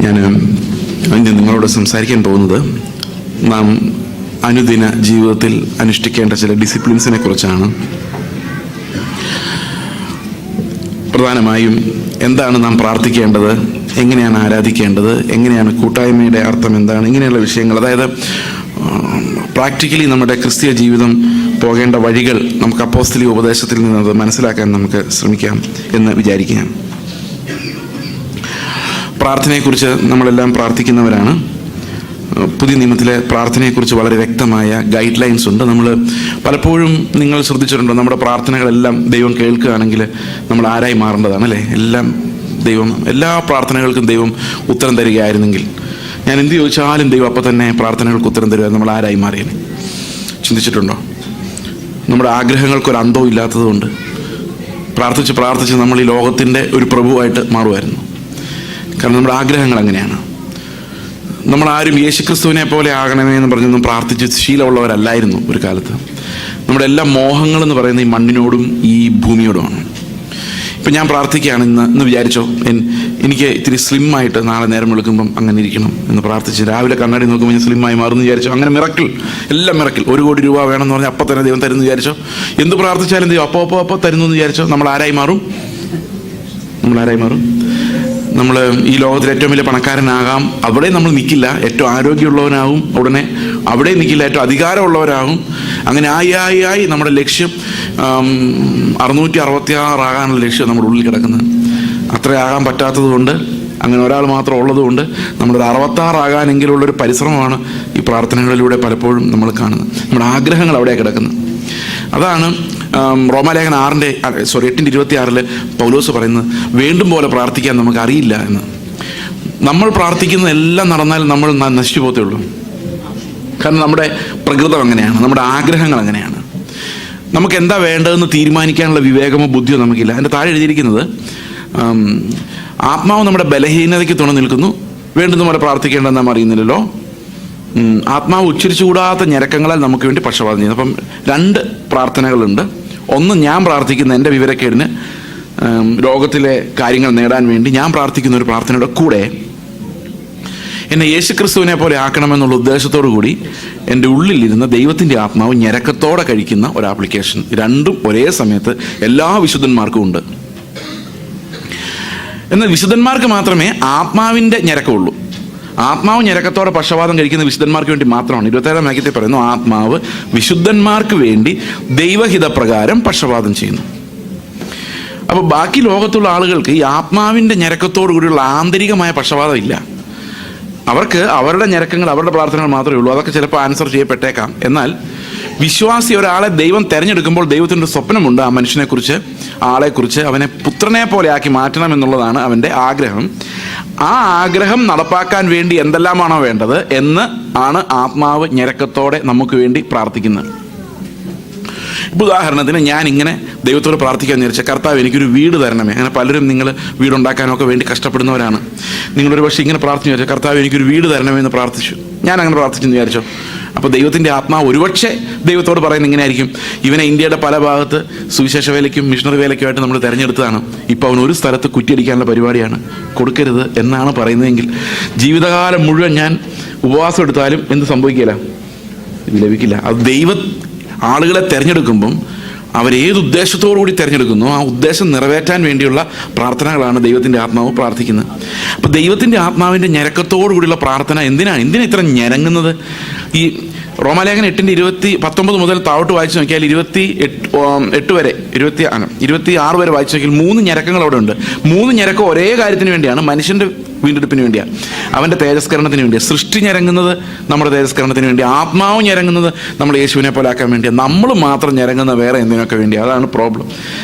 ഞാൻ ഇന്ന് നിങ്ങളോട് സംസാരിക്കാൻ പോകുന്നത് നാം അനുദിന ജീവിതത്തിൽ അനുഷ്ഠിക്കേണ്ട ചില ഡിസിപ്ലിൻസിനെ കുറിച്ചാണ്. പ്രധാനമായും എന്താണ് നാം പ്രാർത്ഥിക്കേണ്ടത്, എങ്ങനെയാണ് ആരാധിക്കേണ്ടത്, എങ്ങനെയാണ് കൂട്ടായ്മയുടെ അർത്ഥം എന്താണ്, ഇങ്ങനെയുള്ള വിഷയങ്ങൾ. അതായത് പ്രാക്ടിക്കലി നമ്മുടെ ക്രിസ്തീയ ജീവിതം പോകേണ്ട വഴികൾ നമുക്ക് അപ്പോസ്തലിക ഉപദേശത്തിൽ നിന്നത് മനസ്സിലാക്കാൻ നമുക്ക് ശ്രമിക്കാം എന്ന് വിചാരിക്കാം. പ്രാർത്ഥനയെക്കുറിച്ച് നമ്മളെല്ലാം പ്രാർത്ഥിക്കുന്നവരാണ്. പുതിയ നിയമത്തിലെ പ്രാർത്ഥനയെക്കുറിച്ച് വളരെ വ്യക്തമായ ഗൈഡ് ലൈൻസ് ഉണ്ട്. നമ്മൾ പലപ്പോഴും നിങ്ങൾ ശ്രദ്ധിച്ചിട്ടുണ്ടോ, നമ്മുടെ പ്രാർത്ഥനകളെല്ലാം ദൈവം കേൾക്കുകയാണെങ്കിൽ നമ്മൾ ആരായി മാറേണ്ടതാണ് അല്ലേ? എല്ലാ പ്രാർത്ഥനകൾക്കും ദൈവം ഉത്തരം തരികയായിരുന്നെങ്കിൽ, ഞാൻ എന്ത് ചോദിച്ചാലും ദൈവം അപ്പം തന്നെ പ്രാർത്ഥനകൾക്ക് ഉത്തരം തരുക, നമ്മൾ ആരായി മാറിയത് ചിന്തിച്ചിട്ടുണ്ടോ? നമ്മുടെ ആഗ്രഹങ്ങൾക്കൊരു അന്തവും ഇല്ലാത്തതുകൊണ്ട് പ്രാർത്ഥിച്ച് നമ്മൾ ഈ ലോകത്തിൻ്റെ ഒരു പ്രഭുവായിട്ട് മാറുമായിരുന്നു. കാരണം നമ്മുടെ ആഗ്രഹങ്ങൾ അങ്ങനെയാണ്. നമ്മളാരും യേശുക്രിസ്തുവിനെ പോലെ ആകണമേ എന്ന് പറഞ്ഞൊന്നും പ്രാർത്ഥിച്ച് ശീലമുള്ളവരല്ലായിരുന്നു ഒരു കാലത്ത്. നമ്മുടെ എല്ലാ മോഹങ്ങളെന്ന് പറയുന്നത് ഈ മണ്ണിനോടും ഈ ഭൂമിയോടുമാണ്. ഇപ്പം ഞാൻ പ്രാർത്ഥിക്കുകയാണ് ഇന്ന് വിചാരിച്ചോ, എനിക്ക് ഇത്തിരി സ്ലിമ്മായിട്ട് നാളെ നേരം വെളുക്കുമ്പം അങ്ങനെ ഇരിക്കണം എന്ന് പ്രാർത്ഥിച്ച് രാവിലെ കണ്ണാടി നോക്കുമ്പോൾ ഞാൻ സ്ലിമ്മായി മാറുമെന്ന് വിചാരിച്ചോ. അങ്ങനെ എല്ലാം മിറക്കിൾ. 1 കോടി രൂപ വേണമെന്ന് പറഞ്ഞാൽ അപ്പം തന്നെ ദൈവം തരുമെന്ന് വിചാരിച്ചോ. എന്ത് പ്രാർത്ഥിച്ചാലും ദൈവം അപ്പോൾ തരുന്നു എന്ന് വിചാരിച്ചോ. നമ്മൾ ആരായി മാറും? നമ്മൾ ഈ ലോകത്തിൽ ഏറ്റവും വലിയ പണക്കാരനാകാം, അവിടെ നമ്മൾ നിൽക്കില്ല. ഏറ്റവും ആരോഗ്യമുള്ളവനാകും, ഉടനെ അവിടെ നിൽക്കില്ല. ഏറ്റവും അധികാരമുള്ളവരാകും. അങ്ങനെ ആയി നമ്മുടെ ലക്ഷ്യം 666 ആകാനുള്ള ലക്ഷ്യം നമ്മുടെ ഉള്ളിൽ കിടക്കുന്നത്. അത്ര ആകാൻ പറ്റാത്തത് കൊണ്ട്, അങ്ങനെ ഒരാൾ മാത്രം ഉള്ളതുകൊണ്ട് നമ്മളൊരു 66 ആകാനെങ്കിലുള്ളൊരു പരിശ്രമമാണ് ഈ പ്രാർത്ഥനകളിലൂടെ പലപ്പോഴും നമ്മൾ കാണുന്നത്. നമ്മുടെ ആഗ്രഹങ്ങൾ അവിടെയാണ് കിടക്കുന്നത്. അതാണ് റോമാലേഖനം 8:26 പൗലോസ് പറയുന്നത്, വേണ്ടും പോലെ പ്രാർത്ഥിക്കാൻ നമുക്ക് അറിയില്ല എന്ന്. നമ്മൾ പ്രാർത്ഥിക്കുന്ന എല്ലാം നടന്നാൽ നമ്മൾ നശിച്ചു പോകത്തേ ഉള്ളൂ. കാരണം നമ്മുടെ പ്രകൃതം അങ്ങനെയാണ്, നമ്മുടെ ആഗ്രഹങ്ങൾ അങ്ങനെയാണ്. നമുക്ക് എന്താ വേണ്ടതെന്ന് തീരുമാനിക്കാനുള്ള വിവേകമോ ബുദ്ധിയോ നമുക്കില്ല. അതിൻ്റെ താഴെ എഴുതിയിരിക്കുന്നത്, ആത്മാവ് നമ്മുടെ ബലഹീനതയ്ക്ക് തുണ നിൽക്കുന്നു, വേണ്ടുന്ന പോലെ പ്രാർത്ഥിക്കേണ്ടതെന്ന് നാം അറിയുന്നില്ലല്ലോ. ആത്മാവ് ഉച്ചരിച്ചുകൂടാത്ത ഞരക്കങ്ങളാൽ നമുക്ക് വേണ്ടി പക്ഷപാതം ചെയ്യുന്നു. അപ്പം 2 പ്രാർത്ഥനകളുണ്ട്. ഒന്ന്, ഞാൻ പ്രാർത്ഥിക്കുന്ന എൻ്റെ വിവരക്കേടിന് ലോകത്തിലെ കാര്യങ്ങൾ നേടാൻ വേണ്ടി ഞാൻ പ്രാർത്ഥിക്കുന്ന ഒരു പ്രാർത്ഥനയുടെ കൂടെ എന്നെ യേശുക്രിസ്തുവിനെ പോലെ ആക്കണമെന്നുള്ള ഉദ്ദേശത്തോടു കൂടി എൻ്റെ ഉള്ളിലിരുന്ന ദൈവത്തിൻ്റെ ആത്മാവ് ഞരക്കത്തോടെ കഴിക്കുന്ന ഒരു ആപ്ലിക്കേഷൻ. രണ്ടും ഒരേ സമയത്ത് എല്ലാ വിശുദ്ധന്മാർക്കും ഉണ്ട്. എന്നാൽ വിശുദ്ധന്മാർക്ക് മാത്രമേ ആത്മാവിൻ്റെ ഞരക്കമുള്ളൂ. ആത്മാവ് ഞരക്കത്തോടെ പക്ഷപാതം കഴിക്കുന്ന വിശുദ്ധന്മാർക്ക് വേണ്ടി മാത്രമാണ്. 27-ാം വാക്യത്തിൽ പറയുന്നു, ആത്മാവ് വിശുദ്ധന്മാർക്ക് വേണ്ടി ദൈവഹിതപ്രകാരം പക്ഷപാതം ചെയ്യുന്നു. അപ്പോൾ ബാക്കി ലോകത്തുള്ള ആളുകൾക്ക് ഈ ആത്മാവിൻ്റെ ഞരക്കത്തോടു കൂടിയുള്ള ആന്തരികമായ പക്ഷപാതം ഇല്ല. അവർക്ക് അവരുടെ ഞരക്കങ്ങൾ, അവരുടെ പ്രാർത്ഥനകൾ മാത്രമേ ഉള്ളൂ. അതൊക്കെ ചിലപ്പോൾ ആൻസർ ചെയ്യപ്പെട്ടേക്കാം. എന്നാൽ വിശ്വാസി ഒരാളെ ദൈവം തിരഞ്ഞെടുക്കുമ്പോൾ ദൈവത്തിൻ്റെ സ്വപ്നമുണ്ട് ആ മനുഷ്യനെക്കുറിച്ച്, ആളെക്കുറിച്ച്. അവനെ പുത്രനെ പോലെ ആക്കി മാറ്റണം എന്നുള്ളതാണ് അവൻ്റെ ആഗ്രഹം. ആ ആഗ്രഹം നടപ്പാക്കാൻ വേണ്ടി എന്തെല്ലാമാണോ വേണ്ടത് എന്ന് ആണ് ആത്മാവ് ഞരക്കത്തോടെ നമുക്ക് വേണ്ടി പ്രാർത്ഥിക്കുന്നത്. ഉദാഹരണത്തിന്, ഞാൻ ഇങ്ങനെ ദൈവത്തോട് പ്രാർത്ഥിക്കാൻ വിചാരിച്ച, കർത്താവ് എനിക്കൊരു വീട് തരണമേ. അങ്ങനെ പലരും നിങ്ങൾ വീടുണ്ടാക്കാനൊക്കെ വേണ്ടി കഷ്ടപ്പെടുന്നവരാണ്. നിങ്ങളൊരു പക്ഷേ ഇങ്ങനെ പ്രാർത്ഥിച്ചു വിചാരിച്ചു, കർത്താവ് എനിക്കൊരു വീട് തരണമേ എന്ന് പ്രാർത്ഥിച്ചു. ഞാൻ അങ്ങനെ പ്രാർത്ഥിച്ചെന്ന് വിചാരിച്ചോ. അപ്പോൾ ദൈവത്തിൻ്റെ ആത്മാവ് ഒരുപക്ഷെ ദൈവത്തോട് പറയുന്നത് ഇങ്ങനെ ആയിരിക്കും, ഇവനെ ഇന്ത്യയുടെ പല ഭാഗത്ത് സുവിശേഷ വേലയ്ക്കും മിഷണറി വേലയ്ക്കുമായിട്ട് നമ്മൾ തിരഞ്ഞെടുത്തതാണ്. ഇപ്പോൾ അവൻ ഒരു സ്ഥലത്ത് കുറ്റിയടിക്കാനുള്ള പരിപാടിയാണ്, കൊടുക്കരുത് എന്നാണ് പറയുന്നതെങ്കിൽ ജീവിതകാലം മുഴുവൻ ഞാൻ ഉപവാസം എടുത്താലും എന്ത് സംഭവിക്കില്ല, ഇത് ലഭിക്കില്ല. അത് ആളുകളെ തിരഞ്ഞെടുക്കുമ്പം അവരേത് ഉദ്ദേശത്തോടു കൂടി തിരഞ്ഞെടുക്കുന്നു ആ ഉദ്ദേശം നിറവേറ്റാൻ വേണ്ടിയുള്ള പ്രാർത്ഥനകളാണ് ദൈവത്തിൻ്റെ ആത്മാവ് പ്രാർത്ഥിക്കുന്നത്. അപ്പോൾ ദൈവത്തിൻ്റെ ആത്മാവിൻ്റെ ഞരക്കത്തോടു കൂടിയുള്ള പ്രാർത്ഥന എന്തിനാ ഇത്ര ഞരങ്ങുന്നത്? ഈ റോമാലേഖനം 8:19 മുതൽ താഴോട്ട് വായിച്ചു നോക്കിയാൽ 28 വരെ 26 വരെ വായിച്ചു നോക്കിയാൽ 3 ഞരക്കങ്ങൾ അവിടെ ഉണ്ട്. 3 ഞരക്കം ഒരേ കാര്യത്തിന് വേണ്ടിയാണ്, മനുഷ്യൻ്റെ വീണ്ടെടുപ്പിന് വേണ്ടിയാണ്, അവൻ്റെ തേജസ്കരണത്തിന് വേണ്ടിയാണ്. സൃഷ്ടി ഞരങ്ങുന്നത് നമ്മുടെ തേജസ്കരണത്തിന് വേണ്ടി, ആത്മാവ് ഞരങ്ങുന്നത് നമ്മൾ യേശുവിനെ പോലെ ആക്കാൻ വേണ്ടിയാണ്. നമ്മൾ മാത്രം ഞരങ്ങുന്ന വേറെ എന്തിനൊക്കെ വേണ്ടി. അതാണ് പ്രോബ്ലം.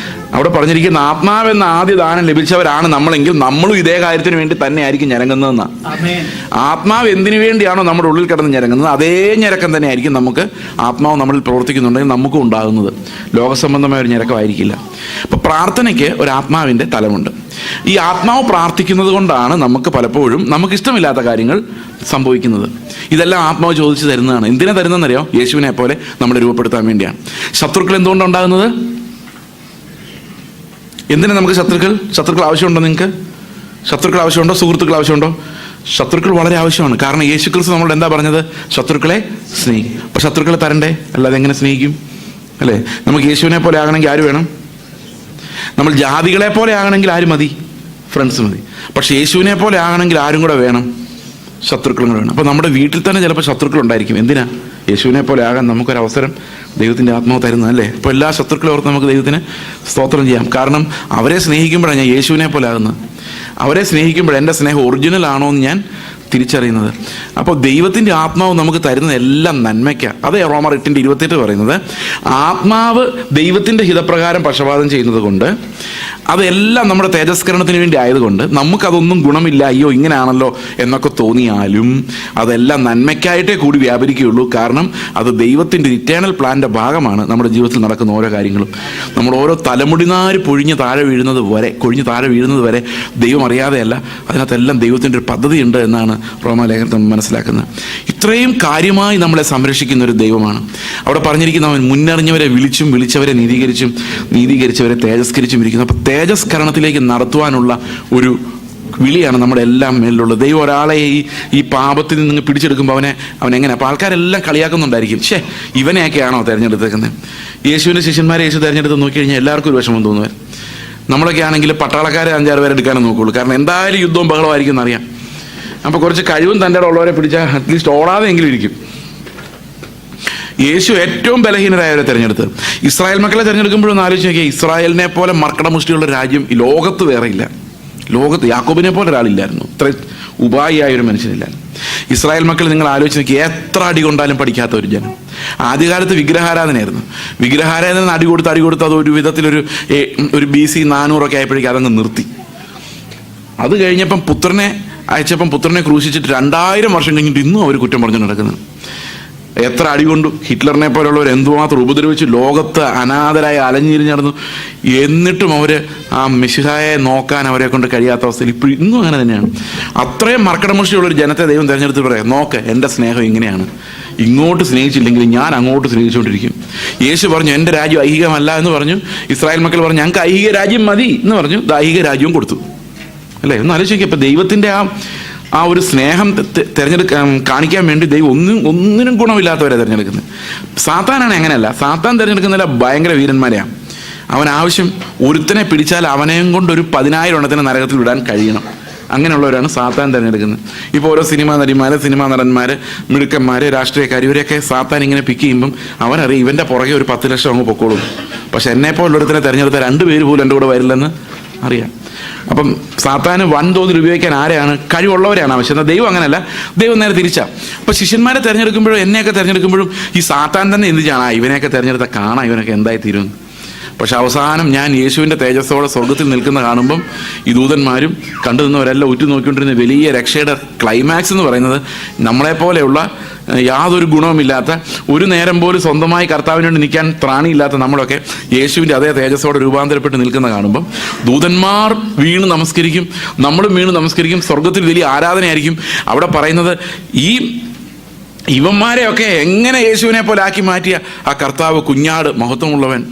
അവിടെ പറഞ്ഞിരിക്കുന്ന ആത്മാവെന്ന ആദ്യ ദാനം ലഭിച്ചവരാണ് നമ്മളെങ്കിൽ നമ്മളും ഇതേ കാര്യത്തിന് വേണ്ടി തന്നെ ആയിരിക്കും ഞരങ്ങുന്നതെന്നാണ്. ആത്മാവ് എന്തിനു വേണ്ടിയാണോ നമ്മുടെ ഉള്ളിൽ കിടന്ന് ഞരങ്ങുന്നത് അതേ ഞരക്കം തന്നെ ആയിരിക്കും നമുക്ക് ആത്മാവ് നമ്മളിൽ പ്രവർത്തിക്കുന്നുണ്ടെങ്കിൽ നമുക്കും ഉണ്ടാകുന്നത്. ലോകസംബന്ധമായ ഒരു ഞരക്കമായിരിക്കില്ല. അപ്പോൾ പ്രാർത്ഥനയ്ക്ക് ഒരു ആത്മാവിൻ്റെ തലമുണ്ട്. ഈ ആത്മാവ് പ്രാർത്ഥിക്കുന്നത് കൊണ്ടാണ് നമുക്ക് പലപ്പോഴും നമുക്കിഷ്ടമില്ലാത്ത കാര്യങ്ങൾ സംഭവിക്കുന്നത്. ഇതെല്ലാം ആത്മാവ് ചോദിച്ചു തരുന്നതാണ്. എന്തിനാ തരുന്നതെന്നറിയോ? യേശുവിനെ പോലെ നമ്മളെ രൂപപ്പെടുത്താൻ വേണ്ടിയാണ്. ശത്രുക്കൾ എന്തുകൊണ്ടാണ് ഉണ്ടാകുന്നത്? എന്തിനാ നമുക്ക് ശത്രുക്കൾ ആവശ്യമുണ്ടോ? നിങ്ങൾക്ക് ശത്രുക്കൾ ആവശ്യമുണ്ടോ? സുഹൃത്തുക്കൾ ആവശ്യമുണ്ടോ? ശത്രുക്കൾ വളരെ ആവശ്യമാണ്. കാരണം യേശുക്രിസ്തു നമ്മളോട് എന്താ പറഞ്ഞത്? ശത്രുക്കളെ സ്നേഹിക്കും. അപ്പൊ ശത്രുക്കളെ തരണ്ടേ? അല്ലാതെ എങ്ങനെ സ്നേഹിക്കും? അല്ലേ? നമുക്ക് യേശുവിനെ പോലെ ആകണമെങ്കിൽ ആര് വേണം? നമ്മൾ ജാതികളെ പോലെ ആകണമെങ്കിൽ ആര് മതി? ഫ്രണ്ട്സ് മതി. പക്ഷെ യേശുവിനെ പോലെ ആകണമെങ്കിൽ ആരും കൂടെ വേണം? ശത്രുക്കളും കൂടെ വേണം. അപ്പോൾ നമ്മുടെ വീട്ടിൽ തന്നെ ചിലപ്പോൾ ശത്രുക്കളുണ്ടായിരിക്കും. എന്തിനാ? യേശുവിനെ പോലെ ആകാൻ നമുക്കൊരവസരം ദൈവത്തിൻ്റെ ആത്മാവ് തരുന്നത്, അല്ലേ? അപ്പോൾ എല്ലാ ശത്രുക്കളെ ഓർത്ത് നമുക്ക് ദൈവത്തിന് സ്തോത്രം ചെയ്യാം. കാരണം അവരെ സ്നേഹിക്കുമ്പോഴാണ് ഞാൻ യേശുവിനെ പോലെ ആകുന്നത്. അവരെ സ്നേഹിക്കുമ്പോൾ എൻ്റെ സ്നേഹം ഒറിജിനൽ ആണോ എന്ന് ഞാൻ തിരിച്ചറിയുന്നത്. അപ്പോൾ ദൈവത്തിൻ്റെ ആത്മാവ് നമുക്ക് തരുന്നത് എല്ലാം നന്മയ്ക്കാണ്. അതേ റോമർ 8:28 പറയുന്നത്. ആത്മാവ് ദൈവത്തിൻ്റെ ഹിതപ്രകാരം പക്ഷപാതം ചെയ്യുന്നത് കൊണ്ട് അതെല്ലാം നമ്മുടെ തേജസ്കരണത്തിന് വേണ്ടി ആയതുകൊണ്ട് നമുക്കതൊന്നും ഗുണമില്ല, അയ്യോ ഇങ്ങനെയാണല്ലോ എന്നൊക്കെ തോന്നിയാലും അതെല്ലാം നന്മയ്ക്കായിട്ടേ കൂടി വ്യാപരിക്കുകയുള്ളൂ. കാരണം അത് ദൈവത്തിൻ്റെ ഇറ്റേണൽ പ്ലാൻ്റെ ഭാഗമാണ് നമ്മുടെ ജീവിതത്തിൽ നടക്കുന്ന ഓരോ കാര്യങ്ങളും. നമ്മൾ ഓരോ തലമുടിനാര് കൊഴിഞ്ഞ് താഴെ വീഴുന്നത് വരെ ദൈവം അറിയാതെയല്ല, അതിനകത്തെല്ലാം ദൈവത്തിൻ്റെ ഒരു പദ്ധതിയുണ്ട് എന്നാണ് റോമാലേഖനം മനസ്സിലാക്കുന്നത്. ഇത്രയും കാര്യമായി നമ്മളെ സംരക്ഷിക്കുന്ന ഒരു ദൈവമാണ്. അവിടെ പറഞ്ഞിരിക്കുന്ന അവൻ മുന്നറിഞ്ഞവരെ വിളിച്ചും വിളിച്ചവരെ നീതീകരിച്ചവരെ തേജസ്കരിച്ചും ഇരിക്കുന്നു. അപ്പം തേജസ്കരണത്തിലേക്ക് നടത്തുവാനുള്ള ഒരു വിളിയാണ് നമ്മുടെ എല്ലാം മേലിലുള്ളത്. ദൈവം ഒരാളെ ഈ പാപത്തിൽ നിന്ന് പിടിച്ചെടുക്കുമ്പോൾ അവൻ എങ്ങനെ? അപ്പോൾ ആൾക്കാരെല്ലാം കളിയാക്കുന്നുണ്ടായിരിക്കും, ഇവനെയൊക്കെയാണോ തിരഞ്ഞെടുത്തേക്കുന്നത്? യേശുവിൻ്റെ ശിഷ്യന്മാരെ യേശു തിരഞ്ഞെടുത്ത് നോക്കിക്കഴിഞ്ഞാൽ എല്ലാവർക്കും ഒരു വിഷമം തോന്നുവാൻ. നമ്മളൊക്കെ ആണെങ്കിൽ പട്ടാളക്കാരെ 5-6 പേരെ എടുക്കാനേ നോക്കുള്ളൂ. കാരണം എന്തായാലും യുദ്ധവും ബഹളമായിരിക്കും എന്നറിയാം. അപ്പോൾ കുറച്ച് കഴിവും തൻ്റെ ഉള്ളവരെ പിടിച്ചാൽ അറ്റ്ലീസ്റ്റ് ഓടാതെ എങ്കിലും ഇരിക്കും. യേശു ഏറ്റവും ബലഹീനരായവരെ തിരഞ്ഞെടുത്ത്. ഇസ്രായേൽ മക്കളെ തിരഞ്ഞെടുക്കുമ്പോഴൊന്ന് ആലോചിച്ച് നോക്കിയാൽ, ഇസ്രായേലിനെ പോലെ മർക്കടമുഷ്ടിയുള്ള രാജ്യം ഈ ലോകത്ത് വേറെ ഇല്ല. ലോകത്ത് യാക്കോബിനെ പോലെ ഒരാളില്ലായിരുന്നു, ഇത്ര ഉപായിയായ ഒരു മനുഷ്യനില്ലായിരുന്നു. ഇസ്രായേൽ മക്കൾ നിങ്ങൾ ആലോചിച്ച് നോക്കി, എത്ര അടി കൊണ്ടാലും പഠിക്കാത്ത ഒരു ജനം. ആദ്യകാലത്ത് വിഗ്രഹാരാധനയായിരുന്നു. വിഗ്രഹാരാധന അടി കൊടുത്ത് അത് ഒരു വിധത്തിലൊരു BC 400 ആയപ്പോഴേക്കും അതങ്ങ് നിർത്തി. അത് കഴിഞ്ഞപ്പം പുത്രനെ അയച്ചപ്പം പുത്രനെ ക്രൂശിച്ചിട്ട് 2000 വർഷം കഴിഞ്ഞിട്ട് ഇന്നും അവർ കുറ്റം പറഞ്ഞു നടക്കുന്നത്. എത്ര അടി കൊണ്ടു. ഹിറ്റ്ലറിനെ പോലുള്ളവർ എന്തുമാത്രം ഉപദ്രവിച്ച് ലോകത്ത് അനാഥരായി അലഞ്ഞിരിഞ്ഞ് നടന്നു. എന്നിട്ടും അവർ ആ മിശിഹായെ നോക്കാൻ അവരെ കൊണ്ട് കഴിയാത്ത അവസ്ഥയിൽ ഇന്നും അങ്ങനെ തന്നെയാണ്. അത്രയും മർക്കടമുഷ്ടിയുള്ളൊരു ജനത്തെ ദൈവം തിരഞ്ഞെടുത്ത് പറയാം, നോക്ക് എൻ്റെ സ്നേഹം ഇങ്ങനെയാണ്, ഇങ്ങോട്ട് സ്നേഹിച്ചില്ലെങ്കിൽ ഞാൻ അങ്ങോട്ട് സ്നേഹിച്ചുകൊണ്ടിരിക്കും. യേശു പറഞ്ഞു എൻ്റെ രാജ്യം ഐഹികമല്ല എന്ന് പറഞ്ഞു. ഇസ്രായേൽ മക്കൾ പറഞ്ഞു ഞങ്ങൾക്ക് ഐഹിക രാജ്യം മതി എന്ന് പറഞ്ഞു. ഐഹിക രാജ്യവും കൊടുത്തു, അല്ലേ? ഒന്ന് ആലോചിക്കുക. ഇപ്പം ദൈവത്തിൻ്റെ ആ ഒരു സ്നേഹം കാണിക്കാൻ വേണ്ടി ദൈവം ഒന്നിനും ഗുണമില്ലാത്തവരെ തിരഞ്ഞെടുക്കുന്നത്. സാത്താനാണ് അങ്ങനെയല്ല. സാത്താൻ തിരഞ്ഞെടുക്കുന്നില്ല ഭയങ്കര വീരന്മാരെയാണ്. അവൻ ആവശ്യം ഒരുത്തനെ പിടിച്ചാൽ അവനെയും കൊണ്ട് ഒരു 10,000 എണ്ണത്തിനെ നരകത്തിൽ വിടാൻ കഴിയണം. അങ്ങനെയുള്ളവരാണ് സാത്താൻ തിരഞ്ഞെടുക്കുന്നത്. ഇപ്പോൾ ഓരോ സിനിമാ നടന്മാർ, മിടുക്കന്മാർ, രാഷ്ട്രീയക്കാർ, ഇവരെയൊക്കെ സാത്താൻ ഇങ്ങനെ പിക്ക് ചെയ്യുമ്പം അവനറിയാം ഇവൻ്റെ പുറകെ ഒരു 10 ലക്ഷം അങ്ങ് പൊക്കോളും. പക്ഷെ എന്നെപ്പോലുള്ളൊരുത്തനെ തിരഞ്ഞെടുത്ത 2 പേര് പോലും എൻ്റെ കൂടെ വരില്ലെന്ന് അറിയാം. അപ്പം സാത്താന് വൻതോതിൽ ഉപയോഗിക്കാൻ ആരെയാണ്? കഴിവുള്ളവരെയാണ് ആവശ്യം. എന്നാൽ ദൈവം അങ്ങനെയല്ല. ദൈവം നേരെ തിരിച്ചാ. അപ്പം ശിഷ്യന്മാരെ തിരഞ്ഞെടുക്കുമ്പോഴും എന്നെയൊക്കെ തിരഞ്ഞെടുക്കുമ്പോഴും ഈ സാത്താൻ തന്നെ എന്ത് ചെയ്യണം? ഇവനെയൊക്കെ തിരഞ്ഞെടുത്താൽ കാണാം ഇവനൊക്കെ എന്തായി തീരും. പക്ഷെ അവസാനം ഞാൻ യേശുവിൻ്റെ തേജസ്സോടെ സ്വർഗത്തിൽ നിൽക്കുന്ന കാണുമ്പം ഈ ദൂതന്മാരും കണ്ടു നിന്നവരെല്ലാം ഉറ്റുനോക്കിക്കൊണ്ടിരുന്ന വലിയ രക്ഷയുടെ ക്ലൈമാക്സ് എന്ന് പറയുന്നത് നമ്മളെപ്പോലെയുള്ള യാതൊരു ഗുണവുമില്ലാത്ത, ഒരു നേരം പോലും സ്വന്തമായി കർത്താവിന് വേണ്ടി നിൽക്കാൻ ത്രാണിയില്ലാത്ത നമ്മളൊക്കെ യേശുവിൻ്റെ അതേ തേജസ്സോടെ രൂപാന്തരപ്പെട്ട് നിൽക്കുന്ന കാണുമ്പം ദൂതന്മാർ വീണ് നമസ്കരിക്കും, നമ്മളും വീണ് നമസ്കരിക്കും. സ്വർഗത്തിൽ വലിയ ആരാധനയായിരിക്കും. അവിടെ പറയുന്നത് ഇവന്മാരെയൊക്കെ എങ്ങനെ യേശുവിനെ പോലെ ആക്കി മാറ്റിയ ആ കർത്താവ്, കുഞ്ഞാട്, മഹത്വമുള്ളവൻ,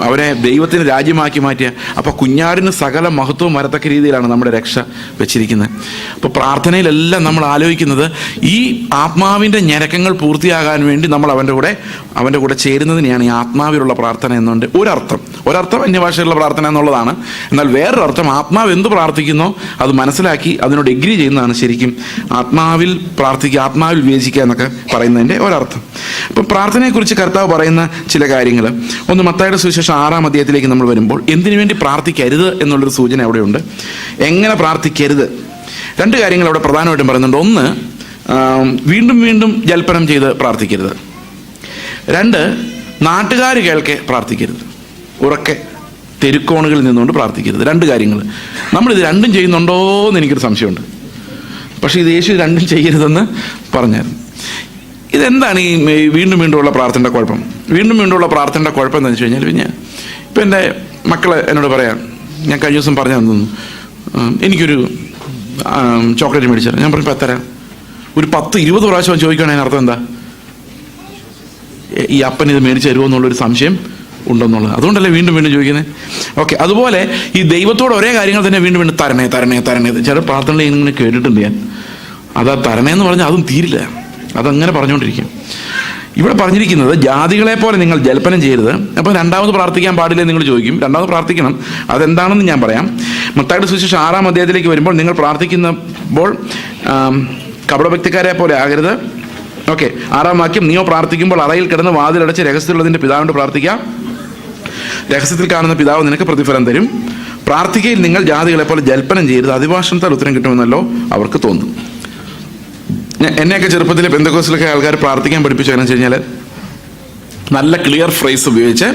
അവരെ ദൈവത്തിന് രാജ്യമാക്കി മാറ്റിയ. അപ്പോൾ കുഞ്ഞാടിന് സകല മഹത്വവും വരത്തക്ക രീതിയിലാണ് നമ്മുടെ രക്ഷ വെച്ചിരിക്കുന്നത്. അപ്പോൾ പ്രാർത്ഥനയിലെല്ലാം നമ്മൾ ആലോചിക്കുന്നത് ഈ ആത്മാവിൻ്റെ ഞരക്കങ്ങൾ പൂർത്തിയാകാൻ വേണ്ടി നമ്മൾ അവൻ്റെ കൂടെ ചേരുന്നതിനെയാണ് ഈ ആത്മാവിലുള്ള പ്രാർത്ഥന എന്നുണ്ട്. ഒരർത്ഥം അന്യഭാഷയിലുള്ള പ്രാർത്ഥന എന്നുള്ളതാണ്. എന്നാൽ വേറൊരർത്ഥം ആത്മാവ് എന്ത് പ്രാർത്ഥിക്കുന്നോ അത് മനസ്സിലാക്കി അതിനോട് എഗ്രി ചെയ്യുന്നതാണ് ശരിക്കും ആത്മാവിൽ പ്രാർത്ഥിക്കുക, ആത്മാവിൽ വിവേചിക്കുക എന്നൊക്കെ പറയുന്നതിൻ്റെ ഒരർത്ഥം. അപ്പം പ്രാർത്ഥനയെക്കുറിച്ച് കർത്താവ് പറയുന്ന ചില കാര്യങ്ങൾ, ഒന്ന് മത്തായിയുടെ സുവിശേഷം 6-ാം അധ്യായത്തിലേക്ക് നമ്മൾ വരുമ്പോൾ എന്തിനു വേണ്ടി പ്രാർത്ഥിക്കരുത് എന്നുള്ളൊരു സൂചന അവിടെയുണ്ട്. എങ്ങനെ പ്രാർത്ഥിക്കരുത്? 2 കാര്യങ്ങൾ അവിടെ പ്രധാനമായിട്ടും പറയുന്നുണ്ട്. ഒന്ന്, വീണ്ടും വീണ്ടും ജൽപ്പനം ചെയ്ത് പ്രാർത്ഥിക്കരുത്. 2, നാട്ടുകാർ കേൾക്കെ പ്രാർത്ഥിക്കരുത്. ഉറക്കെ തെരുക്കോണുകളിൽ നിന്നുകൊണ്ട് പ്രാർത്ഥിക്കരുത്. 2 കാര്യങ്ങൾ. നമ്മളിത് 2ഉം ചെയ്യുന്നുണ്ടോ എന്ന് എനിക്കൊരു സംശയമുണ്ട്. പക്ഷേ ഇത് യേശു 2ഉം ചെയ്യരുതെന്ന് പറഞ്ഞായിരുന്നു. ഇതെന്താണ് ഈ വീണ്ടും വീണ്ടുമുള്ള പ്രാർത്ഥനയുടെ കുഴപ്പം? വീണ്ടും വീണ്ടുമുള്ള പ്രാർത്ഥനയുടെ കുഴപ്പം എന്താണെന്ന് വെച്ച് കഴിഞ്ഞാൽ, ഇപ്പം എൻ്റെ മക്കൾ എന്നോട് പറയാം, ഞാൻ കഴിഞ്ഞ ദിവസം പറഞ്ഞു തന്നു, എനിക്കൊരു ചോക്ലേറ്റ് മേടിച്ചാൽ ഞാൻ പറഞ്ഞു തരാം. ഒരു 10-20 പ്രാവശ്യം ചോദിക്കുകയാണെങ്കിൽ അതിനർത്ഥം എന്താ? ഈ അപ്പൻ ഇത് മേടിച്ച് തരുമോ എന്നുള്ളൊരു സംശയം ഉണ്ടെന്നുള്ളത്. അതുകൊണ്ടല്ലേ വീണ്ടും വീണ്ടും ചോദിക്കുന്നത്. ഓക്കെ, അതുപോലെ ഈ ദൈവത്തോട് ഒരേ കാര്യങ്ങൾ തന്നെ വീണ്ടും വീണ്ടും തരണേ തരണേ തരണേ. ചില പ്രാർത്ഥനകൾ ഇങ്ങനെ കേട്ടിട്ടുണ്ട് ഞാൻ. അതാ തരണേന്ന് പറഞ്ഞാൽ അതും തീരില്ല, അതങ്ങനെ പറഞ്ഞുകൊണ്ടിരിക്കും. ഇവിടെ പറഞ്ഞിരിക്കുന്നത് ജാതികളെ പോലെ നിങ്ങൾ ജൽപ്പനം ചെയ്യരുത്. അപ്പം രണ്ടാമത് പ്രാർത്ഥിക്കാൻ പാടില്ലേ നിങ്ങൾ ചോദിക്കും. രണ്ടാമത് പ്രാർത്ഥിക്കണം, അതെന്താണെന്ന് ഞാൻ പറയാം. മത്തായിയുടെ സുവിശേഷം 6-ാം അധ്യായത്തിലേക്ക് വരുമ്പോൾ നിങ്ങൾ പ്രാർത്ഥിക്കുമ്പോൾ കപടഭക്തിക്കാരെ പോലെ ആകരുത്. ഓക്കെ, 6-ാം വാക്യം, നീയോ പ്രാർത്ഥിക്കുമ്പോൾ അറയിൽ കിടന്ന് വാതിലടച്ച് രഹസ്യത്തിലുള്ളതിൻ്റെ പിതാവിനോട് പ്രാർത്ഥിക്കാം, രഹസ്യത്തിൽ കാണുന്ന പിതാവ് നിനക്ക് പ്രതിഫലം തരും. പ്രാർത്ഥിക്കയിൽ നിങ്ങൾ ജാതികളെ പോലെ ജൽപ്പനം ചെയ്യരുത്, അതിഭാഷണത്താൽ ഉത്തരം കിട്ടുമെന്നല്ലോ അവർക്ക് തോന്നും. എന്നെയൊക്കെ ചെറുപ്പത്തിൽ പെന്തക്കോസ്തിലൊക്കെ ആൾക്കാർ പ്രാർത്ഥിക്കാൻ പഠിപ്പിച്ചു എന്ന് വെച്ച് കഴിഞ്ഞാൽ നല്ല ക്ലിയർ ഫ്രേസ് ഉപയോഗിച്ച്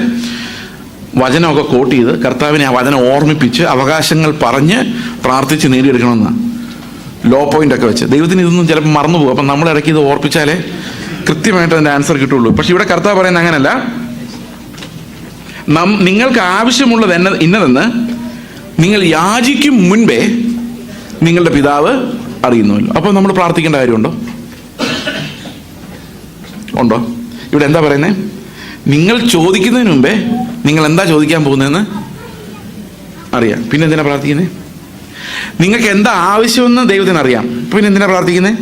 വചനമൊക്കെ കോട്ട് ചെയ്ത് കർത്താവിനെ ആ വചനം ഓർമ്മിപ്പിച്ച് അവകാശങ്ങൾ പറഞ്ഞ് പ്രാർത്ഥിച്ച് നേടിയെടുക്കണമെന്നാണ് ലോ പോയിന്റ് ഒക്കെ വെച്ച്. ദൈവത്തിന് ഇതൊന്നും ചിലപ്പോൾ മറന്നു പോകും. അപ്പം നമ്മൾ ഇടയ്ക്ക് ഇത് ഓർപ്പിച്ചാലേ കൃത്യമായിട്ട് അതിൻ്റെ ആൻസർ കിട്ടുള്ളൂ. പക്ഷെ ഇവിടെ കർത്താവ് പറയുന്നത് അങ്ങനല്ല. നിങ്ങൾക്ക് ആവശ്യമുള്ളത് ഇന്നതെന്ന് നിങ്ങൾ യാചിക്കും മുൻപേ നിങ്ങളുടെ പിതാവ് അറിയുന്നുവല്ലോ. അപ്പോൾ നമ്മൾ പ്രാർത്ഥിക്കേണ്ട കാര്യമുണ്ടോ? ഉണ്ടോ? ഇവിടെ എന്താ പറയുന്നത്? നിങ്ങൾ ചോദിക്കുന്നതിന് മുമ്പേ നിങ്ങൾ എന്താ ചോദിക്കാൻ പോകുന്നതെന്ന് അറിയാം. പിന്നെ എന്തിനാ പ്രാർത്ഥിക്കുന്നത്? നിങ്ങൾക്ക് എന്താ ആവശ്യമെന്ന് ദൈവത്തിന് അറിയാം, പിന്നെ എന്തിനാ പ്രാർത്ഥിക്കുന്നത്?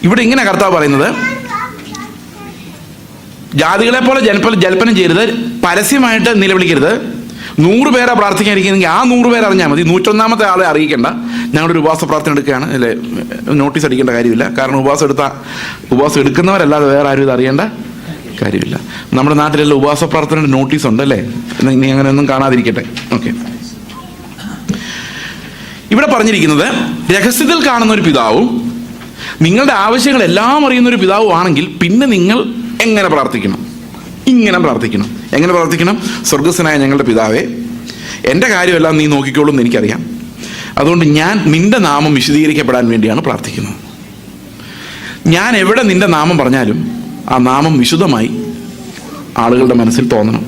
ഇവിടെ ഇങ്ങനെ കർത്താവ് പറയുന്നത്, ജാതികളെ പോലെ ജൽപ്പനം ചെയ്യരുത്, പരസ്യമായിട്ട് നിലവിളിക്കരുത്. 100 പേരാ പ്രാർത്ഥിക്കാനിരിക്കുന്നെങ്കിൽ ആ 100 പേര് അറിഞ്ഞാൽ മതി. 101-ാമത്തെ ആളെ അറിയിക്കേണ്ട. ഞങ്ങളൊരു ഉപവാസ പ്രാർത്ഥന എടുക്കുകയാണ് അല്ലേ, നോട്ടീസ് അടിക്കേണ്ട കാര്യമില്ല. കാരണം ഉപവാസം എടുക്കുന്നവരല്ലാതെ വേറെ ആരും ഇത് അറിയേണ്ട കാര്യമില്ല. നമ്മുടെ നാട്ടിലെല്ലാം ഉപവാസ പ്രാർത്ഥനയുടെ നോട്ടീസ് ഉണ്ടല്ലേ, നീ അങ്ങനെയൊന്നും കാണാതിരിക്കട്ടെ. ഓക്കെ, ഇവിടെ പറഞ്ഞിരിക്കുന്നത് രഹസ്യത്തിൽ കാണുന്ന ഒരു പിതാവും നിങ്ങളുടെ ആവശ്യങ്ങൾ എല്ലാം അറിയുന്ന ഒരു പിതാവും ആണെങ്കിൽ പിന്നെ നിങ്ങൾ എങ്ങനെ പ്രാർത്ഥിക്കണം? ഇങ്ങനെ പ്രാർത്ഥിക്കണം. എങ്ങനെ പ്രാർത്ഥിക്കണം? സ്വർഗസ്ഥനായ ഞങ്ങളുടെ പിതാവേ, എൻ്റെ കാര്യമെല്ലാം നീ നോക്കിക്കോളും എന്ന് എനിക്കറിയാം. അതുകൊണ്ട് ഞാൻ നിന്റെ നാമം വിശദീകരിക്കപ്പെടാൻ വേണ്ടിയാണ് പ്രാർത്ഥിക്കുന്നത്. ഞാൻ എവിടെ നിന്റെ നാമം പറഞ്ഞാലും ആ നാമം വിശുദ്ധമായി ആളുകളുടെ മനസ്സിൽ തോന്നണം.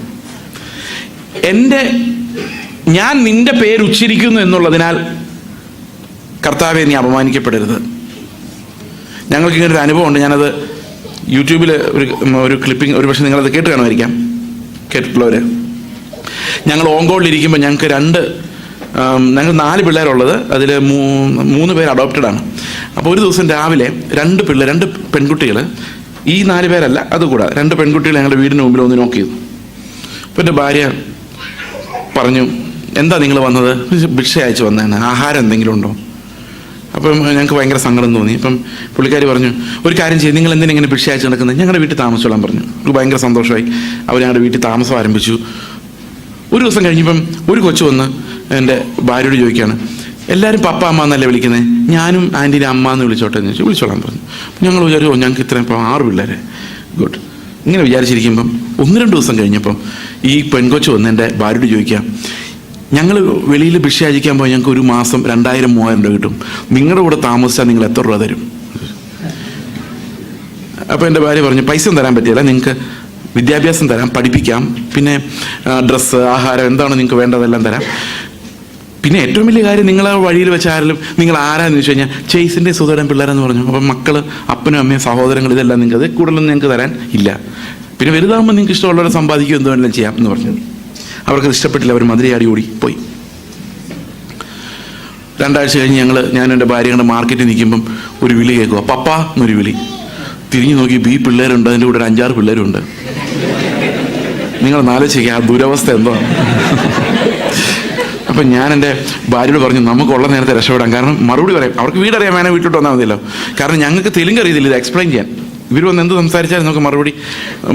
ഞാൻ നിന്റെ പേര് ഉച്ചരിക്കുന്നു എന്നുള്ളതിനാൽ കർത്താവെ നീ അപമാനിക്കപ്പെടരുത്. ഞങ്ങൾക്ക് ഇങ്ങനൊരു അനുഭവമുണ്ട്. ഞാനത് യൂട്യൂബിൽ ഒരു ക്ലിപ്പിംഗ്, ഒരു പക്ഷേ നിങ്ങളത് കേട്ട് കാണുമായിരിക്കാം, കേട്ടിട്ടുള്ളവർ. ഞങ്ങൾ ഓങ്കോളിലിരിക്കുമ്പോൾ ഞങ്ങൾക്ക് ഞങ്ങൾ 4 പിള്ളേരുള്ളത്, അതിൽ 3 പേര് അഡോപ്റ്റഡാണ്. അപ്പോൾ ഒരു ദിവസം രാവിലെ 2 പെൺകുട്ടികൾ, ഈ 4 പേരല്ല അതുകൂടാതെ 2 പെൺകുട്ടികൾ ഞങ്ങളുടെ വീടിന് മുമ്പിൽ ഒന്ന് നോക്ക് ചെയ്തു. അപ്പോൾ എൻ്റെ ഭാര്യ പറഞ്ഞു, എന്താ നിങ്ങൾ വന്നത്? ഭിക്ഷ അയച്ചു വന്നതാണ്, ആഹാരം എന്തെങ്കിലും ഉണ്ടോ? അപ്പം ഞങ്ങൾക്ക് ഭയങ്കര സങ്കടം തോന്നി. അപ്പം പുള്ളിക്കാരി പറഞ്ഞു, ഒരു കാര്യം ചെയ്യും, നിങ്ങൾ എന്തിനാ ഇങ്ങനെ ഭിക്ഷ അയച്ചു നടക്കുന്നത്? ഞങ്ങളുടെ വീട്ടിൽ താമസിച്ചോളാൻ പറഞ്ഞു. എനിക്ക് ഭയങ്കര സന്തോഷമായി. അവർ ഞങ്ങളുടെ വീട്ടിൽ താമസം ആരംഭിച്ചു. ഒരു ദിവസം കഴിഞ്ഞപ്പം ഒരു കൊച്ചു വന്ന് എൻ്റെ ഭാര്യയോട് ചോദിക്കുകയാണ്, എല്ലാവരും പപ്പ അമ്മ എന്നല്ലേ വിളിക്കുന്നത്, ഞാനും ആൻറ്റീനെ അമ്മ എന്ന് വിളിച്ചോട്ടെ എന്ന് ചോദിച്ചു. വിളിച്ചോളാൻ പറഞ്ഞു. ഞങ്ങൾ വിചാരിച്ചു, ഞങ്ങൾക്ക് ഇത്രയും 6 പിള്ളേരെ, ഗുഡ്. ഇങ്ങനെ വിചാരിച്ചിരിക്കുമ്പം 1-2 ദിവസം കഴിഞ്ഞപ്പം ഈ പെൺകൊച്ചു വന്ന് എൻ്റെ ഭാര്യയോട് ചോദിക്കാം, ഞങ്ങൾ വെളിയിൽ ഭിക്ഷ അയക്കാൻ പോയി ഞങ്ങൾക്ക് ഒരു മാസം 2000-3000 രൂപ കിട്ടും, നിങ്ങളുടെ കൂടെ താമസിച്ചാൽ നിങ്ങൾ എത്ര രൂപ തരും? അപ്പോൾ എൻ്റെ ഭാര്യ പറഞ്ഞു, പൈസ ഒന്നും തരാൻ പറ്റില്ല, നിങ്ങൾക്ക് വിദ്യാഭ്യാസം തരാം, പഠിപ്പിക്കാം, പിന്നെ ഡ്രസ്സ്, ആഹാരം, എന്താണ് നിങ്ങൾക്ക് വേണ്ടതെല്ലാം തരാം. പിന്നെ ഏറ്റവും വലിയ കാര്യം, നിങ്ങൾ വഴിയിൽ വെച്ച് ആരെങ്കിലും നിങ്ങൾ ആരാന്ന് ചോദിച്ചു കഴിഞ്ഞാൽ ചേസിൻ്റെ സുധയുടെ പിള്ളേരെന്ന് പറഞ്ഞു. അപ്പം മക്കൾ, അപ്പനും അമ്മയും സഹോദരങ്ങൾ, ഇതെല്ലാം നിങ്ങൾക്ക് അത് കൂടുതലൊന്നും ഞങ്ങൾക്ക് തരാൻ ഇല്ല. പിന്നെ വലുതാകുമ്പോൾ നിങ്ങൾക്ക് ഇഷ്ടമുള്ളവരെ സമ്പാദിക്കുക, എന്ത് വേണമെങ്കിലും ചെയ്യാം എന്ന് പറഞ്ഞു. അവർക്കത് ഇഷ്ടപ്പെട്ടില്ല. അവർ മധുരയാടി ഓടി പോയി. 2 ആഴ്ച കഴിഞ്ഞ് ഞാൻ എൻ്റെ ഭാര്യയുടെ മാർക്കറ്റിൽ നിൽക്കുമ്പം ഒരു വിളി കേൾക്കുക, പപ്പ എന്നൊരു വിളി. തിരിഞ്ഞു നോക്കി, ഈ പിള്ളേരുണ്ട്, അതിൻ്റെ കൂടെ ഒരു 5-6 പിള്ളേരുണ്ട്. നിങ്ങൾ ആലോചിക്കുക ആ ദുരവസ്ഥ എന്തോ. അപ്പം ഞാൻ എൻ്റെ ഭാര്യയോട് പറഞ്ഞു, നമുക്കുള്ള നേരത്തെ രക്ഷപ്പെടാം. കാരണം മറുപടി പറയാം, അവർക്ക് വീടറിയാൻ വേണേൽ വീട്ടിലോട്ട് വന്നാൽ മതിയല്ലോ. കാരണം ഞങ്ങൾക്ക് തെലുങ്ക് അറിയത്തില്ല ഇത് എക്സ്പ്ലെയിൻ ചെയ്യാൻ. ഇവർ വന്ന് എന്ത് സംസാരിച്ചാലും നമുക്ക് മറുപടി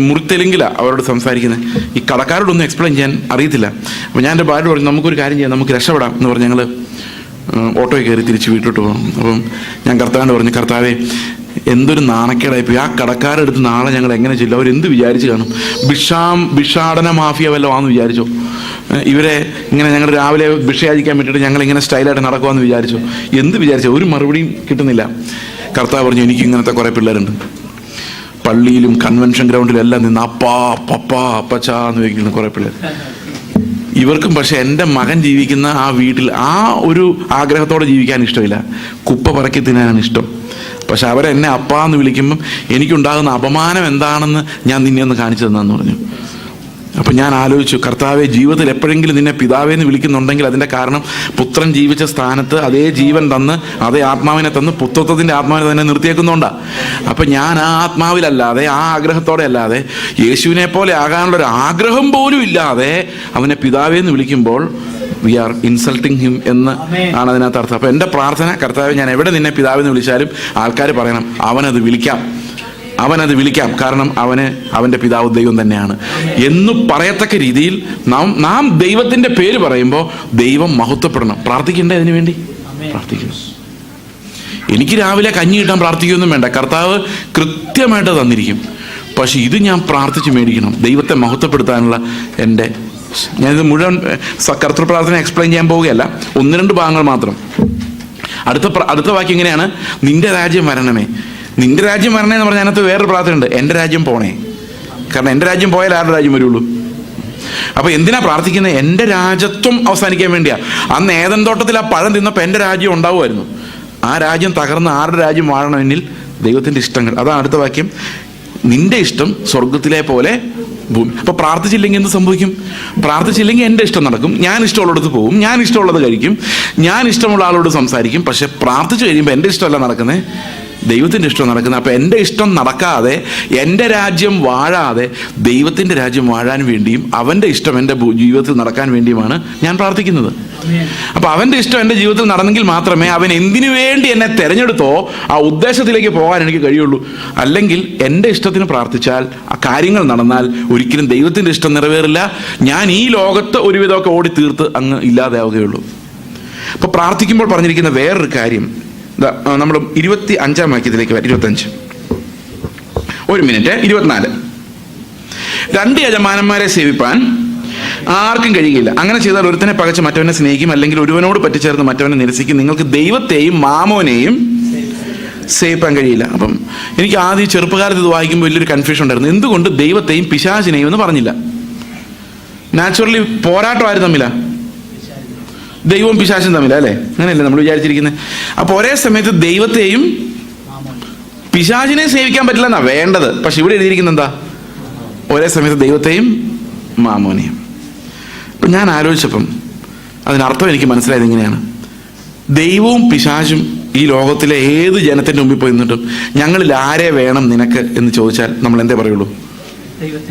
മുറിത്തെലുങ്കിലാണ് അവരോട് സംസാരിക്കുന്നത്. ഈ കടക്കാരോടൊന്നും എക്സ്പ്ലെയിൻ ചെയ്യാൻ അറിയത്തില്ല. അപ്പോൾ ഞാൻ എൻ്റെ ഭാര്യയോട് പറഞ്ഞു, നമുക്കൊരു കാര്യം ചെയ്യാം, നമുക്ക് രക്ഷപ്പെടാം എന്ന് പറഞ്ഞ് ഞങ്ങൾ ഓട്ടോയിൽ കയറി തിരിച്ച് വീട്ടിലോട്ട് പോകണം. അപ്പം ഞാൻ കർത്താവിനോട് പറഞ്ഞു, കർത്താവേ, എന്തൊരു നാണക്കേടായിപ്പോയി. ആ കടക്കാരെടുത്ത് നാളെ ഞങ്ങൾ എങ്ങനെ ചെല്ലും? അവരെന്ത് വിചാരിച്ച് കാണും? ഭിക്ഷാടന മാഫിയ വല്ലതും ആണെന്ന് വിചാരിച്ചോ? ഇവരെ ഇങ്ങനെ ഞങ്ങൾ രാവിലെ ഭിക്ഷ യാചിക്കാൻ പറ്റിയിട്ട് ഞങ്ങളിങ്ങനെ സ്റ്റൈലായിട്ട് നടക്കുമെന്ന് വിചാരിച്ചോ? എന്ത് വിചാരിച്ചോ? ഒരു മറുപടിയും കിട്ടുന്നില്ല. കർത്താവ് പറഞ്ഞു, എനിക്ക് ഇങ്ങനത്തെ കുറേ പിള്ളേരുണ്ട്, പള്ളിയിലും കൺവെൻഷൻ ഗ്രൗണ്ടിലും എല്ലാം നിന്ന് അപ്പാ പപ്പാ അപ്പച്ചാ എന്ന് ചോദിക്കുന്ന കുറേ പിള്ളേർ. ഇവർക്കും പക്ഷെ എൻ്റെ മകൻ ജീവിക്കുന്ന ആ വീട്ടിൽ ആ ഒരു ആഗ്രഹത്തോടെ ജീവിക്കാൻ ഇഷ്ടമില്ല, കുപ്പ പറക്കി തിന്നാനാണ് ഇഷ്ടം. പക്ഷെ അവരെന്നെ അപ്പാന്ന് വിളിക്കുമ്പം എനിക്കുണ്ടാകുന്ന അപമാനം എന്താണെന്ന് ഞാൻ നിന്നെ ഒന്ന് കാണിച്ചു തന്നെന്ന് പറഞ്ഞു. അപ്പം ഞാൻ ആലോചിച്ചു, കർത്താവെ, ജീവിതത്തിൽ എപ്പോഴെങ്കിലും നിന്നെ പിതാവേ എന്ന് വിളിക്കുന്നുണ്ടെങ്കിൽ അതിൻ്റെ കാരണം പുത്രൻ ജീവിച്ച സ്ഥാനത്ത് അതേ ജീവൻ തന്ന് അതേ ആത്മാവിനെ തന്ന് പുത്രത്വത്തിൻ്റെ ആത്മാവിനെ തന്നെ നിർത്തിയേക്കുന്നുണ്ടാണ്. അപ്പം ഞാൻ ആ ആത്മാവിലല്ലാതെ, ആ ആഗ്രഹത്തോടെ അല്ലാതെ, യേശുവിനെ പോലെ ആകാനുള്ളൊരു ആഗ്രഹം പോലും ഇല്ലാതെ അവനെ പിതാവേ എന്ന് വിളിക്കുമ്പോൾ വി ആർ ഇൻസൾട്ടിങ് ഹിം എന്ന് ആണ് അതിനകത്ത് അർത്ഥം. അപ്പം എൻ്റെ പ്രാർത്ഥന, കർത്താവെ, ഞാൻ എവിടെ നിന്നെ പിതാവെന്ന് വിളിച്ചാലും ആൾക്കാർ പറയണം അവനത് വിളിക്കാം, കാരണം അവൻ്റെ പിതാവ് ദൈവം തന്നെയാണ് എന്ന് പറയത്തക്ക രീതിയിൽ നാം ദൈവത്തിൻ്റെ പേര് പറയുമ്പോൾ ദൈവം മഹത്വപ്പെടണം. പ്രാർത്ഥിക്കണ്ടേ? അതിനു വേണ്ടി പ്രാർത്ഥിക്കണം. എനിക്ക് രാവിലെ കഞ്ഞി കിട്ടാൻ പ്രാർത്ഥിക്കുകയൊന്നും വേണ്ട, കർത്താവ് കൃത്യമായിട്ട് തന്നിരിക്കും. പക്ഷെ ഇത് ഞാൻ പ്രാർത്ഥിച്ച് മേടിക്കണം, ദൈവത്തെ മഹത്വപ്പെടുത്താനുള്ള ഞാനിത് മുഴുവൻ കർത്തൃ പ്രാർത്ഥന എക്സ്പ്ലെയിൻ ചെയ്യാൻ പോവുകയല്ല, 1-2 ഭാഗങ്ങൾ മാത്രം. അടുത്ത വാക്യം ഇങ്ങനെയാണ്: നിന്റെ രാജ്യം വരണമേ. നിന്റെ രാജ്യം വരണേ എന്ന് പറഞ്ഞാൽ അതിനകത്ത് വേറൊരു പ്രാർത്ഥന ഉണ്ട്: എൻ്റെ രാജ്യം പോണേ. കാരണം എൻ്റെ രാജ്യം പോയാൽ ആരുടെ രാജ്യം വരുള്ളൂ? അപ്പൊ എന്തിനാ പ്രാർത്ഥിക്കുന്നത്? എൻ്റെ രാജ്യത്വം അവസാനിക്കാൻ വേണ്ടിയാ. അന്ന് ഏദൻ തോട്ടത്തിൽ ആ പഴം തിന്നപ്പോൾ എൻ്റെ രാജ്യം ഉണ്ടാവുമായിരുന്നു. ആ രാജ്യം തകർന്ന് ആരുടെ രാജ്യം വാഴണമെന്നിൽ ദൈവത്തിൻ്റെ ഇഷ്ടങ്ങൾ. അതാണ് അടുത്ത വാക്യം: നിന്റെ ഇഷ്ടം സ്വർഗത്തിലെ പോലെ ഭൂമി. അപ്പൊ പ്രാർത്ഥിച്ചില്ലെങ്കിൽ എന്ത് സംഭവിക്കും? പ്രാർത്ഥിച്ചില്ലെങ്കിൽ എൻ്റെ ഇഷ്ടം നടക്കും, ഞാൻ ഇഷ്ടമുള്ളിടത്ത് പോകും, ഞാൻ ഇഷ്ടമുള്ളത് കഴിക്കും, ഞാൻ ഇഷ്ടമുള്ള ആളോട് സംസാരിക്കും. പക്ഷെ പ്രാർത്ഥിച്ചു കഴിയുമ്പോൾ എൻ്റെ ഇഷ്ടമല്ല നടക്കുന്നത്, ദൈവത്തിൻ്റെ ഇഷ്ടം നടക്കുന്നത്. അപ്പം എൻ്റെ ഇഷ്ടം നടക്കാതെ, എൻ്റെ രാജ്യം വാഴാതെ, ദൈവത്തിൻ്റെ രാജ്യം വാഴാൻ വേണ്ടിയും അവൻ്റെ ഇഷ്ടം എൻ്റെ ജീവിതത്തിൽ നടക്കാൻ വേണ്ടിയുമാണ് ഞാൻ പ്രാർത്ഥിക്കുന്നത്. അപ്പം അവൻ്റെ ഇഷ്ടം എൻ്റെ ജീവിതത്തിൽ നടന്നെങ്കിൽ മാത്രമേ അവൻ എന്തിനു വേണ്ടി എന്നെ തിരഞ്ഞെടുത്തോ ആ ഉദ്ദേശത്തിലേക്ക് പോകാൻ എനിക്ക് കഴിയുള്ളൂ. അല്ലെങ്കിൽ എൻ്റെ ഇഷ്ടത്തിന് പ്രാർത്ഥിച്ചാൽ ആ കാര്യങ്ങൾ നടന്നാൽ ഒരിക്കലും ദൈവത്തിൻ്റെ ഇഷ്ടം നിറവേറില്ല. ഞാൻ ഈ ലോകത്ത് ഒരുവിധമൊക്കെ ഓടി തീർത്ത് അങ്ങ് ഇല്ലാതെയാവുകയുള്ളൂ. അപ്പോൾ പ്രാർത്ഥിക്കുമ്പോൾ പറഞ്ഞിരിക്കുന്ന വേറൊരു കാര്യം, നമ്മൾ 25-ാം വാക്യത്തിലേക്ക് വരാം. 25, 24. 2 യജമാനന്മാരെ സേവിപ്പാൻ ആർക്കും കഴിയില്ല. അങ്ങനെ ചെയ്താൽ ഒരുത്തനെ പകച്ച് മറ്റവനെ സ്നേഹിക്കും, അല്ലെങ്കിൽ ഒരുവനോട് പറ്റിച്ചേർന്ന് മറ്റവനെ നിരസിക്കും. നിങ്ങൾക്ക് ദൈവത്തെയും മാമോനെയും സേവിപ്പാൻ കഴിയില്ല. അപ്പം എനിക്ക് ആദ്യം ചെറുപ്പകാലത്ത് ഇത് വായിക്കുമ്പോൾ വലിയൊരു കൺഫ്യൂഷൻ ഉണ്ടായിരുന്നു. എന്തുകൊണ്ട് ദൈവത്തെയും പിശാചിനെയും എന്ന് പറഞ്ഞില്ല? നാച്ചുറലി പോരാട്ടമായിരുന്നു തമ്മിലാ, ദൈവവും പിശാചും തമ്മില, അല്ലേ? അങ്ങനെയല്ലേ നമ്മൾ വിചാരിച്ചിരിക്കുന്നത്? അപ്പൊ ഒരേ സമയത്ത് ദൈവത്തെയും പിശാചിനെയും സേവിക്കാൻ പറ്റില്ലെന്നാ വേണ്ടത്. പക്ഷെ ഇവിടെ എഴുതിയിരിക്കുന്നത് എന്താ? ഒരേ സമയത്ത് ദൈവത്തെയും മാമോനെയും. അപ്പം ഞാൻ ആലോചിച്ചപ്പം അതിനർത്ഥം എനിക്ക് മനസ്സിലായത് ഇങ്ങനെയാണ്: ദൈവവും പിശാചും ഈ ലോകത്തിലെ ഏത് ജനത്തിൻ്റെ മുമ്പിൽ പോയി നിന്നിട്ടും ഞങ്ങളിൽ ആരെ വേണം നിനക്ക് എന്ന് ചോദിച്ചാൽ നമ്മൾ എന്തേ പറയുള്ളൂ?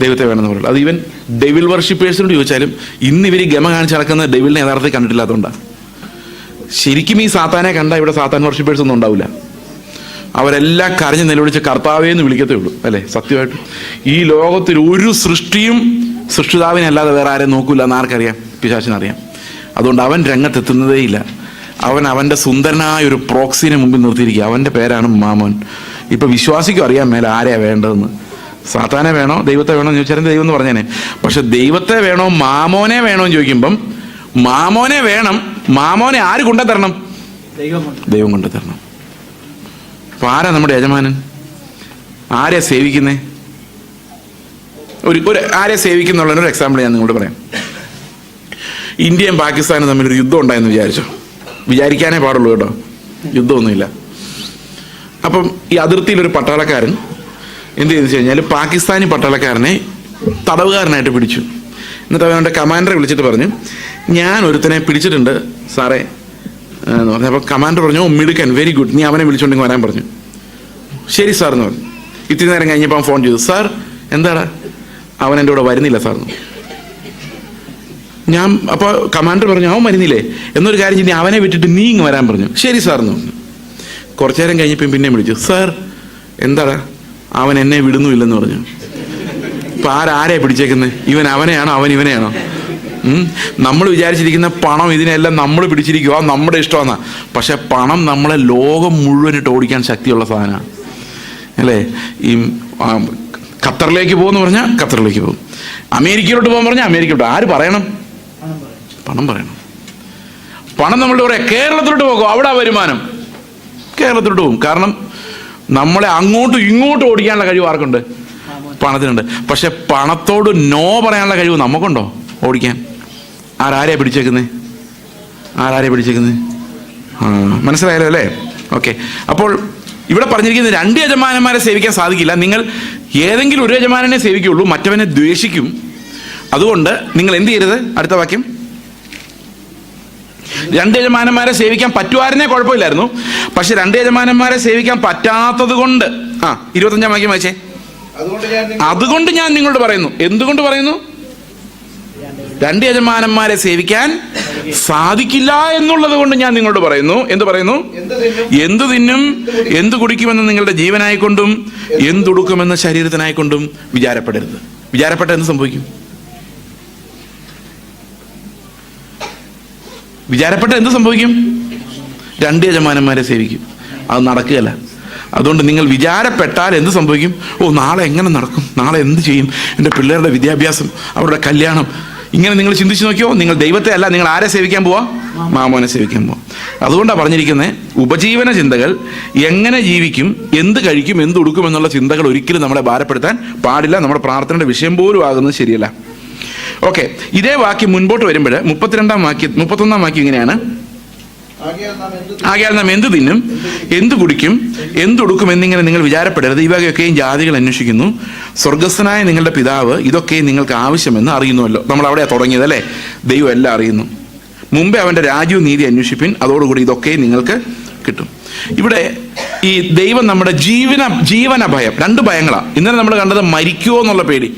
ദൈവത്തെ വേണമെന്ന് പറയുള്ളൂ. അത് ഈവൻ ഡെവിൽ വർഷിപ്പേഴ്സിനോട് ചോദിച്ചാലും ഇന്ന് ഇവർ ഗമ കാണിച്ച് നടക്കുന്ന ഡെവിലിനെ യഥാർത്ഥത്തിൽ കണ്ടിട്ടില്ലാത്തതുകൊണ്ടാണ്. ശരിക്കും ഈ സാത്താനെ കണ്ടാൽ ഇവിടെ സാത്താൻ വർഷിപ്പേഴ്സ് ഒന്നും ഉണ്ടാവില്ല. അവരെല്ലാം കരഞ്ഞ് നിലവിളിച്ച് കർത്താവേ എന്ന് വിളിക്കത്തേ ഉള്ളൂ, അല്ലേ? സത്യമായിട്ടും ഈ ലോകത്തിൽ ഒരു സൃഷ്ടിയും സൃഷ്ടിതാവിനെ അല്ലാതെ വേറെ ആരെയും നോക്കൂല എന്ന് ആർക്കറിയാം? പിശാചിനറിയാം. അതുകൊണ്ട് അവൻ രംഗത്തെത്തുന്നതേ ഇല്ല. അവൻ്റെ സുന്ദരനായ ഒരു പ്രോക്സിനെ മുമ്പിൽ നിർത്തിയിരിക്കുക. അവൻ്റെ പേരാണ് മാമോൻ. ഇപ്പൊ വിശ്വാസിക്കും അറിയാൻ മേലെ ആരെയാ വേണ്ടതെന്ന്. സാത്താനെ വേണോ ദൈവത്തെ വേണോ എന്ന് ചോദിച്ചാൽ ദൈവം എന്ന് പറഞ്ഞേനെ. പക്ഷെ ദൈവത്തെ വേണോ മാമോനെ വേണോ എന്ന് ചോദിക്കുമ്പം മാമോനെ വേണം. മാമോനെ ആര് കൊണ്ടുതരണം? ദൈവം കൊണ്ടുതരണം. അപ്പൊ ആരാ നമ്മുടെ യജമാനൻ? ആരെയാ സേവിക്കുന്നേ? ഒരു ആരെ സേവിക്കുന്നുള്ളൊരു എക്സാമ്പിൾ ഞാൻ നിങ്ങളോട് പറയാം. ഇന്ത്യയും പാകിസ്ഥാനും തമ്മിലൊരു യുദ്ധം ഉണ്ടായെന്ന് വിചാരിക്കാനേ പാടുള്ളൂ കേട്ടോ, യുദ്ധമൊന്നുമില്ല. അപ്പം ഈ അതിർത്തിയിലൊരു പട്ടാളക്കാരൻ എന്ത് ചെയ്തു കഴിഞ്ഞാൽ പാകിസ്ഥാനി പട്ടാളക്കാരനെ തടവുകാരനായിട്ട് പിടിച്ചു. എന്നിട്ട് അവൻ്റെ കമാൻഡറെ വിളിച്ചിട്ട് പറഞ്ഞു, ഞാൻ ഒരുത്തനെ പിടിച്ചിട്ടുണ്ട് സാറേ എന്ന് പറഞ്ഞു. അപ്പോൾ കമാൻഡർ പറഞ്ഞു, ഓ മിടുക്കൻ, വെരി ഗുഡ്, നീ അവനെ വിളിച്ചുകൊണ്ടെങ്കിൽ വരാൻ പറഞ്ഞു. ശരി സാർ എന്ന് പറഞ്ഞു. ഇത്തിരി നേരം കഴിഞ്ഞപ്പോൾ അവൻ ഫോൺ ചെയ്തു, സാർ എന്താടാ? അവൻ എൻ്റെ കൂടെ വരുന്നില്ല സാർ എന്ന്. അപ്പോൾ കമാൻഡർ പറഞ്ഞു, അവൻ വരുന്നില്ലേ, എന്നൊരു കാര്യം ചെയ്ത് അവനെ വിട്ടിട്ട് നീ ഇങ്ങ് വരാൻ പറഞ്ഞു. ശരി സാർ എന്ന് പറഞ്ഞു. കുറച്ചു നേരം കഴിഞ്ഞപ്പോൾ പിന്നെയും വിളിച്ചു, സാർ എന്താടാ? അവൻ എന്നെ വിടുന്നുമില്ലെന്ന് പറഞ്ഞു. ഇപ്പൊ ആരെയാ പിടിച്ചേക്കുന്നത്? ഇവൻ അവനെയാണോ അവൻ ഇവനെയാണോ? നമ്മൾ വിചാരിച്ചിരിക്കുന്ന പണം ഇതിനെല്ലാം നമ്മൾ പിടിച്ചിരിക്കുക, നമ്മുടെ ഇഷ്ടമാണ്. പക്ഷെ പണം നമ്മളെ ലോകം മുഴുവനിട്ട് ഓടിക്കാൻ ശക്തിയുള്ള സാധനമാണ്, അല്ലേ? ഈ ഖത്തറിലേക്ക് പോകുമെന്ന് പറഞ്ഞാൽ ഖത്തറിലേക്ക് പോകും, അമേരിക്കയിലോട്ട് പോകാൻ പറഞ്ഞാൽ അമേരിക്കയിലോട്ട്. ആര് പറയണം? പണം പറയണം. പണം നമ്മളുടെ പറയാം കേരളത്തിലോട്ട് പോകും, അവിടെ വരുമാനം കേരളത്തിലോട്ട് പോകും. കാരണം നമ്മളെ അങ്ങോട്ടും ഇങ്ങോട്ടും ഓടിക്കാനുള്ള കഴിവ് ആർക്കുണ്ട്? പണത്തിനുണ്ട്. പക്ഷെ പണത്തോട് നോ പറയാനുള്ള കഴിവ് നമുക്കുണ്ടോ ഓടിക്കാൻ? ആരെയാ പിടിച്ചേക്കുന്നത്? മനസ്സിലായല്ലോ അല്ലേ? ഓക്കെ. അപ്പോൾ ഇവിടെ പറഞ്ഞിരിക്കുന്നത് 2 യജമാനന്മാരെ സേവിക്കാൻ സാധിക്കില്ല. നിങ്ങൾ ഏതെങ്കിലും ഒരു യജമാനനെ സേവിക്കുള്ളൂ, മറ്റവനെ ദ്വേഷിക്കും. അതുകൊണ്ട് നിങ്ങൾ എന്ത് ചെയ്യരുത്? അടുത്ത വാക്യം, 2 യജമാനന്മാരെ സേവിക്കാൻ പറ്റുമായിരുന്നേ കുഴപ്പമില്ലായിരുന്നു. പക്ഷെ 2 യജമാനന്മാരെ സേവിക്കാൻ പറ്റാത്തത് കൊണ്ട് 25-ാം വാക്യം വായിച്ചേ. അതുകൊണ്ട് ഞാൻ നിങ്ങളോട് പറയുന്നു. എന്തുകൊണ്ട് പറയുന്നു? 2 യജമാനന്മാരെ സേവിക്കാൻ സാധിക്കില്ല എന്നുള്ളത് കൊണ്ട് ഞാൻ നിങ്ങളോട് പറയുന്നു. എന്ത് പറയുന്നു? എന്തു തിന്നും എന്തു കുടിക്കുമെന്ന് നിങ്ങളുടെ ജീവനായിക്കൊണ്ടും എന്തുടുക്കുമെന്ന് ശരീരത്തിനായിക്കൊണ്ടും വിചാരപ്പെടരുത്. വിചാരപ്പെട്ട എന്ത് സംഭവിക്കും? വിചാരപ്പെട്ട എന്ത് സംഭവിക്കും? 2 യജമാനന്മാരെ സേവിക്കും. അത് നടക്കുകയല്ല. അതുകൊണ്ട് നിങ്ങൾ വിചാരപ്പെട്ടാൽ എന്ത് സംഭവിക്കും? നാളെ എങ്ങനെ നടക്കും, നാളെ എന്ത് ചെയ്യും, എൻ്റെ പിള്ളേരുടെ വിദ്യാഭ്യാസം, അവരുടെ കല്യാണം, ഇങ്ങനെ നിങ്ങൾ ചിന്തിച്ചു നോക്കിയോ. നിങ്ങൾ ദൈവത്തെ അല്ല, നിങ്ങൾ ആരെ സേവിക്കാൻ പോവാ? മാമോനെ സേവിക്കാൻ പോവാ. അതുകൊണ്ടാണ് പറഞ്ഞിരിക്കുന്നത്, ഉപജീവന ചിന്തകൾ, എങ്ങനെ ജീവിക്കും, എന്ത് കഴിക്കും, എന്ത് ഉടുക്കും എന്നുള്ള ചിന്തകൾ ഒരിക്കലും നമ്മളെ ഭാരപ്പെടുത്താൻ പാടില്ല. നമ്മുടെ പ്രാർത്ഥനയുടെ വിഷയം പോലും ആകുന്നത് ശരിയല്ല. ഓക്കെ, ഇതേ വാക്യം മുൻപോട്ട് വരുമ്പോൾ 31-ാം വാക്യം ഇങ്ങനെയാണ്: ആകയാൽ നാം എന്ത് തിന്നും എന്ത് കുടിക്കും എന്തുടുക്കും എന്നിങ്ങനെ നിങ്ങൾ വിചാരപ്പെടരുത്. ഇവയൊക്കെയും ജാതികൾ അന്വേഷിക്കുന്നു. സ്വർഗസ്ഥനായ നിങ്ങളുടെ പിതാവ് ഇതൊക്കെ നിങ്ങൾക്ക് ആവശ്യമെന്ന് അറിയുന്നുവല്ലോ. നമ്മൾ അവിടെയാണ് തുടങ്ങിയത് അല്ലേ? ദൈവം എല്ലാം അറിയുന്നു. മുമ്പേ അവൻ്റെ രാജ്യവും നീതി അന്വേഷിപ്പിൻ, അതോടുകൂടി ഇതൊക്കെ നിങ്ങൾക്ക് കിട്ടും. ഇവിടെ ഈ ദൈവം നമ്മുടെ ജീവന ഭയം, 2 ഭയങ്ങളാണ്. ഇന്നലെ നമ്മൾ കണ്ടത് മരിക്കുമോ എന്നുള്ള പേടി,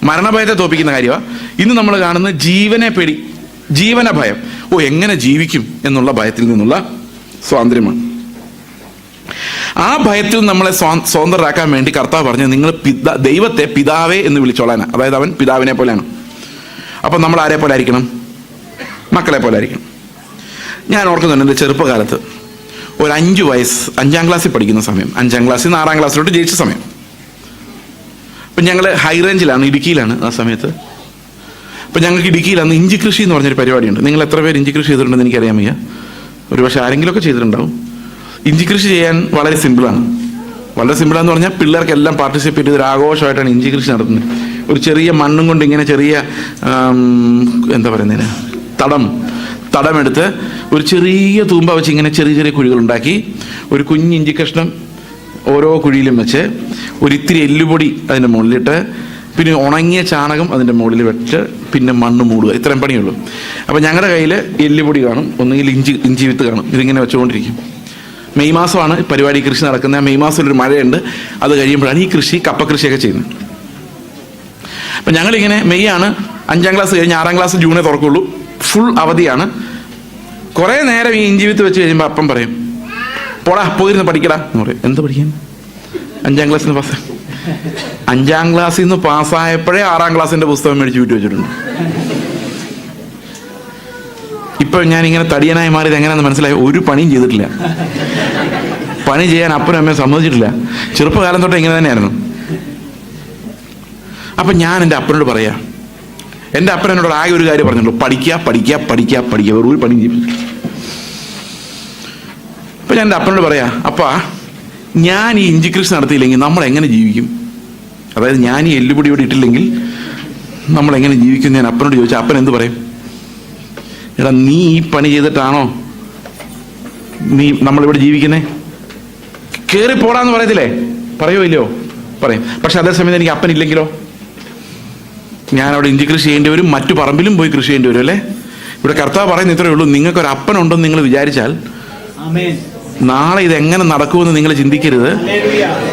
മരണഭയത്തെ തോപ്പിക്കുന്ന കാര്യമാണ്. ഇന്ന് നമ്മൾ കാണുന്നത് ജീവനെ പേടി, ജീവന ഭയം. എങ്ങനെ ജീവിക്കും എന്നുള്ള ഭയത്തിൽ നിന്നുള്ള സ്വാതന്ത്ര്യമാണ്. ആ ഭയത്തിൽ നമ്മളെ സ്വതന്ത്രരാക്കാൻ വേണ്ടി കർത്താവ് പറഞ്ഞു, നിങ്ങൾ ദൈവത്തെ പിതാവേ എന്ന് വിളിച്ചോളാനാണ്. അതായത് അവൻ പിതാവിനെ പോലെയാണ്. അപ്പം നമ്മൾ ആരെ പോലെ ആയിരിക്കണം? മക്കളെ പോലെ ആയിരിക്കണം. ഞാൻ ഓർക്കുന്നുണ്ട്, എൻ്റെ ചെറുപ്പകാലത്ത് ഒരു 5 വയസ്സ് 5-ാം ക്ലാസ്സിൽ പഠിക്കുന്ന സമയം, 5-ാം ക്ലാസ്സിൽ നിന്ന് 6-ാം ക്ലാസ്സിലോട്ട് ജയിച്ച സമയം. അപ്പം ഞങ്ങൾ ഹൈ റേഞ്ചിലാണ്, ഇടുക്കിയിലാണ് ആ സമയത്ത്. അപ്പം ഞങ്ങൾക്ക് ഇടുക്കിയിൽ അന്ന് ഇഞ്ചി കൃഷി എന്ന് പറഞ്ഞൊരു പരിപാടിയുണ്ട്. നിങ്ങൾ എത്ര പേര് ഇഞ്ചി കൃഷി ചെയ്തിട്ടുണ്ടെന്ന് എനിക്കറിയാൻ വയ്യ. ഒരു പക്ഷേ ആരെങ്കിലുമൊക്കെ ചെയ്തിട്ടുണ്ടാവും. ഇഞ്ചി കൃഷി ചെയ്യാൻ വളരെ സിമ്പിളാണ്. വളരെ സിമ്പിളാന്ന് പറഞ്ഞാൽ പിള്ളേർക്കെല്ലാം പാർട്ടിസിപ്പേറ്റ് ചെയ്ത് ഒരു ആഘോഷമായിട്ടാണ് ഇഞ്ചി കൃഷി നടത്തുന്നത്. ഒരു ചെറിയ മണ്ണും കൊണ്ട് ഇങ്ങനെ ചെറിയ എന്താ പറയുന്നതിന് തടമെടുത്ത് ഒരു ചെറിയ തൂമ്പ വെച്ച് ഇങ്ങനെ ചെറിയ ചെറിയ കുഴികളുണ്ടാക്കി ഒരു കുഞ്ഞ് ഇഞ്ചി കഷ്ണം ഓരോ കുഴിയിലും വെച്ച് ഒരിത്തിരി എല്ലുപൊടി അതിൻ്റെ മുകളിലിട്ട് പിന്നെ ഉണങ്ങിയ ചാണകം അതിൻ്റെ മുകളിൽ വെച്ച് പിന്നെ മണ്ണ് മൂടുക. ഇത്രയും പണിയുള്ളൂ. അപ്പം ഞങ്ങളുടെ കയ്യിൽ എല്ലുപൊടി കാണും, ഒന്നുകിൽ ഇഞ്ചി വിത്ത് കാണും. ഇതിങ്ങനെ വെച്ചുകൊണ്ടിരിക്കും. മെയ് മാസമാണ് പരിപാടി കൃഷി നടക്കുന്നത്. മെയ് മാസത്തിലൊരു മഴയുണ്ട്. അത് കഴിയുമ്പോഴാണ് ഈ കപ്പ കൃഷിയൊക്കെ ചെയ്യുന്നത്. അപ്പം ഞങ്ങളിങ്ങനെ മെയ് ആണ്, 5-ാം ക്ലാസ് കഴിഞ്ഞ് 6-ാം ക്ലാസ് ജൂണേ തുറക്കുള്ളൂ. ഫുൾ അവധിയാണ്. കുറേ നേരം ഈ ഇഞ്ചി വിത്ത് വെച്ച് കഴിയുമ്പോൾ അപ്പം പറയും, പോടാ പോയിരുന്ന് പഠിക്കടാ എന്ന് പറയും. എന്ത് പഠിക്കാൻ? 5-ാം ക്ലാസ്സിൽ നിന്ന് 5-ാം ക്ലാസ്സിൽ നിന്ന് പാസ്സായപ്പോഴേ 6-ാം ക്ലാസ്സിൻ്റെ പുസ്തകം മേടിച്ച് വീട്ടിൽ വെച്ചിട്ടുണ്ട്. ഇപ്പം ഞാനിങ്ങനെ തടിയനായി മാറിയത് എങ്ങനെയാണെന്ന് മനസ്സിലായി. ഒരു പണിയും ചെയ്തിട്ടില്ല. പണി ചെയ്യാൻ അപ്പനും അമ്മയും സമ്മതിച്ചിട്ടില്ല. ചെറുപ്പകാലം തൊട്ട് ഇങ്ങനെ തന്നെയായിരുന്നു. അപ്പം ഞാൻ എൻ്റെ അപ്പനോട് പറയാം, എൻ്റെ അപ്പൻ എന്നോട് ആകെ ഒരു കാര്യം പറഞ്ഞുള്ളൂ, പഠിക്കുക. ഒരു പണിയും ചെയ്തിട്ടില്ല. അപ്പം ഞാൻ എൻ്റെ അപ്പനോട് പറയാം, അപ്പാ ഞാൻ ഈ ഇഞ്ചി കൃഷി നടത്തിയില്ലെങ്കിൽ നമ്മൾ എങ്ങനെ ജീവിക്കും? അതായത് ഞാൻ ഈ എല്ലുപൊടി ഇവിടെ ഇട്ടില്ലെങ്കിൽ നമ്മൾ എങ്ങനെ ജീവിക്കും? ഞാൻ അപ്പനോട് ചോദിച്ചാൽ അപ്പൻ എന്ത് പറയും? എടാ, നീ ഈ പണി ചെയ്തിട്ടാണോ നമ്മളിവിടെ ജീവിക്കുന്നേ? കയറി പോടാന്ന് പറയത്തില്ലേ? പറയോ ഇല്ലയോ? പറയും. പക്ഷെ അതേസമയത്ത് എനിക്ക് അപ്പനില്ലെങ്കിലോ? ഞാൻ അവിടെ ഇഞ്ചി കൃഷി ചെയ്യേണ്ടി വരും, മറ്റു പറമ്പിലും പോയി കൃഷി ചെയ്യേണ്ടി വരും അല്ലേ? ഇവിടെ കർത്താവ് പറയുന്ന ഇത്രയേ ഉള്ളൂ, നിങ്ങൾക്കൊരു അപ്പനുണ്ടെന്ന് നിങ്ങൾ വിചാരിച്ചാൽ നാളെ ഇതെങ്ങനെ നടക്കുമെന്ന് നിങ്ങൾ ചിന്തിക്കരുത്.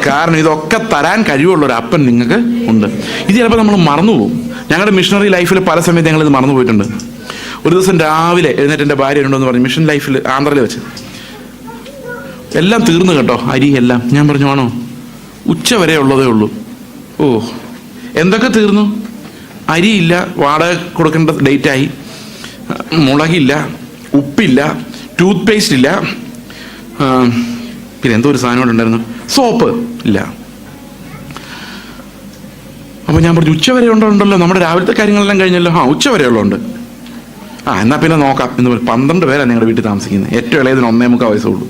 കാരണം ഇതൊക്കെ തരാൻ കഴിവുള്ള ഒരു അപ്പൻ നിങ്ങൾക്ക് ഉണ്ട്. ഇത് ചിലപ്പോൾ നമ്മൾ മറന്നുപോകും. ഞങ്ങളുടെ മിഷണറി ലൈഫിൽ പല സമയത്ത് ഞങ്ങളിത് മറന്നു പോയിട്ടുണ്ട്. ഒരു ദിവസം രാവിലെ എഴുന്നേറ്റ് എൻ്റെ ഭാര്യ ഉണ്ടോയെന്ന് പറഞ്ഞു, മിഷൻ ലൈഫിൽ ആന്ധ്രയിൽ വെച്ച് എല്ലാം തീർന്നു കേട്ടോ, അരി എല്ലാം. ഞാൻ പറഞ്ഞു, ആണോ? ഉച്ച വരെ ഉള്ളതേ ഉള്ളൂ. എന്തൊക്കെ തീർന്നു? അരിയില്ല, വാടക കൊടുക്കേണ്ട ഡേറ്റായി, മുളകില്ല, ഉപ്പില്ല, ടൂത്ത് പേസ്റ്റ് ഇല്ല, പിന്നെ എന്തോ ഒരു സാധനം ഉണ്ടായിരുന്നു, സോപ്പ് ഇല്ല. അപ്പോൾ ഞാൻ പറഞ്ഞു, ഉച്ച വരെ ഉണ്ടല്ലോ, നമ്മുടെ രാവിലത്തെ കാര്യങ്ങളെല്ലാം കഴിഞ്ഞല്ലോ. ഉച്ച വരെ ഉള്ളതുണ്ട്. എന്നാൽ പിന്നെ നോക്കാം എന്ന് പറഞ്ഞു. 12 പേരാണ് ഞങ്ങളുടെ വീട്ടിൽ താമസിക്കുന്നത്. ഏറ്റവും ഇളയതിന് 1.25 വയസ്സുള്ളൂ.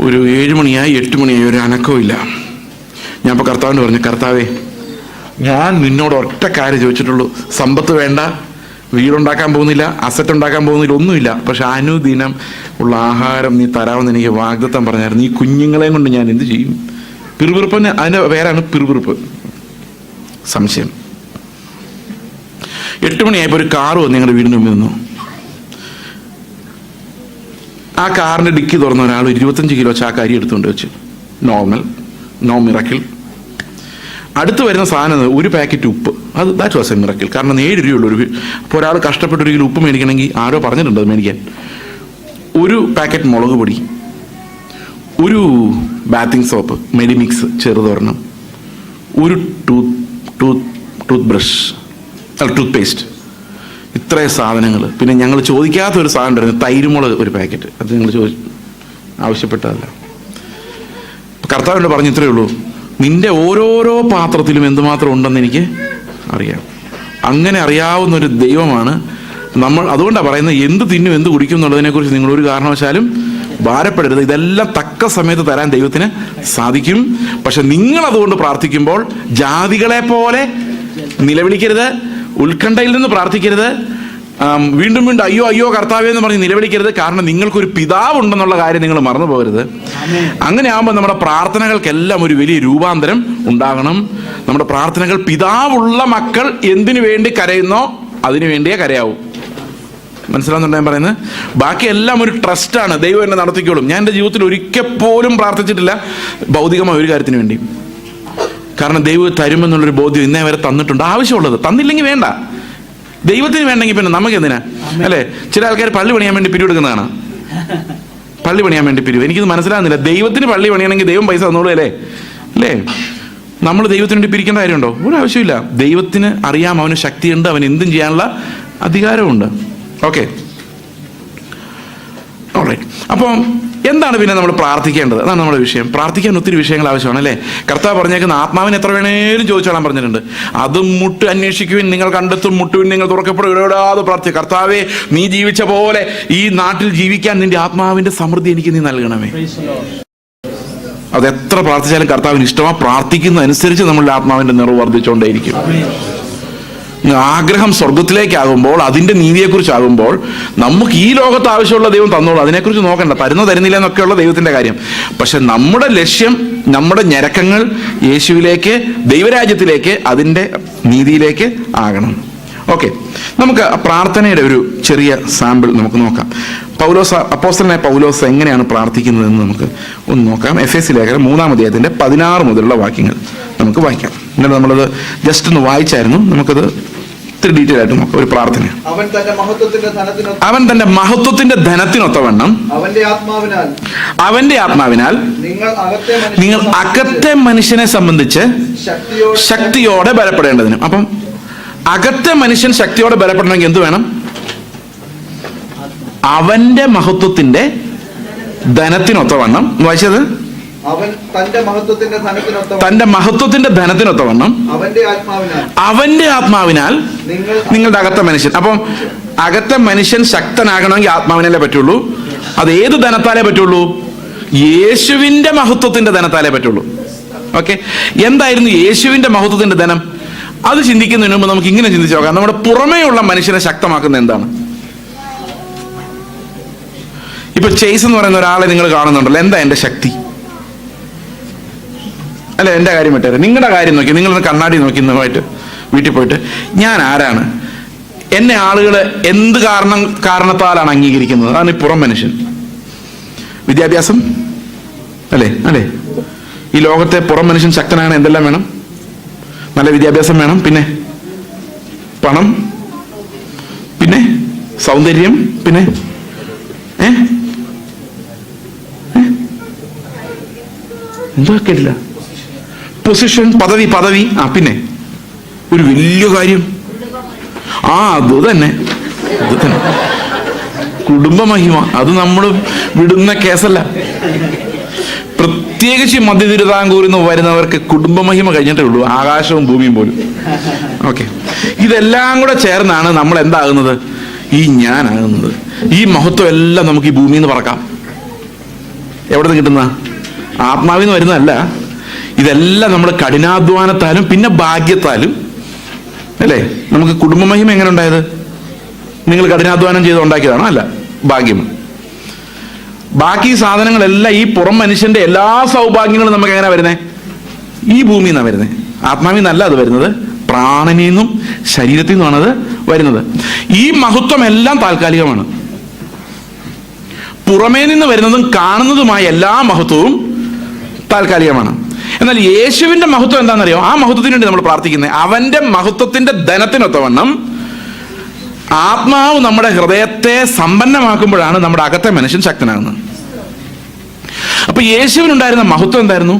ഒരു 7 മണിയായി 8 മണിയായി, ഒരു അനക്കവും ഇല്ല. ഞാൻ ഇപ്പോൾ കർത്താവിന് പറഞ്ഞു, കർത്താവേ, ഞാൻ നിന്നോട് ഒറ്റ കാര്യം ചോദിച്ചിട്ടുള്ളൂ, സമ്പത്ത് വേണ്ട, വീടുണ്ടാക്കാൻ പോകുന്നില്ല, അസറ്റ് ഉണ്ടാക്കാൻ പോകുന്നില്ല, ഒന്നുമില്ല. പക്ഷെ അനുദിനം ഉള്ള ആഹാരം നീ തരാമെന്ന് എനിക്ക് വാഗ്ദത്തം പറഞ്ഞായിരുന്നു. ഈ കുഞ്ഞുങ്ങളെയും കൊണ്ട് ഞാൻ എന്ത് ചെയ്യും? പിറുപിറുപ്പ്, അതിൻ്റെ പേരാണ് പിറുപിറുപ്പ്, സംശയം. 8 മണിയായപ്പോൾ ഒരു കാറ് വന്ന് ഞങ്ങളുടെ വീടിന് മുമ്പിൽ നിന്നു. ആ കാറിന്റെ ഡിക്കി തുറന്ന ഒരാൾ 25 കിലോ ചാക്ക് അരി എടുത്തുകൊണ്ട് വെച്ചു. Normal, no miracle. അടുത്ത് വരുന്ന സാധനം ഒരു പാക്കറ്റ് ഉപ്പ്. That was a miracle. കാരണം 7 രൂപയുള്ളൂ. അപ്പോൾ ഒരാൾ കഷ്ടപ്പെട്ട് 1 കിലോ ഉപ്പ് മേടിക്കണമെങ്കിൽ ആരോ പറഞ്ഞിട്ടുണ്ട് അത് മേടിക്കാൻ. ഒരു പാക്കറ്റ് മുളക് പൊടി, ഒരു ബാത്തിങ് സോപ്പ് മെഡിമിക്സ് ചെറുതൊരെണ്ണം, ഒരു ടൂത്ത് ബ്രഷ്, ടൂത്ത് പേസ്റ്റ്, ഇത്രയും സാധനങ്ങൾ. പിന്നെ ഞങ്ങൾ ചോദിക്കാത്ത ഒരു സാധനം ഉണ്ടായിരുന്നു, തൈരുമുളക് ഒരു പാക്കറ്റ്. അത് ഞങ്ങൾ ആവശ്യപ്പെട്ടതല്ല. കർത്താവിനോട് പറഞ്ഞു, ഇത്രയേ ഉള്ളൂ, നിന്റെ ഓരോരോ പാത്രത്തിലും എന്തുമാത്രം ഉണ്ടെന്ന് എനിക്ക് അറിയാം. അങ്ങനെ അറിയാവുന്ന ഒരു ദൈവമാണ് നമ്മൾ. അതുകൊണ്ടാണ് പറയുന്നത്, എന്ത് തിന്നും എന്ത് കുടിക്കും എന്നുള്ളതിനെക്കുറിച്ച് നിങ്ങൾ ഒരു കാരണവശാലും ഭാരപ്പെടരുത്. ഇതെല്ലാം തക്ക സമയത്ത് തരാൻ ദൈവത്തിന് സാധിക്കും. പക്ഷെ നിങ്ങൾ അതുകൊണ്ട് പ്രാർത്ഥിക്കുമ്പോൾ ജാതികളെ പോലെ നിലവിളിക്കരുത്, ഉത്കണ്ഠയിൽ നിന്ന് പ്രാർത്ഥിക്കരുത്, വീണ്ടും വീണ്ടും അയ്യോ അയ്യോ കർത്താവേ എന്ന് പറഞ്ഞ് നിലവിളിക്കരുത്. കാരണം നിങ്ങൾക്കൊരു പിതാവ് ഉണ്ടെന്നുള്ള കാര്യം നിങ്ങൾ മറന്നു പോകരുത്. അങ്ങനെ ആകുമ്പോൾ നമ്മുടെ പ്രാർത്ഥനകൾക്കെല്ലാം ഒരു വലിയ രൂപാന്തരം ഉണ്ടാകണം. നമ്മുടെ പ്രാർത്ഥനകൾ, പിതാവുള്ള മക്കൾ എന്തിനു വേണ്ടി കരയുന്നോ അതിനു വേണ്ടിയേ കരയാവൂ. മനസ്സിലാവുന്നുണ്ടോ ഞാൻ പറയുന്നത്? ബാക്കിയെല്ലാം ഒരു ട്രസ്റ്റാണ്. ദൈവം എന്നെ നടത്തിക്കോളും. ഞാൻ എൻ്റെ ജീവിതത്തിൽ ഒരിക്കൽ പോലും പ്രാർത്ഥിച്ചിട്ടില്ല ഭൗതികമായ ഒരു കാര്യത്തിന് വേണ്ടി. കാരണം ദൈവം തരുമെന്നുള്ളൊരു ബോധ്യം ഇന്നേ വരെ തന്നിട്ടുണ്ട്. ആവശ്യമുള്ളത് തന്നില്ലെങ്കിൽ വേണ്ട. ദൈവത്തിന് വേണ്ടെങ്കിൽ പിന്നെ നമുക്ക് എന്തിനാ, അല്ലേ? ചില ആൾക്കാർ പള്ളി പണിയാൻ വേണ്ടി പിരിവെടുക്കുന്നതാണ്. പള്ളി പണിയാൻ വേണ്ടി പിരിവ്. എനിക്കിത് മനസ്സിലാകുന്നില്ല. ദൈവത്തിന് പള്ളി പണിയണമെങ്കിൽ ദൈവം പൈസ തന്നോളൂ അല്ലേ? നമ്മൾ ദൈവത്തിന് വേണ്ടി പിരിക്കേണ്ട കാര്യമുണ്ടോ? ഒരു ആവശ്യമില്ല. ദൈവത്തിന് അറിയാം, അവന് ശക്തിയുണ്ട്, അവൻ എന്തും ചെയ്യാനുള്ള അധികാരമുണ്ട്. Okay, alright. അപ്പം എന്താണ് പിന്നെ നമ്മൾ പ്രാർത്ഥിക്കേണ്ടത്? അതാണ് നമ്മുടെ വിഷയം. പ്രാർത്ഥിക്കാൻ ഒത്തിരി വിഷയങ്ങൾ ആവശ്യമാണ്, അല്ലേ? കർത്താവ് പറഞ്ഞേക്കുന്ന ആത്മാവിന് എത്ര വേണേലും ചോദിച്ചോളാൻ പറഞ്ഞിട്ടുണ്ട്. അതും മുട്ട് അന്വേഷിക്കുവിൻ നിങ്ങൾ കണ്ടെത്തും, മുട്ടുവിൻ നിങ്ങൾ തുറക്കപ്പെടും, ഇടപെടാതെ പ്രാർത്ഥിക്കുക. കർത്താവേ, നീ ജീവിച്ച പോലെ ഈ നാട്ടിൽ ജീവിക്കാൻ നിന്റെ ആത്മാവിന്റെ സമൃദ്ധി എനിക്ക് നീ നൽകണമേ. അത് എത്ര പ്രാർത്ഥിച്ചാലും കർത്താവിന് ഇഷ്ടമാണ്. പ്രാർത്ഥിക്കുന്നതനുസരിച്ച് നമ്മളുടെ ആത്മാവിന്റെ നിറവ് വർദ്ധിച്ചുകൊണ്ടേയിരിക്കും. ആഗ്രഹം സ്വർഗത്തിലേക്കാകുമ്പോൾ, അതിന്റെ നീതിയെക്കുറിച്ചാകുമ്പോൾ, നമുക്ക് ഈ ലോകത്ത് ആവശ്യമുള്ള ദൈവം തന്നോളൂ. അതിനെക്കുറിച്ച് നോക്കണ്ട, തരുന്നില്ല എന്നൊക്കെയുള്ള ദൈവത്തിന്റെ കാര്യം. പക്ഷെ നമ്മുടെ ലക്ഷ്യം, നമ്മുടെ ഞരക്കങ്ങൾ യേശുവിലേക്ക്, ദൈവരാജ്യത്തിലേക്ക്, അതിന്റെ നീതിയിലേക്ക് ആകണം. ഓക്കെ, നമുക്ക് പ്രാർത്ഥനയുടെ ഒരു ചെറിയ സാമ്പിൾ നമുക്ക് നോക്കാം. അപ്പോസ്തലനായ പൗലോസ് എങ്ങനെയാണ് പ്രാർത്ഥിക്കുന്നതെന്ന് നമുക്ക് ഒന്ന് നോക്കാം. എഫേസ്യ ലേഖനം 3-ാം അധ്യായത്തിന്റെ 16 മുതലുള്ള വാക്യങ്ങൾ നമുക്ക് വായിക്കാം. എന്നിട്ട് നമ്മളത് ജസ്റ്റ് ഒന്ന് വായിച്ചായിരുന്നു. നമുക്കത് ഇത്തിരി ഡീറ്റെയിൽ ആയിട്ട് നോക്കാം. ഒരു പ്രാർത്ഥന. അവൻ തന്റെ മഹത്വത്തിന്റെ ധനത്തിനൊത്തവണ്ണം അവന്റെ ആത്മാവിനാൽ നിങ്ങൾ അകത്തെ മനുഷ്യനെ സംബന്ധിച്ച് ശക്തിയോടെ ബലപ്പെടേണ്ടതിന്. അപ്പം അകത്തെ മനുഷ്യൻ ശക്തിയോടെ ബലപ്പെടണമെങ്കിൽ എന്ത് വേണം? അവന്റെ മഹത്വത്തിന്റെ ധനത്തിനൊത്തവണ്ണം. വായിച്ചത്, തന്റെ മഹത്വത്തിന്റെ ധനത്തിനൊത്തവണ്ണം അവന്റെ ആത്മാവിനാൽ നിങ്ങളുടെ അകത്തെ മനുഷ്യൻ. അപ്പം അകത്തെ മനുഷ്യൻ ശക്തനാകണമെങ്കിൽ ആത്മാവിനല്ലേ പറ്റുള്ളൂ. അത് ഏത് ധനത്താലേ പറ്റുള്ളൂ? യേശുവിന്റെ മഹത്വത്തിന്റെ ധനത്താലേ പറ്റുള്ളൂ. ഓക്കെ, എന്തായിരുന്നു യേശുവിന്റെ മഹത്വത്തിന്റെ ധനം? അത് ചിന്തിക്കുന്നതിന് മുമ്പ് നമുക്ക് ഇങ്ങനെ ചിന്തിച്ചു നോക്കാം. നമ്മുടെ പുറമേയുള്ള മനുഷ്യനെ ശക്തമാക്കുന്ന എന്താണ്? ഇപ്പൊ ചേസ് എന്ന് പറയുന്ന ഒരാളെ നിങ്ങൾ കാണുന്നുണ്ടല്ലോ, എന്താ എന്റെ ശക്തി? അല്ലെ, എന്റെ കാര്യം വിട്ടേ, നിങ്ങളുടെ കാര്യം നോക്കി, നിങ്ങളൊന്ന് കണ്ണാടി നോക്കി പോയിട്ട് വീട്ടിൽ പോയിട്ട്, ഞാൻ ആരാണ്? എന്നെ ആളുകൾ എന്ത് കാരണത്താലാണ് അംഗീകരിക്കുന്നത്? അതാണ് ഈ പുറം മനുഷ്യൻ. വിദ്യാഭ്യാസം, അല്ലേ? ഈ ലോകത്തെ പുറം മനുഷ്യൻ ശക്തനാണ്. എന്തെല്ലാം വേണം? നല്ല വിദ്യാഭ്യാസം വേണം, പിന്നെ പണം, പിന്നെ സൗന്ദര്യം, പിന്നെ എന്തോ കേട്ടില്ല, പൊസിഷൻ, പദവി. പിന്നെ ഒരു വലിയ കാര്യം, അത് തന്നെ കുടുംബമഹിമ. അത് നമ്മൾ വിടുന്ന കേസല്ല. പ്രത്യേകിച്ച് മധ്യ തിരുവിതാംകൂറിൽ നിന്ന് വരുന്നവർക്ക് കുടുംബമഹിമ കഴിഞ്ഞിട്ടേ ഉള്ളൂ, ആകാശവും ഭൂമിയും പോലും. ഓക്കെ, ഇതെല്ലാം കൂടെ ചേർന്നാണ് നമ്മൾ എന്താകുന്നത്? ഈ ഞാനാകുന്നത്. ഈ മഹത്വം എല്ലാം നമുക്ക് ഈ ഭൂമിയിൽ നിന്ന് പറക്കാം. എവിടെ നിന്ന് കിട്ടുന്ന? ആത്മാവിൽ നിന്ന് വരുന്നതല്ല. ഇതെല്ലാം നമ്മുടെ കഠിനാധ്വാനത്താലും പിന്നെ ഭാഗ്യത്താലും, അല്ലേ? നമുക്ക് കുടുംബമഹിമ എങ്ങനെ ഉണ്ടായത്? നിങ്ങൾ കഠിനാധ്വാനം ചെയ്ത് ഉണ്ടാക്കിയതാണോ? അല്ല, ഭാഗ്യം. ബാക്കി സാധനങ്ങളെല്ലാം, ഈ പുറം മനുഷ്യന്റെ എല്ലാ സൗഭാഗ്യങ്ങളും നമുക്ക് എങ്ങനെ വരുന്നത്? ഈ ഭൂമിയിൽ നിന്നാണ് വരുന്നത്. ആത്മാവിൽ നിന്നല്ല അത് വരുന്നത്, പ്രാണനിൽ നിന്നും ശരീരത്തിൽ നിന്നുമാണത് വരുന്നത്. ഈ മഹത്വം എല്ലാം താൽക്കാലികമാണ്. പുറമേ നിന്ന് വരുന്നതും കാണുന്നതുമായ എല്ലാ മഹത്വവും താൽക്കാലികമാണ്. എന്നാൽ യേശുവിന്റെ മഹത്വം എന്താണെന്നറിയോ? ആ മഹത്വത്തിന് വേണ്ടി നമ്മൾ പ്രാർത്ഥിക്കുന്നത്. അവന്റെ മഹത്വത്തിന്റെ ധനത്തിനൊത്തവണ്ണം ആത്മാവ് നമ്മുടെ ഹൃദയത്തെ സമ്പന്നമാക്കുമ്പോഴാണ് നമ്മുടെ അകത്തെ മനുഷ്യൻ ശക്തനാകുന്നത്. അപ്പൊ യേശുവിനുണ്ടായിരുന്ന മഹത്വം എന്തായിരുന്നു?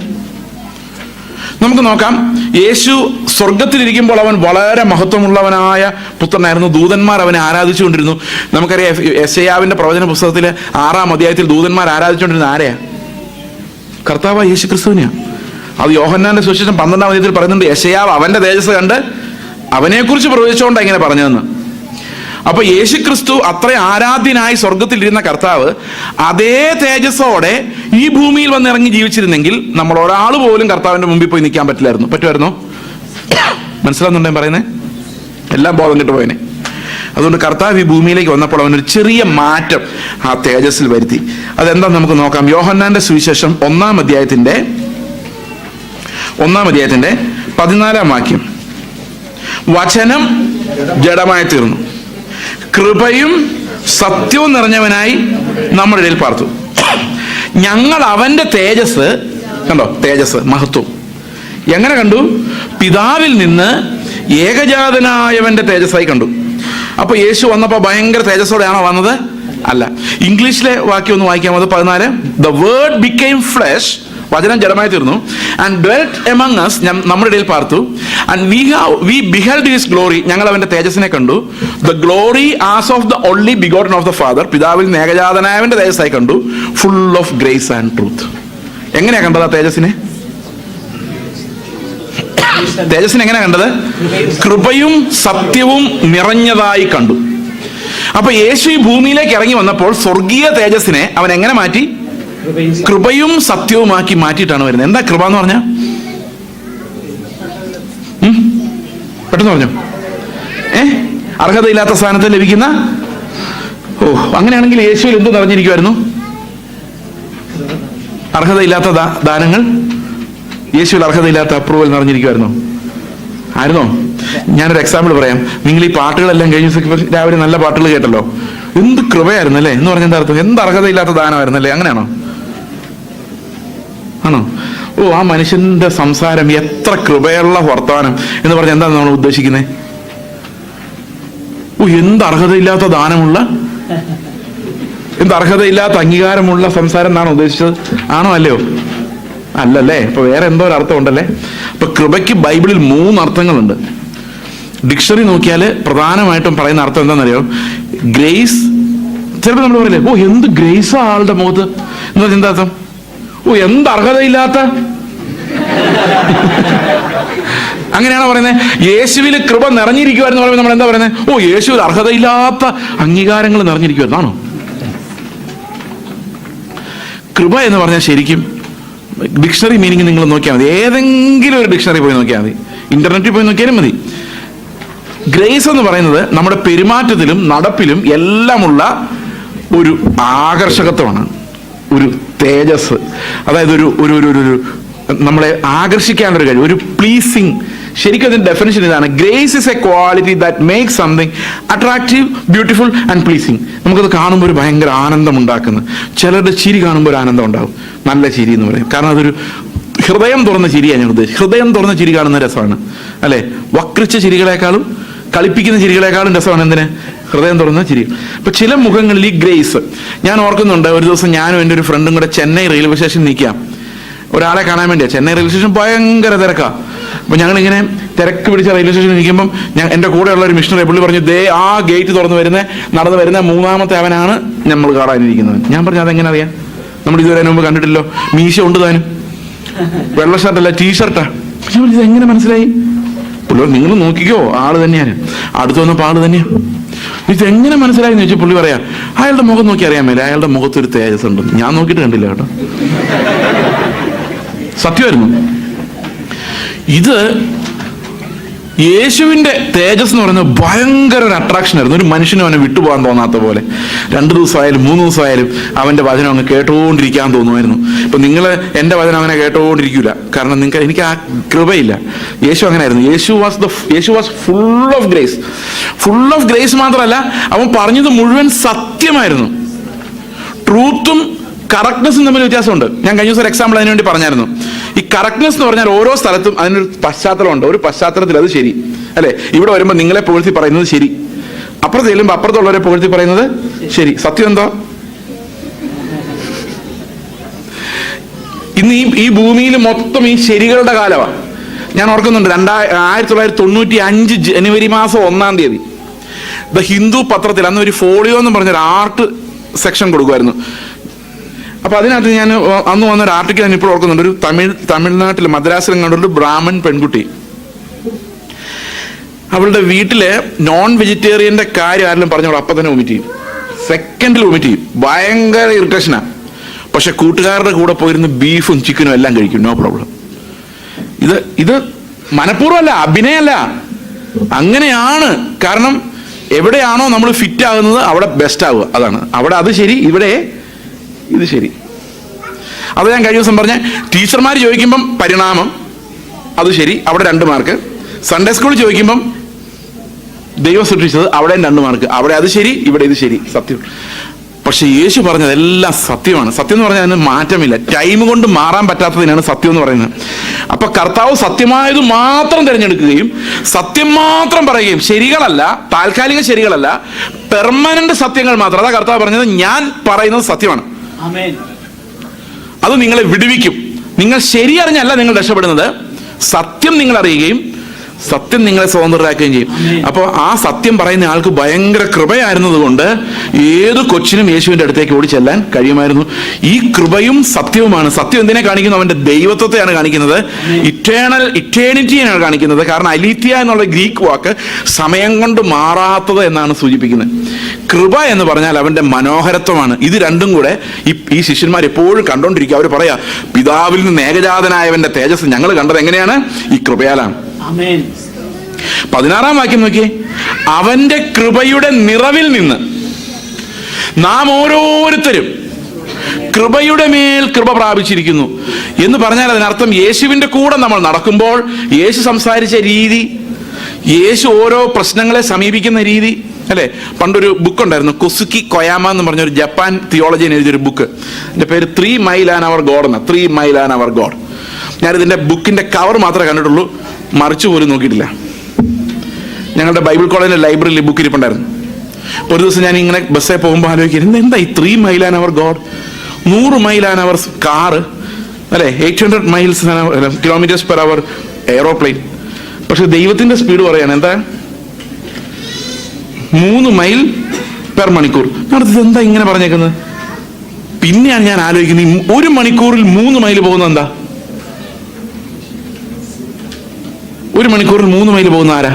നമുക്ക് നോക്കാം. യേശു സ്വർഗത്തിലിരിക്കുമ്പോൾ അവൻ വളരെ മഹത്വമുള്ളവനായ പുത്രനായിരുന്നു. ദൂതന്മാർ അവനെ ആരാധിച്ചുകൊണ്ടിരുന്നു. നമുക്കറിയാം, യെശയ്യാവിന്റെ പ്രവചന പുസ്തകത്തിലെ 6-ാം അധ്യായത്തിൽ ദൂതന്മാർ ആരാധിച്ചുകൊണ്ടിരുന്ന ആരെയാ? കർത്താവായ യേശു ക്രിസ്തുവിനെയാണ്. അത് യോഹന്നാന്റെ സുവിശേഷം 12-ാം അധ്യായത്തിൽ പറയുന്നുണ്ട്, യെശയ്യാവ് അവന്റെ തേജസ് കണ്ട് അവനെക്കുറിച്ച് പ്രവചിച്ചുകൊണ്ടാണ് ഇങ്ങനെ പറഞ്ഞതെന്ന്. അപ്പൊ യേശു ക്രിസ്തു അത്ര ആരാധ്യനായി സ്വർഗത്തിലിരുന്ന കർത്താവ് അതേ തേജസ്സോടെ ഈ ഭൂമിയിൽ വന്നിറങ്ങി ജീവിച്ചിരുന്നെങ്കിൽ നമ്മൾ ഒരാൾ പോലും കർത്താവിന്റെ മുമ്പിൽ പോയി നിൽക്കാൻ പറ്റില്ലായിരുന്നു. പറ്റുമായിരുന്നോ? മനസ്സിലാവുന്നുണ്ടോ പറയുന്നത്? എല്ലാം ബോധം കിട്ടു പോയനെ. അതുകൊണ്ട് കർത്താവ് ഈ ഭൂമിയിലേക്ക് വന്നപ്പോൾ അവനൊരു ചെറിയ മാറ്റം ആ തേജസ്സിൽ വരുത്തി. അതെന്താന്ന് നമുക്ക് നോക്കാം. യോഹന്നാന്റെ സുവിശേഷം 1-ാം അധ്യായത്തിന്റെ 14-ാം വാക്യം. വചനം ജഡമായി തീർന്നു, കൃപയും സത്യവും നിറഞ്ഞവനായി നമ്മുടെ ഇടയിൽ പാർത്തു. ഞങ്ങൾ അവന്റെ തേജസ് കണ്ടോ? തേജസ്, മഹത്വം എങ്ങനെ കണ്ടു? പിതാവിൽ നിന്ന് ഏകജാതനായവന്റെ തേജസ്സായി കണ്ടു. അപ്പൊ യേശു വന്നപ്പോ ഭയങ്കര തേജസ്സോടെയാണോ വന്നത്? അല്ല. ഇംഗ്ലീഷിലെ വാക്യം ഒന്ന് വായിക്കാം. അത് 14. The word became flesh, വചനം ജഡമായി തീർന്നു, and dwelt among us, നമ്മുടെ ഇടയിൽ പാർത്തു, and we beheld his glory, ഞങ്ങൾ അവന്റെ തേജസ്സിനെ കണ്ടു, the glory as of the only begotten of the Father, പിതാവിൽ നിന്ന് ഏകജാതനായവന്റെ തേജസ്സായി കണ്ടു, full of grace and truth. എങ്ങനെയാ കണ്ടത് ആ തേജസ്സിനെ? തേജസ്സിനെ എങ്ങനെയാ കണ്ടത്? കൃപയും സത്യവും നിറഞ്ഞതായി കണ്ടു. അപ്പൊ യേശു ഈ ഭൂമിയിലേക്ക് ഇറങ്ങി വന്നപ്പോൾ സ്വർഗീയ തേജസ്സിനെ അവൻ എങ്ങനെ മാറ്റി? കൃപയും സത്യവുമാക്കി മാറ്റിയിട്ടാണ് വരുന്നത്. എന്താ കൃപ എന്ന് പറഞ്ഞ? പെട്ടെന്ന് പറഞ്ഞു. അർഹതയില്ലാത്ത സ്ഥാനത്ത് ലഭിക്കുന്ന. അങ്ങനെയാണെങ്കിൽ യേശുവിൽ എന്ത് നിറഞ്ഞിരിക്കുമായിരുന്നു? അർഹതയില്ലാത്ത ദാനങ്ങൾ. യേശുവിൽ അർഹതയില്ലാത്ത അപ്രൂവൽ നിറഞ്ഞിരിക്കുമായിരുന്നോ? ആയിരുന്നോ? ഞാനൊരു എക്സാമ്പിൾ പറയാം. നിങ്ങൾ ഈ പാട്ടുകളെല്ലാം കഴിഞ്ഞ രാവിലെ നല്ല പാട്ടുകൾ കേട്ടല്ലോ. എന്ത് കൃപയായിരുന്നു അല്ലേ എന്ന് പറഞ്ഞ എന്താ അർത്ഥം? എന്ത് അർഹതയില്ലാത്ത ദാനമായിരുന്നല്ലേ? അങ്ങനെയാണോ? ആണോ? ആ മനുഷ്യന്റെ സംസാരം എത്ര കൃപയുള്ള വർത്തമാനം എന്ന് പറഞ്ഞാൽ എന്താണ് നമ്മൾ ഉദ്ദേശിക്കുന്നത്? എന്ത് അർഹതയില്ലാത്ത ദാനമുള്ള, എന്ത് അർഹതയില്ലാത്ത അംഗീകാരമുള്ള സംസാരം എന്നാണ് ഉദ്ദേശിച്ചത്. ആണോ? അല്ലയോ? അല്ലല്ലേ? അപ്പൊ വേറെ എന്തോ ഒരു അർത്ഥം ഉണ്ടല്ലേ. അപ്പൊ കൃപയ്ക്ക് ബൈബിളിൽ 3 അർത്ഥങ്ങളുണ്ട്. ഡിക്ഷണറി നോക്കിയാൽ പ്രധാനമായിട്ടും പറയുന്ന അർത്ഥം എന്താണെന്നറിയോ? ഗ്രേസ്. ചിലപ്പോൾ നമ്മൾ പറയില്ലേ, എന്ത് ഗ്രേസാ ആളുടെ മുഖത്ത് എന്ന് പറഞ്ഞാൽ എന്താ അർത്ഥം? എന്ത് അർഹതയില്ലാത്ത. അങ്ങനെയാണോ പറയുന്നത്? യേശുവിൽ കൃപ നിറഞ്ഞിരിക്കുവായിരുന്നു പറയുമ്പോൾ നമ്മൾ എന്താ പറയുന്നത്? യേശുവിൽ അർഹതയില്ലാത്ത അംഗീകാരങ്ങൾ നിറഞ്ഞിരിക്കുവായിരുന്നാണോ? കൃപ എന്ന് പറഞ്ഞാൽ ശരിക്കും ഡിക്ഷണറി മീനിങ് നിങ്ങൾ നോക്കിയാൽ മതി. ഏതെങ്കിലും ഒരു ഡിക്ഷണറി പോയി നോക്കിയാൽ മതി, ഇന്റർനെറ്റിൽ പോയി നോക്കിയാലും മതി. ഗ്രേസ് എന്ന് പറയുന്നത് നമ്മുടെ പെരുമാറ്റത്തിലും നടപ്പിലും എല്ലാമുള്ള ഒരു ആകർഷകത്വമാണ്, ഒരു തേജസ്. അതായത് ഒരു ഒരു ഒരു നമ്മളെ ആകർഷിക്കാനൊരു കഴിവ്, ഒരു പ്ലീസിങ്. ശരിക്കും അതിന്റെ ഡെഫിനിഷൻ ഇതാണ്: grace is A quality that makes something attractive, beautiful and pleasing. നമുക്കത് കാണുമ്പോൾ ഒരു ഭയങ്കര ആനന്ദം ഉണ്ടാക്കുന്ന. ചിലരുടെ ചിരി കാണുമ്പോൾ ഒരു ആനന്ദം ഉണ്ടാകും, നല്ല ചിരി എന്ന് പറയും. കാരണം അതൊരു ഹൃദയം തുറന്ന ചിരിയാണ് ഞാൻ ഉദ്ദേശിച്ചത്. ഹൃദയം തുറന്ന ചിരി കാണുന്ന രസമാണ് അല്ലെ? വക്രിച്ച ചിരികളെക്കാളും കളിപ്പിക്കുന്ന ചിരികളെക്കാളും രസമാണ് എന്തിന്? ഹൃദയം തുറന്ന ചിരി. അപ്പൊ ചില മുഖങ്ങളിൽ ഈ ഗ്രേസ് ഞാൻ ഓർക്കുന്നുണ്ട്. ഒരു ദിവസം ഞാനും എൻ്റെ ഒരു ഫ്രണ്ടും കൂടെ ചെന്നൈ റെയിൽവേ സ്റ്റേഷൻ നിൽക്കാം, ഒരാളെ കാണാൻ വേണ്ടിയാ. ചെന്നൈ റെയിൽവേ സ്റ്റേഷൻ ഭയങ്കര തിരക്കാ. അപ്പൊ ഞങ്ങളിങ്ങനെ തിരക്ക് പിടിച്ച റെയിൽവേ സ്റ്റേഷനിൽ നിൽക്കുമ്പോൾ എൻ്റെ കൂടെയുള്ള ഒരു മിഷണറി പുള്ളി പറഞ്ഞു, ദേ ആ ഗേറ്റ് തുറന്ന് നടന്നു വരുന്ന 3-ാമത്തെ അവനാണ് നമ്മൾ കാണാനിരിക്കുന്നത്. ഞാൻ പറഞ്ഞു, അതെങ്ങനെ അറിയാം? നമ്മൾ ഇതുവരെ മുമ്പ് കണ്ടിട്ടില്ലോ. മീശ ഉണ്ട് താനും, വെള്ള ഷർട്ടല്ല ടീഷർട്ടാ. ഇതെങ്ങനെ മനസ്സിലായി? പുള്ളി നിങ്ങൾ നോക്കിക്കോ, ആള് തന്നെയാണ്. അടുത്ത് വന്നപ്പോൾ ആള് തന്നെയാ. ഇതെങ്ങനെ മനസ്സിലായി എന്ന് ചോദിച്ചാൽ പുള്ളി പറയാ, അയാളുടെ മുഖം നോക്കി അറിയാൻ മേലെ, അയാളുടെ മുഖത്തൊരു തേജസ് ഉണ്ട്. ഞാൻ നോക്കിയിട്ട് കണ്ടില്ല കേട്ടോ, സത്യമായിരുന്നു. യേശുവിന്റെ തേജസ് എന്ന് പറയുന്നത് ഭയങ്കര ഒരു അട്രാക്ഷൻ ആയിരുന്നു. ഒരു മനുഷ്യനും അവനെ വിട്ടുപോകാൻ തോന്നാത്ത പോലെ 2 ദിവസമായാലും 3 ദിവസമായാലും അവന്റെ വചനം അങ്ങ് കേട്ടുകൊണ്ടിരിക്കാൻ തോന്നുമായിരുന്നു. ഇപ്പൊ നിങ്ങൾ എൻ്റെ വചനം അങ്ങനെ കേട്ടുകൊണ്ടിരിക്കില്ല, കാരണം നിങ്ങൾക്ക് എനിക്ക് ആ കൃപയില്ല. യേശു അങ്ങനെയായിരുന്നു. Yeshu was full of grace. Full of grace മാത്രമല്ല, അവൻ പറഞ്ഞത് മുഴുവൻ സത്യമായിരുന്നു. ട്രൂത്തും കറക്റ്റ്നെസ്സും തമ്മിൽ വ്യത്യാസമുണ്ട്. ഞാൻ കഴിഞ്ഞ ദിവസം ഒരു എക്സാമ്പിൾ അതിനു വേണ്ടി പറഞ്ഞായിരുന്നു. ഈ കറക്റ്റ്നെസ് എന്ന് പറഞ്ഞാൽ ഓരോ സ്ഥലത്തും അതിനൊരു പശ്ചാത്തലമുണ്ട്. ഒരു പശ്ചാത്തലത്തിൽ അത് ശരി അല്ലെ. ഇവിടെ വരുമ്പോൾ നിങ്ങളെ പുകഴ്ത്തി പറയുന്നത് ശരി, അപ്പുറത്ത് ചെല്ലുമ്പോൾ അപ്പുറത്തുള്ളവരെ പുകഴ്ത്തി പറയുന്നത് ശരി. സത്യം എന്താ? ഇന്ന് ഈ ഭൂമിയിൽ മൊത്തം ഈ ശരികളുടെ കാലമാണ്. ഞാൻ ഓർക്കുന്നുണ്ട് 1995 ജനുവരി മാസം 1-ാം തീയതി ദ ഹിന്ദു പത്രത്തിൽ അന്ന് ഒരു ഫോളിയോ എന്ന് പറഞ്ഞൊരു ആർട്ട് സെക്ഷൻ കൊടുക്കുമായിരുന്നു. അപ്പൊ അതിനകത്ത് ഞാൻ അന്ന് വന്നൊരു ആർട്ടിക്കിൾ ഞാൻ ഇപ്പോൾ ഓർക്കുന്നുണ്ട്. ഒരു തമിഴ്നാട്ടിൽ മദ്രാസിലും കണ്ടൊരു ബ്രാഹ്മൺ പെൺകുട്ടി, അവളുടെ വീട്ടില് നോൺ വെജിറ്റേറിയന്റെ കാര്യം ആരെങ്കിലും പറഞ്ഞോളൂ അപ്പൊ തന്നെ വൊമിറ്റ് ചെയ്യും. സെക്കൻഡിൽ വൊമിറ്റ് ചെയ്യും. ഭയങ്കര ഇറിറ്റേഷനാ. പക്ഷെ കൂട്ടുകാരുടെ കൂടെ പോയിരുന്ന് ബീഫും ചിക്കനും എല്ലാം കഴിക്കും, നോ പ്രോബ്ലം. ഇത് മനഃപൂർവ്വമല്ല, അഭിനയമല്ല, അങ്ങനെയാണ്. കാരണം എവിടെയാണോ നമ്മൾ ഫിറ്റ് ആകുന്നത് അവിടെ ബെസ്റ്റ് ആവുക. അതാണ് അവിടെ അത് ശരി, ഇവിടെ ഇത് ശരി. അത് ഞാൻ കഴിഞ്ഞ ദിവസം പറഞ്ഞ ടീച്ചർമാർ ചോദിക്കുമ്പം പരിണാമം അത് ശരി, അവിടെ 2 മാർക്ക്. സൺഡേ സ്കൂളിൽ ചോദിക്കുമ്പം ദൈവം സൃഷ്ടിച്ചത് അവിടെ 2 മാർക്ക്. അവിടെ അത് ശരി, ഇവിടെ ഇത് ശരി. സത്യം. പക്ഷെ യേശു പറഞ്ഞതെല്ലാം സത്യമാണ്. സത്യം എന്ന് പറഞ്ഞാൽ അതിന് മാറ്റമില്ല. ടൈം കൊണ്ട് മാറാൻ പറ്റാത്തതിനാണ് സത്യം എന്ന് പറയുന്നത്. അപ്പൊ കർത്താവ് സത്യമായത് മാത്രം തിരഞ്ഞെടുക്കുകയും സത്യം മാത്രം പറയുകയും, ശരികളല്ല, താൽക്കാലിക ശരികളല്ല, പെർമനന്റ് സത്യങ്ങൾ മാത്രം. അതാ കർത്താവ് പറഞ്ഞത്, ഞാൻ പറയുന്നത് സത്യമാണ്, അത് നിങ്ങളെ വിടുവിക്കും. നിങ്ങൾ ശരി അറിഞ്ഞല്ല നിങ്ങൾ രക്ഷപ്പെടുന്നത്, സത്യം നിങ്ങൾ അറിയുകയും സത്യം നിങ്ങളെ സ്വതന്ത്രരാക്കുകയും ചെയ്യും. അപ്പോൾ ആ സത്യം പറയുന്ന ആൾക്ക് ഭയങ്കര കൃപയായിരുന്നത് കൊണ്ട് ഏത് കൊച്ചിനും യേശുവിന്റെ അടുത്തേക്ക് ഓടി ചെല്ലാൻ കഴിയുമായിരുന്നു. ഈ കൃപയും സത്യവുമാണ്. സത്യം എന്തിനെ കാണിക്കുന്നു? അവന്റെ ദൈവത്വത്തെയാണ് കാണിക്കുന്നത്, ഇറ്റേണിറ്റിയാണ് കാണിക്കുന്നത്. കാരണം അലീത്യ എന്നുള്ള ഗ്രീക്ക് വാക്ക് സമയം കൊണ്ട് മാറാത്തത് എന്നാണ് സൂചിപ്പിക്കുന്നത്. കൃപ എന്ന് പറഞ്ഞാൽ അവന്റെ മനോഹരത്വമാണ്. ഇത് രണ്ടും കൂടെ ഈ ശിഷ്യന്മാർ എപ്പോഴും കണ്ടോണ്ടിരിക്കുക. അവർ പറയാ, പിതാവിൽ നിന്ന് ഏകജാതനായവന്റെ തേജസ് ഞങ്ങൾ കണ്ടത് എങ്ങനെയാണ്? ഈ കൃപയാലാണ്. 16-ാം വാക്യം നോക്കിയേ. അവന്റെ കൃപയുടെ നിറവിൽ നിന്ന് നാം ഓരോരുത്തരും കൃപയുടെ മേൽ കൃപ പ്രാപിച്ചിരിക്കുന്നു എന്ന് പറഞ്ഞാൽ അതിനർത്ഥം യേശുവിന്റെ കൂടെ നമ്മൾ നടക്കുമ്പോൾ യേശു സംസാരിച്ച രീതി, യേശു ഓരോ പ്രശ്നങ്ങളെ സമീപിക്കുന്ന രീതി അല്ലെ. പണ്ടൊരു ബുക്ക് ഉണ്ടായിരുന്നു, കൊസുക്കി കൊയാമ എന്ന് പറഞ്ഞൊരു ജപ്പാൻ തിയോളജിയൻ എഴുതിയൊരു ബുക്ക്. എൻ്റെ പേര് 3 മൈൽ ആൻ അവർ ഗോഡ് എന്ന. 3 മൈൽ ആൻ അവർ ഗോഡ്. ഞാനിതിൻ്റെ ബുക്കിന്റെ കവർ മാത്രമേ കണ്ടിട്ടുള്ളൂ, മറിച്ചു പോലും നോക്കിയിട്ടില്ല. ഞങ്ങളുടെ ബൈബിൾ കോളേജിലെ ലൈബ്രറിയിൽ ബുക്ക് ഇരിപ്പുണ്ടായിരുന്നു. ഒരു ദിവസം ഞാൻ ഇങ്ങനെ ബസ്സിൽ പോകുമ്പോൾ ആലോചിക്കുന്നത്, എന്താ ഈ 3 mile an hour God, 100 mile an hour car അല്ലെ, 800 miles kilometres per hour aeroplane. പക്ഷെ ദൈവത്തിന്റെ സ്പീഡ് പറയാണ് എന്താ? 3 മൈൽ പെർ മണിക്കൂർ. എന്താ ഇങ്ങനെ പറഞ്ഞേക്കുന്നത്? പിന്നെയാണ് ഞാൻ ആലോചിക്കുന്നത്, 1 മണിക്കൂറിൽ 3 മൈൽ പോകുന്നത് എന്താ? 1 മണിക്കൂറിൽ 3 മൈൽ പോകുന്ന ആരാ?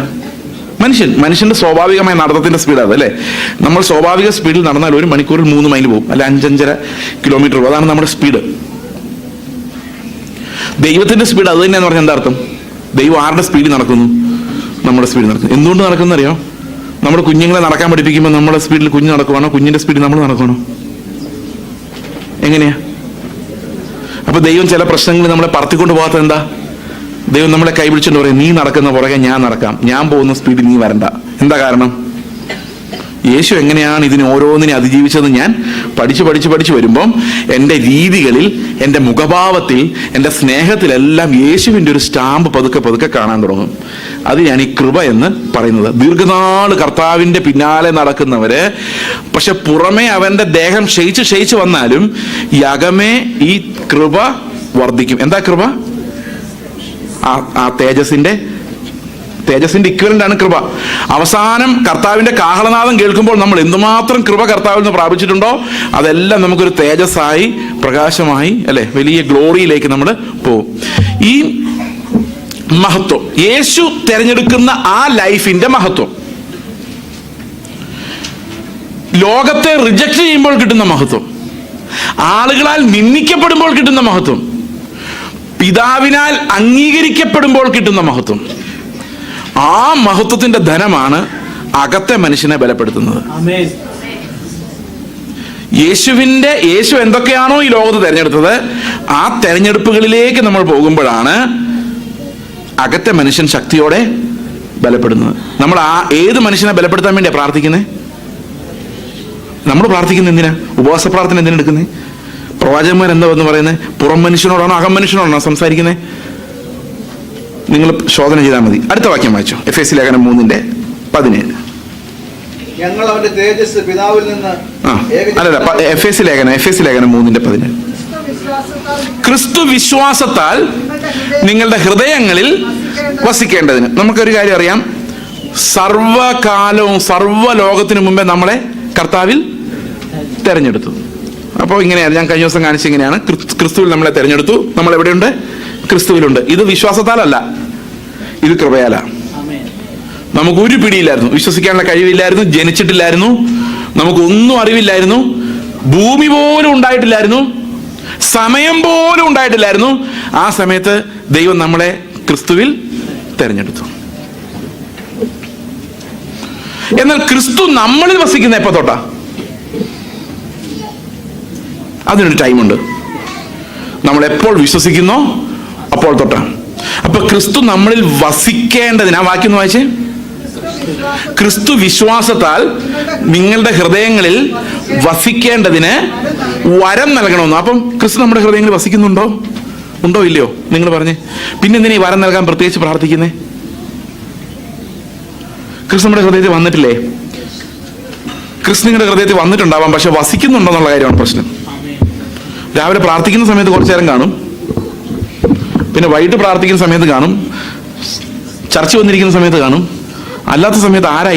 മനുഷ്യന്റെ സ്വാഭാവികമായ നടത്തത്തിന്റെ സ്പീഡ് അത് അല്ലേ. നമ്മൾ സ്വാഭാവിക സ്പീഡിൽ നടന്നാൽ 1 മണിക്കൂറിൽ 3 മൈൽ പോകും, അല്ല 5-5.5 കിലോമീറ്റർ പോകും. അതാണ് നമ്മുടെ സ്പീഡ്. ദൈവത്തിന്റെ സ്പീഡ് അത് തന്നെയാന്ന് പറഞ്ഞാൽ എന്താ അർത്ഥം? ദൈവം ആരുടെ സ്പീഡിൽ നടക്കുന്നു? നമ്മുടെ സ്പീഡിൽ നടക്കുന്നു. എന്തുകൊണ്ട് നടക്കുന്ന അറിയോ? നമ്മുടെ കുഞ്ഞുങ്ങളെ നടക്കാൻ പഠിപ്പിക്കുമ്പോൾ നമ്മുടെ സ്പീഡിൽ കുഞ്ഞ് നടക്കുവാണോ, കുഞ്ഞിന്റെ സ്പീഡിൽ നമ്മൾ നടക്കണോ? എങ്ങനെയാ? അപ്പൊ ദൈവം ചില പ്രശ്നങ്ങൾ നമ്മളെ പറത്തിക്കൊണ്ട് പോകാത്തത് എന്താ? ദൈവം നമ്മളെ കൈപിടിച്ചിട്ട് പറയും, നീ നടക്കുന്ന പുറകെ ഞാൻ നടക്കാം, ഞാൻ പോകുന്ന സ്പീഡിൽ നീ വരണ്ട. എന്താ കാരണം? യേശു എങ്ങനെയാണ് ഇതിനെ ഓരോന്നിനെ അതിജീവിച്ചതെന്ന് ഞാൻ പഠിച്ച് വരുമ്പം എൻ്റെ രീതികളിൽ, എൻ്റെ മുഖഭാവത്തിൽ, എൻ്റെ സ്നേഹത്തിലെല്ലാം യേശുവിൻ്റെ ഒരു സ്റ്റാമ്പ് പതുക്കെ കാണാൻ തുടങ്ങും. അത് ഞാൻ ഈ കൃപ എന്ന് പറയുന്നത്. ദീർഘനാൾ കർത്താവിൻ്റെ പിന്നാലെ നടക്കുന്നവര്, പക്ഷെ പുറമെ അവൻ്റെ ദേഹം ക്ഷയിച്ച് വന്നാലും യകമേ ഈ കൃപ വർദ്ധിക്കും. എന്താ കൃപ? ആ തേജസിന്റെ ഇക്വലന്റ് ആണ് കൃപ. അവസാനം കർത്താവിന്റെ കാഹളനാദം കേൾക്കുമ്പോൾ നമ്മൾ എന്തുമാത്രം കൃപ കർത്താവിൽ നിന്ന് പ്രാപിച്ചിട്ടുണ്ടോ അതെല്ലാം നമുക്കൊരു തേജസ്സായി, പ്രകാശമായി അല്ലെ, വലിയ ഗ്ലോറിയിലേക്ക് നമ്മൾ പോകും. ഈ മഹത്വം, യേശു തിരഞ്ഞെടുക്കുന്ന ആ ലൈഫിന്റെ മഹത്വം, ലോകത്തെ റിജക്ട് ചെയ്യുമ്പോൾ കിട്ടുന്ന മഹത്വം, ആളുകളാൽ നിന്ദിക്കപ്പെടുമ്പോൾ കിട്ടുന്ന മഹത്വം, പിതാവിനാൽ അംഗീകരിക്കപ്പെടുമ്പോൾ കിട്ടുന്ന മഹത്വം, ആ മഹത്വത്തിന്റെ ധനമാണ് അകത്തെ മനുഷ്യനെ ബലപ്പെടുത്തുന്നത്. യേശു എന്തൊക്കെയാണോ ഈ ലോകത്ത് തെരഞ്ഞെടുത്തത്, ആ തെരഞ്ഞെടുപ്പുകളിലേക്ക് നമ്മൾ പോകുമ്പോഴാണ് അകത്തെ മനുഷ്യൻ ശക്തിയോടെ ബലപ്പെടുന്നത്. നമ്മൾ ഏത് മനുഷ്യനെ ബലപ്പെടുത്താൻ വേണ്ടിയാണ് പ്രാർത്ഥിക്കുന്നത്? നമ്മൾ പ്രാർത്ഥിക്കുന്നത് എന്തിനാ? ഉപവാസ പ്രാർത്ഥന എന്തിനാ എടുക്കുന്നത്? പ്രവാചകന്മാർ എന്താ എന്ന് പറയുന്നത്? പുറം മനുഷ്യനോടാണോ അകം മനുഷ്യനോടാണോ സംസാരിക്കുന്നത്? നിങ്ങൾ ശോധന ചെയ്താൽ മതി. അടുത്ത വാക്യം വായിച്ചോ, എഫേസ്യ ലേഖനം 3:17. ഞങ്ങൾ അവന്റെ തേജസ് പിതാവിൽ നിന്ന് എഫേസ്യ ലേഖനം 3:17. ക്രിസ്തു വിശ്വാസത്താൽ നിങ്ങളുടെ ഹൃദയങ്ങളിൽ വസിക്കേണ്ടതിന്. നമുക്കൊരു കാര്യം അറിയാം, സർവകാലവും സർവ്വലോകത്തിനു മുമ്പേ നമ്മളെ കർത്താവിൽ തെരഞ്ഞെടുത്തു. അപ്പോൾ ഇങ്ങനെയാണ് ഞാൻ കഴിഞ്ഞ ദിവസം കാണിച്ച ഇങ്ങനെയാണ്, ക്രിസ്തുവിൽ നമ്മളെ തെരഞ്ഞെടുത്തു. നമ്മൾ എവിടെയുണ്ട്? ക്രിസ്തുവിലുണ്ട്. ഇത് വിശ്വാസത്താലല്ല, ഇത് കൃപയാല. നമുക്കൊരു പിടിയില്ലായിരുന്നു, വിശ്വസിക്കാനുള്ള കഴിവില്ലായിരുന്നു, ജനിച്ചിട്ടില്ലായിരുന്നു, നമുക്കൊന്നും അറിവില്ലായിരുന്നു, ഭൂമി പോലും ഉണ്ടായിട്ടില്ലായിരുന്നു, സമയം പോലും ഉണ്ടായിട്ടില്ലായിരുന്നു. ആ സമയത്ത് ദൈവം നമ്മളെ ക്രിസ്തുവിൽ തെരഞ്ഞെടുത്തു. എന്നാൽ ക്രിസ്തു നമ്മളിൽ വസിക്കുന്ന എപ്പോ തൊട്ടാ? അതിനൊരു ടൈമുണ്ട്. നമ്മൾ എപ്പോൾ വിശ്വസിക്കുന്നോ അപ്പോൾ തൊട്ടാ. അപ്പൊ ക്രിസ്തു നമ്മളിൽ വസിക്കേണ്ടതിന്, ആ വാക്യം ഒന്ന് വായിച്ചേ, ക്രിസ്തു വിശ്വാസത്താൽ നിങ്ങളുടെ ഹൃദയങ്ങളിൽ വസിക്കേണ്ടതിന് വരം നൽകണമെന്ന്. അപ്പം ക്രിസ്തു നമ്മുടെ ഹൃദയങ്ങളിൽ വസിക്കുന്നുണ്ടോ? ഉണ്ടോ ഇല്ലയോ? നിങ്ങൾ പറഞ്ഞേ. പിന്നെന്തിനാ ഈ വരം നൽകാൻ പ്രത്യേകിച്ച് പ്രാർത്ഥിക്കുന്നേ? ക്രിസ്തു നമ്മുടെ ഹൃദയത്തിൽ വന്നിട്ടില്ലേ? ക്രിസ്തു നിങ്ങളുടെ ഹൃദയത്തിൽ വന്നിട്ടുണ്ടാവാം, പക്ഷെ വസിക്കുന്നുണ്ടോ എന്നുള്ള കാര്യമാണ് പ്രശ്നം. രാവിലെ പ്രാർത്ഥിക്കുന്ന സമയത്ത് കുറച്ചു നേരം കാണും, പിന്നെ വൈകിട്ട് പ്രാർത്ഥിക്കുന്ന സമയത്ത് കാണും, ചർച്ച വന്നിരിക്കുന്ന സമയത്ത് കാണും. അല്ലാത്ത സമയത്ത് ആരാ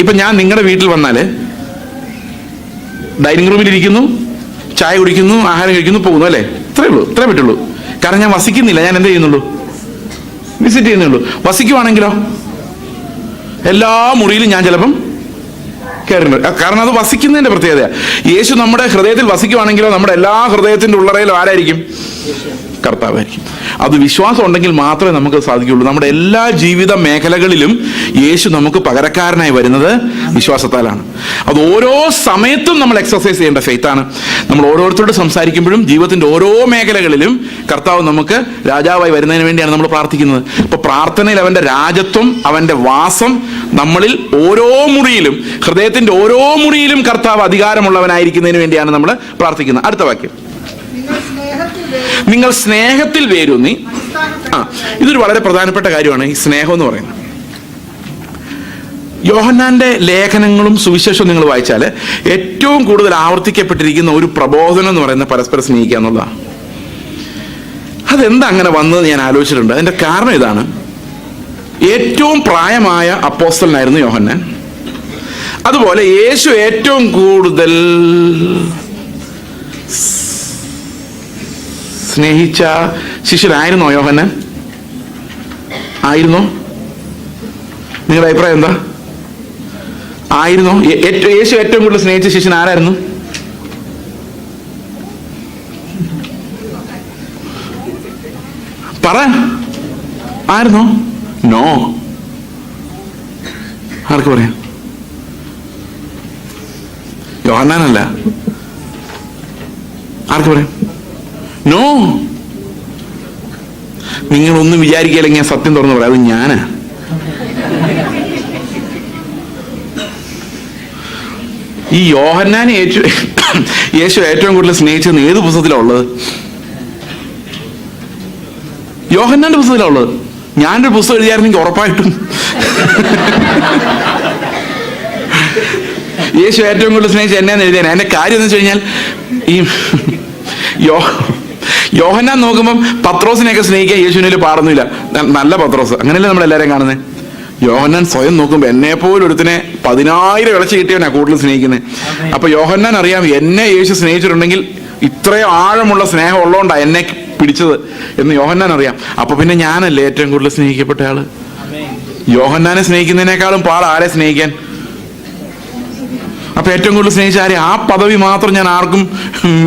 ഇപ്പൊ ഞാൻ നിങ്ങളുടെ വീട്ടിൽ വന്നാല് ഡൈനിങ് റൂമിൽ ഇരിക്കുന്നു, ചായ കുടിക്കുന്നു, ആഹാരം കഴിക്കുന്നു, പോകുന്നു, അല്ലേ? ഇത്രേ പറ്റുള്ളൂ. കാരണം ഞാൻ വസിക്കുന്നില്ല. ഞാൻ എന്ത് ചെയ്യുന്നുള്ളൂ? വിസിറ്റ് ചെയ്യുന്നുള്ളൂ. വസിക്കുവാണെങ്കിലോ എല്ലാ മുറിയിലും ഞാൻ ചിലപ്പം കയറുന്നുണ്ട്. കാരണം അത് വസിക്കുന്നതിന്റെ പ്രത്യേകത. യേശു നമ്മുടെ ഹൃദയത്തിൽ വസിക്കുവാണെങ്കിലോ നമ്മുടെ എല്ലാ ഹൃദയത്തിന്റെ ഉള്ളറയിലും ആരായിരിക്കും? കർത്താവായിരിക്കും. അത് വിശ്വാസം ഉണ്ടെങ്കിൽ മാത്രമേ നമുക്ക് സാധിക്കുകയുള്ളൂ. നമ്മുടെ എല്ലാ ജീവിത മേഖലകളിലും യേശു നമുക്ക് പകരക്കാരനായി വരുന്നത് വിശ്വാസത്താലാണ്. അത് ഓരോ സമയത്തും നമ്മൾ എക്സർസൈസ് ചെയ്യേണ്ട ഫെയ്ത്താണ്. നമ്മൾ ഓരോരുത്തരോട് സംസാരിക്കുമ്പോഴും ജീവിതത്തിന്റെ ഓരോ മേഖലകളിലും കർത്താവ് നമുക്ക് രാജാവായി വരുന്നതിന് വേണ്ടിയാണ് നമ്മൾ പ്രാർത്ഥിക്കുന്നത്. ഇപ്പൊ പ്രാർത്ഥനയിൽ അവന്റെ രാജത്വം, അവന്റെ വാസം നമ്മളിൽ ഓരോ മുറിയിലും, ഹൃദയത്തിന്റെ ഓരോ മുറിയിലും കർത്താവ് അധികാരമുള്ളവനായിരിക്കുന്നതിന് വേണ്ടിയാണ് നമ്മൾ പ്രാർത്ഥിക്കുന്നത്. അടുത്ത വാക്യം, നിങ്ങൾ സ്നേഹത്തിൽ വേരൂന്നി. ഇതൊരു വളരെ പ്രധാനപ്പെട്ട കാര്യമാണ്, ഈ സ്നേഹം എന്ന് പറയുന്നത്. യോഹന്നാന്റെ ലേഖനങ്ങളും സുവിശേഷവും നിങ്ങൾ വായിച്ചാൽ ഏറ്റവും കൂടുതൽ ആവർത്തിക്കപ്പെട്ടിരിക്കുന്ന ഒരു പ്രബോധനം എന്ന് പറയുന്നത് പരസ്പരം സ്നേഹിക്കുക എന്നുള്ളതാണ്. അതെന്താ അങ്ങനെ വന്നത് ഞാൻ ആലോചിച്ചിട്ടുണ്ട്. അതിന്റെ കാരണം ഇതാണ്, ഏറ്റവും പ്രായമായ അപ്പോസ്തലനായിരുന്നു യോഹന്നാൻ. അതുപോലെ യേശു ഏറ്റവും കൂടുതൽ സ്നേഹിച്ച ശിഷ്യനായിരുന്നോ യോഹന്നാൻ? ആയിരുന്നോ? നിങ്ങളുടെ അഭിപ്രായം എന്താ? ആയിരുന്നോ? യേശു ഏറ്റവും കൂടുതൽ സ്നേഹിച്ച ശിഷ്യൻ ആരായിരുന്നു? പറ. ആയിരുന്നോ? നോ. ആർക്ക് പറയാം? യോഹന്നാനല്ല. ആർക്ക് പറയാം? നോ. നിങ്ങളൊന്നും വിചാരിക്കില്ലെങ്കിൽ സത്യം തുറന്നു പറയാം, അത് ഞാനാ. ഈ യോഹന്നാനെ യേശു ഏറ്റവും കൂടുതൽ സ്നേഹിച്ചെന്ന് ഏത് പുസ്തകത്തിലാണ് ഉള്ളത്? യോഹന്നാന്റെ പുസ്തകത്തിലാണ് ഉള്ളത്. ഞാനൊരു പുസ്തകം എഴുതിയായിരുന്നെങ്കിൽ ഉറപ്പായിട്ടും യേശു ഏറ്റവും കൂടുതൽ സ്നേഹിച്ച എന്നെയാന്ന് എഴുതിയാണ്. അതിന്റെ കാര്യം എന്ന് വെച്ച് കഴിഞ്ഞാൽ, ഈ യോഹന്നാൻ നോക്കുമ്പം പത്രോസിനെയൊക്കെ സ്നേഹിക്കാൻ യേശുവിനെ പാടുന്നില്ല. നല്ല പത്രോസ്, അങ്ങനെയല്ലേ നമ്മളെല്ലാവരും കാണുന്നത്. യോഹന്നാൻ സ്വയം നോക്കുമ്പോൾ എന്നെ പോലും ഒരുത്തിനെ 10,000 ഇളച്ച് കിട്ടിയവനാ കൂടുതൽ സ്നേഹിക്കുന്നത്. അപ്പൊ യോഹന്നാൻ അറിയാം, എന്നെ യേശു സ്നേഹിച്ചിട്ടുണ്ടെങ്കിൽ ഇത്രയും ആഴമുള്ള സ്നേഹം ഉള്ളതുകൊണ്ടാ എന്നെ പിടിച്ചത് എന്ന് യോഹന്നാൻ അറിയാം. അപ്പൊ പിന്നെ ഞാനല്ലേ ഏറ്റവും കൂടുതൽ സ്നേഹിക്കപ്പെട്ട ആള്? യോഹന്നാനെ സ്നേഹിക്കുന്നതിനേക്കാളും പാട് ആരെ സ്നേഹിക്കാൻ? അപ്പൊ ഏറ്റവും കൂടുതൽ സ്നേഹിച്ച ആരെ? ആ പദവി മാത്രം ഞാൻ ആർക്കും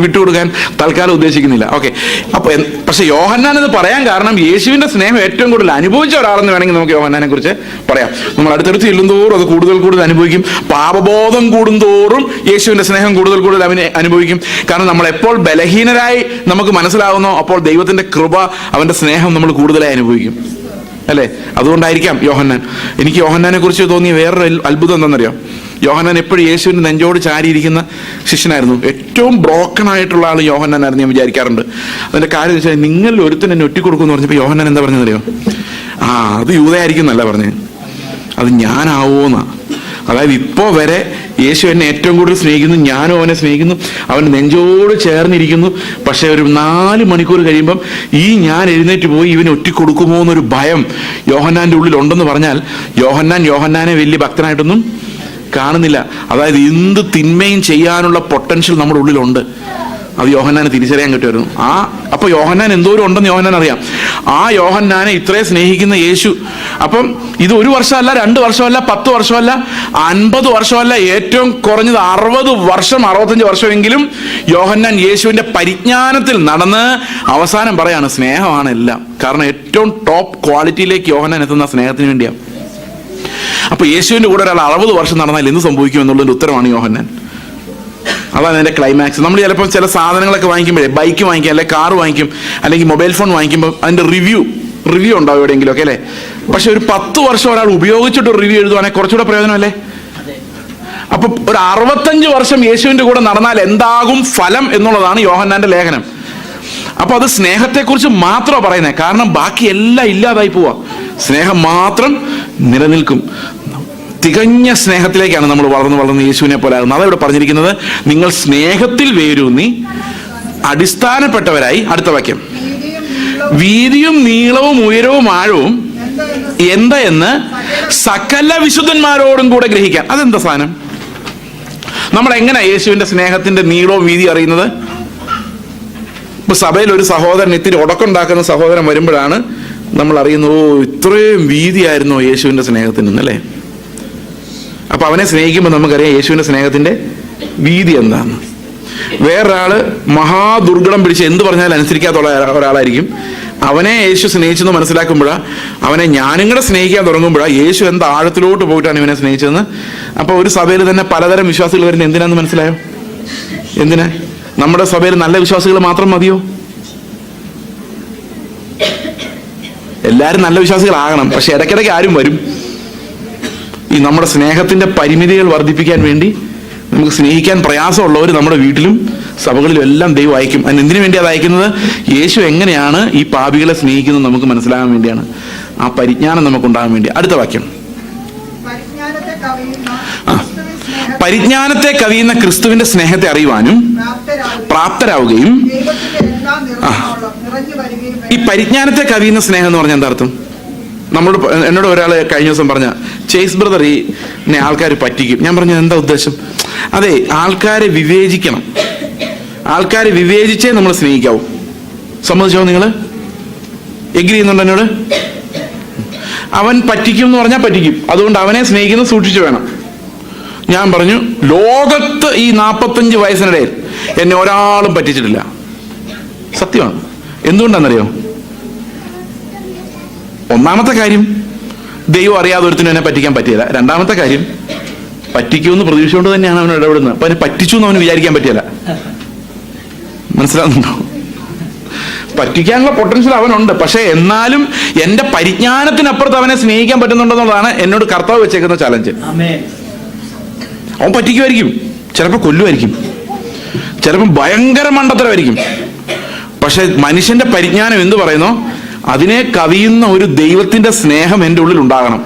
വിട്ടുകൊടുക്കാൻ തൽക്കാലം ഉദ്ദേശിക്കുന്നില്ല. ഓക്കെ, അപ്പൊ പക്ഷെ യോഹന്നാൻ ഇത് പറയാൻ കാരണം യേശുവിന്റെ സ്നേഹം ഏറ്റവും കൂടുതൽ അനുഭവിച്ച ഒരാളെന്ന് വേണമെങ്കിൽ നമുക്ക് യോഹന്നാനെ കുറിച്ച് പറയാം. നമ്മൾ അടുത്തടുത്ത് ചെല്ലുന്തോറും അത് കൂടുതൽ കൂടുതൽ അനുഭവിക്കും. പാപബോധം കൂടുന്തോറും യേശുവിന്റെ സ്നേഹം കൂടുതൽ കൂടുതൽ അവനെ അനുഭവിക്കും. കാരണം നമ്മൾ എപ്പോൾ ബലഹീനരായി നമുക്ക് മനസ്സിലാകുന്നോ അപ്പോൾ ദൈവത്തിന്റെ കൃപ, അവന്റെ സ്നേഹം നമ്മൾ കൂടുതലായി അനുഭവിക്കും, അല്ലേ? അതുകൊണ്ടായിരിക്കാം യോഹന്നാൻ. എനിക്ക് യോഹന്നാനെ കുറിച്ച് തോന്നിയ വേറൊരു അത്ഭുതം എന്താണെന്നറിയാം? യോഹന്നാൻ എപ്പോഴും യേശുവിന്റെ നെഞ്ചോട് ചാരിയിരിക്കുന്ന ശിഷ്യനായിരുന്നു. ഏറ്റവും ബ്രോക്കൺ ആയിട്ടുള്ള ആൾ യോഹന്നാനായിരുന്നു ഞാൻ വിചാരിക്കാറുണ്ട്. അതിന്റെ കാര്യം വെച്ചാൽ നിങ്ങൾ ഒരുത്തൻ എന്നെ ഒറ്റിക്കൊടുക്കുമെന്ന് പറഞ്ഞപ്പോൾ യോഹന്നാൻ എന്താ പറഞ്ഞതറിയോ? അത് യൂദയായിരിക്കും എന്നല്ല പറഞ്ഞത്, അത് ഞാനാവോന്നാ. അതായത് ഇപ്പോൾ വരെ യേശു എന്നെ ഏറ്റവും കൂടുതൽ സ്നേഹിക്കുന്നു, ഞാനും അവനെ സ്നേഹിക്കുന്നു, അവൻ നെഞ്ചോട് ചേർന്നിരിക്കുന്നു. പക്ഷെ ഒരു 4 മണിക്കൂർ കഴിയുമ്പം ഈ ഞാൻ എഴുന്നേറ്റ് പോയി ഇവനെ ഒറ്റിക്കൊടുക്കുമോ എന്നൊരു ഭയം യോഹന്നാന്റെ ഉള്ളിൽ ഉണ്ടെന്ന് പറഞ്ഞാൽ യോഹന്നാനെ വലിയ ഭക്തനായിട്ടൊന്നും കാണുന്നില്ല. അതായത് എന്ത് തിന്മയും ചെയ്യാനുള്ള പൊട്ടൻഷ്യൽ നമ്മുടെ ഉള്ളിലുണ്ട്. അത് യോഹന്നാനെ തിരിച്ചറിയാൻ കിട്ടുമായിരുന്നു. അപ്പൊ യോഹന്നാൻ എന്തോരം ഉണ്ടെന്ന് യോഹന്നാൻ അറിയാം. ആ യോഹന്നാനെ ഇത്രയും സ്നേഹിക്കുന്ന യേശു, അപ്പം ഇത് 1 വർഷമല്ല, 2 വർഷമല്ല, 10 വർഷമല്ല, 50 വർഷമല്ല, ഏറ്റവും കുറഞ്ഞത് 60 വർഷം, 65 വർഷമെങ്കിലും യോഹന്നാൻ യേശുവിന്റെ പരിജ്ഞാനത്തിൽ നടന്ന് അവസാനം പറയാണ് സ്നേഹമാണ് എല്ലാം. കാരണം ഏറ്റവും ടോപ്പ് ക്വാളിറ്റിയിലേക്ക് യോഹന്നാൻ എത്തുന്ന സ്നേഹത്തിന് വേണ്ടിയാണ്. അപ്പൊ യേശുവിന്റെ കൂടെ ഒരാൾ 60 വർഷം നടന്നാൽ എന്ത് സംഭവിക്കും എന്നുള്ളതിന്റെ ഉത്തരമാണ് യോഹന്നാൻ. അതാണ് അതിന്റെ ക്ലൈമാക്സ്. നമ്മൾ ചിലപ്പോൾ ചില സാധനങ്ങളൊക്കെ വാങ്ങിക്കുമ്പോഴേ, ബൈക്ക് വാങ്ങിക്കും, അല്ലെങ്കിൽ കാർ വാങ്ങിക്കും, അല്ലെങ്കിൽ മൊബൈൽ ഫോൺ വാങ്ങിക്കുമ്പോൾ അതിന്റെ റിവ്യൂ ഉണ്ടാവും എവിടെയെങ്കിലും ഒക്കെ, അല്ലേ? പക്ഷെ ഒരു 10 വർഷം ഒരാൾ ഉപയോഗിച്ചിട്ട് റിവ്യൂ എഴുതുവാണെങ്കിൽ കുറച്ചുകൂടെ പ്രയോജനമല്ലേ? അപ്പൊ ഒരു 65 വർഷം യേശുവിന്റെ കൂടെ നടന്നാൽ എന്താകും ഫലം എന്നുള്ളതാണ് യോഹന്നാന്റെ ലേഖനം. അപ്പൊ അത് സ്നേഹത്തെക്കുറിച്ച് മാത്രമാണ് പറയുന്നത്. കാരണം ബാക്കി എല്ലാം ഇല്ലാതായി പോവാ, സ്നേഹം മാത്രം നിലനിൽക്കും. തികഞ്ഞ സ്നേഹത്തിലേക്കാണ് നമ്മൾ വളർന്ന് യേശുവിനെ പോലെ ആകുന്നത്. അതവിടെ പറഞ്ഞിരിക്കുന്നത്, നിങ്ങൾ സ്നേഹത്തിൽ വേരൂന്നി അടിസ്ഥാനപ്പെട്ടവരായി. അടുത്ത വാക്യം, വീതിയും നീളവും ഉയരവും ആഴവും എന്ന് സകല വിശുദ്ധന്മാരോടും കൂടെ ഗ്രഹിക്കാൻ. അതെന്താ സാധനം? നമ്മൾ എങ്ങനെയാ യേശുവിന്റെ സ്നേഹത്തിന്റെ നീളവും വീതി അറിയുന്നത്? ഇപ്പൊ സഭയിൽ ഒരു സഹോദരൻ ഇത്തിരി ഉടക്കുണ്ടാക്കുന്ന സഹോദരൻ വരുമ്പോഴാണ് നമ്മൾ അറിയുന്നത്, ഇത്രയും വീതിയായിരുന്നോ യേശുവിന്റെ സ്നേഹത്തിന് എന്നല്ലേ? അപ്പൊ അവനെ സ്നേഹിക്കുമ്പോൾ നമുക്കറിയാം യേശുവിന്റെ സ്നേഹത്തിന്റെ വീതി എന്താന്ന്. വേറൊരാള് മഹാദുർഗണം പിടിച്ച് എന്ത് പറഞ്ഞാലും അനുസരിക്കാത്ത ഒരാളായിരിക്കും. അവനെ യേശു സ്നേഹിച്ചെന്ന് മനസ്സിലാക്കുമ്പോഴാ, അവനെ ഞാനും കൂടെ സ്നേഹിക്കാൻ തുടങ്ങുമ്പോഴാ യേശു എന്താ ആഴത്തിലോട്ട് പോയിട്ടാണ് ഇവനെ സ്നേഹിച്ചതെന്ന്. അപ്പൊ ഒരു സഭയിൽ തന്നെ പലതരം വിശ്വാസികൾ വരുന്നത് എന്തിനാന്ന് മനസ്സിലായോ? എന്തിനാ? നമ്മുടെ സഭയിൽ നല്ല വിശ്വാസികൾ മാത്രം മതിയോ? എല്ലാരും നല്ല വിശ്വാസികളാകണം, പക്ഷെ ഇടയ്ക്കിടയ്ക്ക് ആരും വരും ഈ നമ്മുടെ സ്നേഹത്തിന്റെ പരിമിതികൾ വർദ്ധിപ്പിക്കാൻ വേണ്ടി. നമുക്ക് സ്നേഹിക്കാൻ പ്രയാസമുള്ളവർ നമ്മുടെ വീട്ടിലും സഭകളിലും എല്ലാം ദൈവം അയക്കും. അതിന് എന്തിനു വേണ്ടി അത് അയക്കുന്നത്? യേശു എങ്ങനെയാണ് ഈ പാപികളെ സ്നേഹിക്കുന്നത് നമുക്ക് മനസ്സിലാകാൻ വേണ്ടിയാണ്. ആ പരിജ്ഞാനം നമുക്കുണ്ടാകാൻ വേണ്ടി. അടുത്ത വാക്യം, പരിജ്ഞാനത്തെ കവിയുന്ന ക്രിസ്തുവിന്റെ സ്നേഹത്തെ അറിയുവാനും പ്രാപ്തരാവുകയും. ഈ പരിജ്ഞാനത്തെ കവിയുന്ന സ്നേഹം എന്ന് പറഞ്ഞാൽ എന്താ അർത്ഥം? എന്നോട് ഒരാൾ കഴിഞ്ഞ ദിവസം പറഞ്ഞ, ചേസ് ബ്രദർ ഈ ആൾക്കാർ പറ്റിക്കും. ഞാൻ പറഞ്ഞു എന്താ ഉദ്ദേശം? അതെ, ആൾക്കാരെ വിവേചിക്കണം. ആൾക്കാരെ വിവേചിച്ചേ നമ്മൾ സ്നേഹിക്കാവൂ. സമ്മതിച്ചോ? നിങ്ങൾ എഗ്രി ചെയ്യുന്നുണ്ടോ എന്നോട്? അവൻ പറ്റിക്കും എന്ന് പറഞ്ഞാൽ പറ്റിക്കും, അതുകൊണ്ട് അവനെ സ്നേഹിക്കുന്നത് സൂക്ഷിച്ചു വേണം. ഞാൻ പറഞ്ഞു, ലോകത്ത് ഈ 45 വയസ്സിനിടയിൽ എന്നെ ഒരാളും പറ്റിച്ചിട്ടില്ല. സത്യമാണ്. എന്തുകൊണ്ടാണെന്നറിയോ? ഒന്നാമത്തെ കാര്യം, ദൈവം അറിയാതെ ഒരുത്തിനും എന്നെ പറ്റിക്കാൻ പറ്റിയില്ല. രണ്ടാമത്തെ കാര്യം, പറ്റിക്കുമെന്ന് പ്രതീക്ഷിച്ചുകൊണ്ട് തന്നെയാണ് അവൻ ഇടപെടുന്നത്. അപ്പൊ അവന് പറ്റിച്ചു എന്ന് അവന് വിചാരിക്കാൻ പറ്റിയല്ല. മനസ്സിലാകുന്നുണ്ടോ? പറ്റിക്കാനുള്ള പൊട്ടൻഷ്യൽ അവനുണ്ട്, പക്ഷെ എന്നാലും എന്റെ പരിജ്ഞാനത്തിനപ്പുറത്ത് അവനെ സ്നേഹിക്കാൻ പറ്റുന്നുണ്ടെന്നുള്ളതാണ് എന്നോട് കർത്താവ് വെച്ചേക്കുന്ന ചലഞ്ച്. അവൻ പറ്റിക്കുമായിരിക്കും, ചിലപ്പോൾ കൊല്ലുമായിരിക്കും, ചിലപ്പോൾ ഭയങ്കര മണ്ടത്തരമായിരിക്കും. പക്ഷെ മനുഷ്യന്റെ പരിജ്ഞാനം എന്ത് പറയുന്നോ അതിനെ കവിയുന്ന ഒരു ദൈവത്തിന്റെ സ്നേഹം എൻ്റെ ഉള്ളിൽ ഉണ്ടാകണം.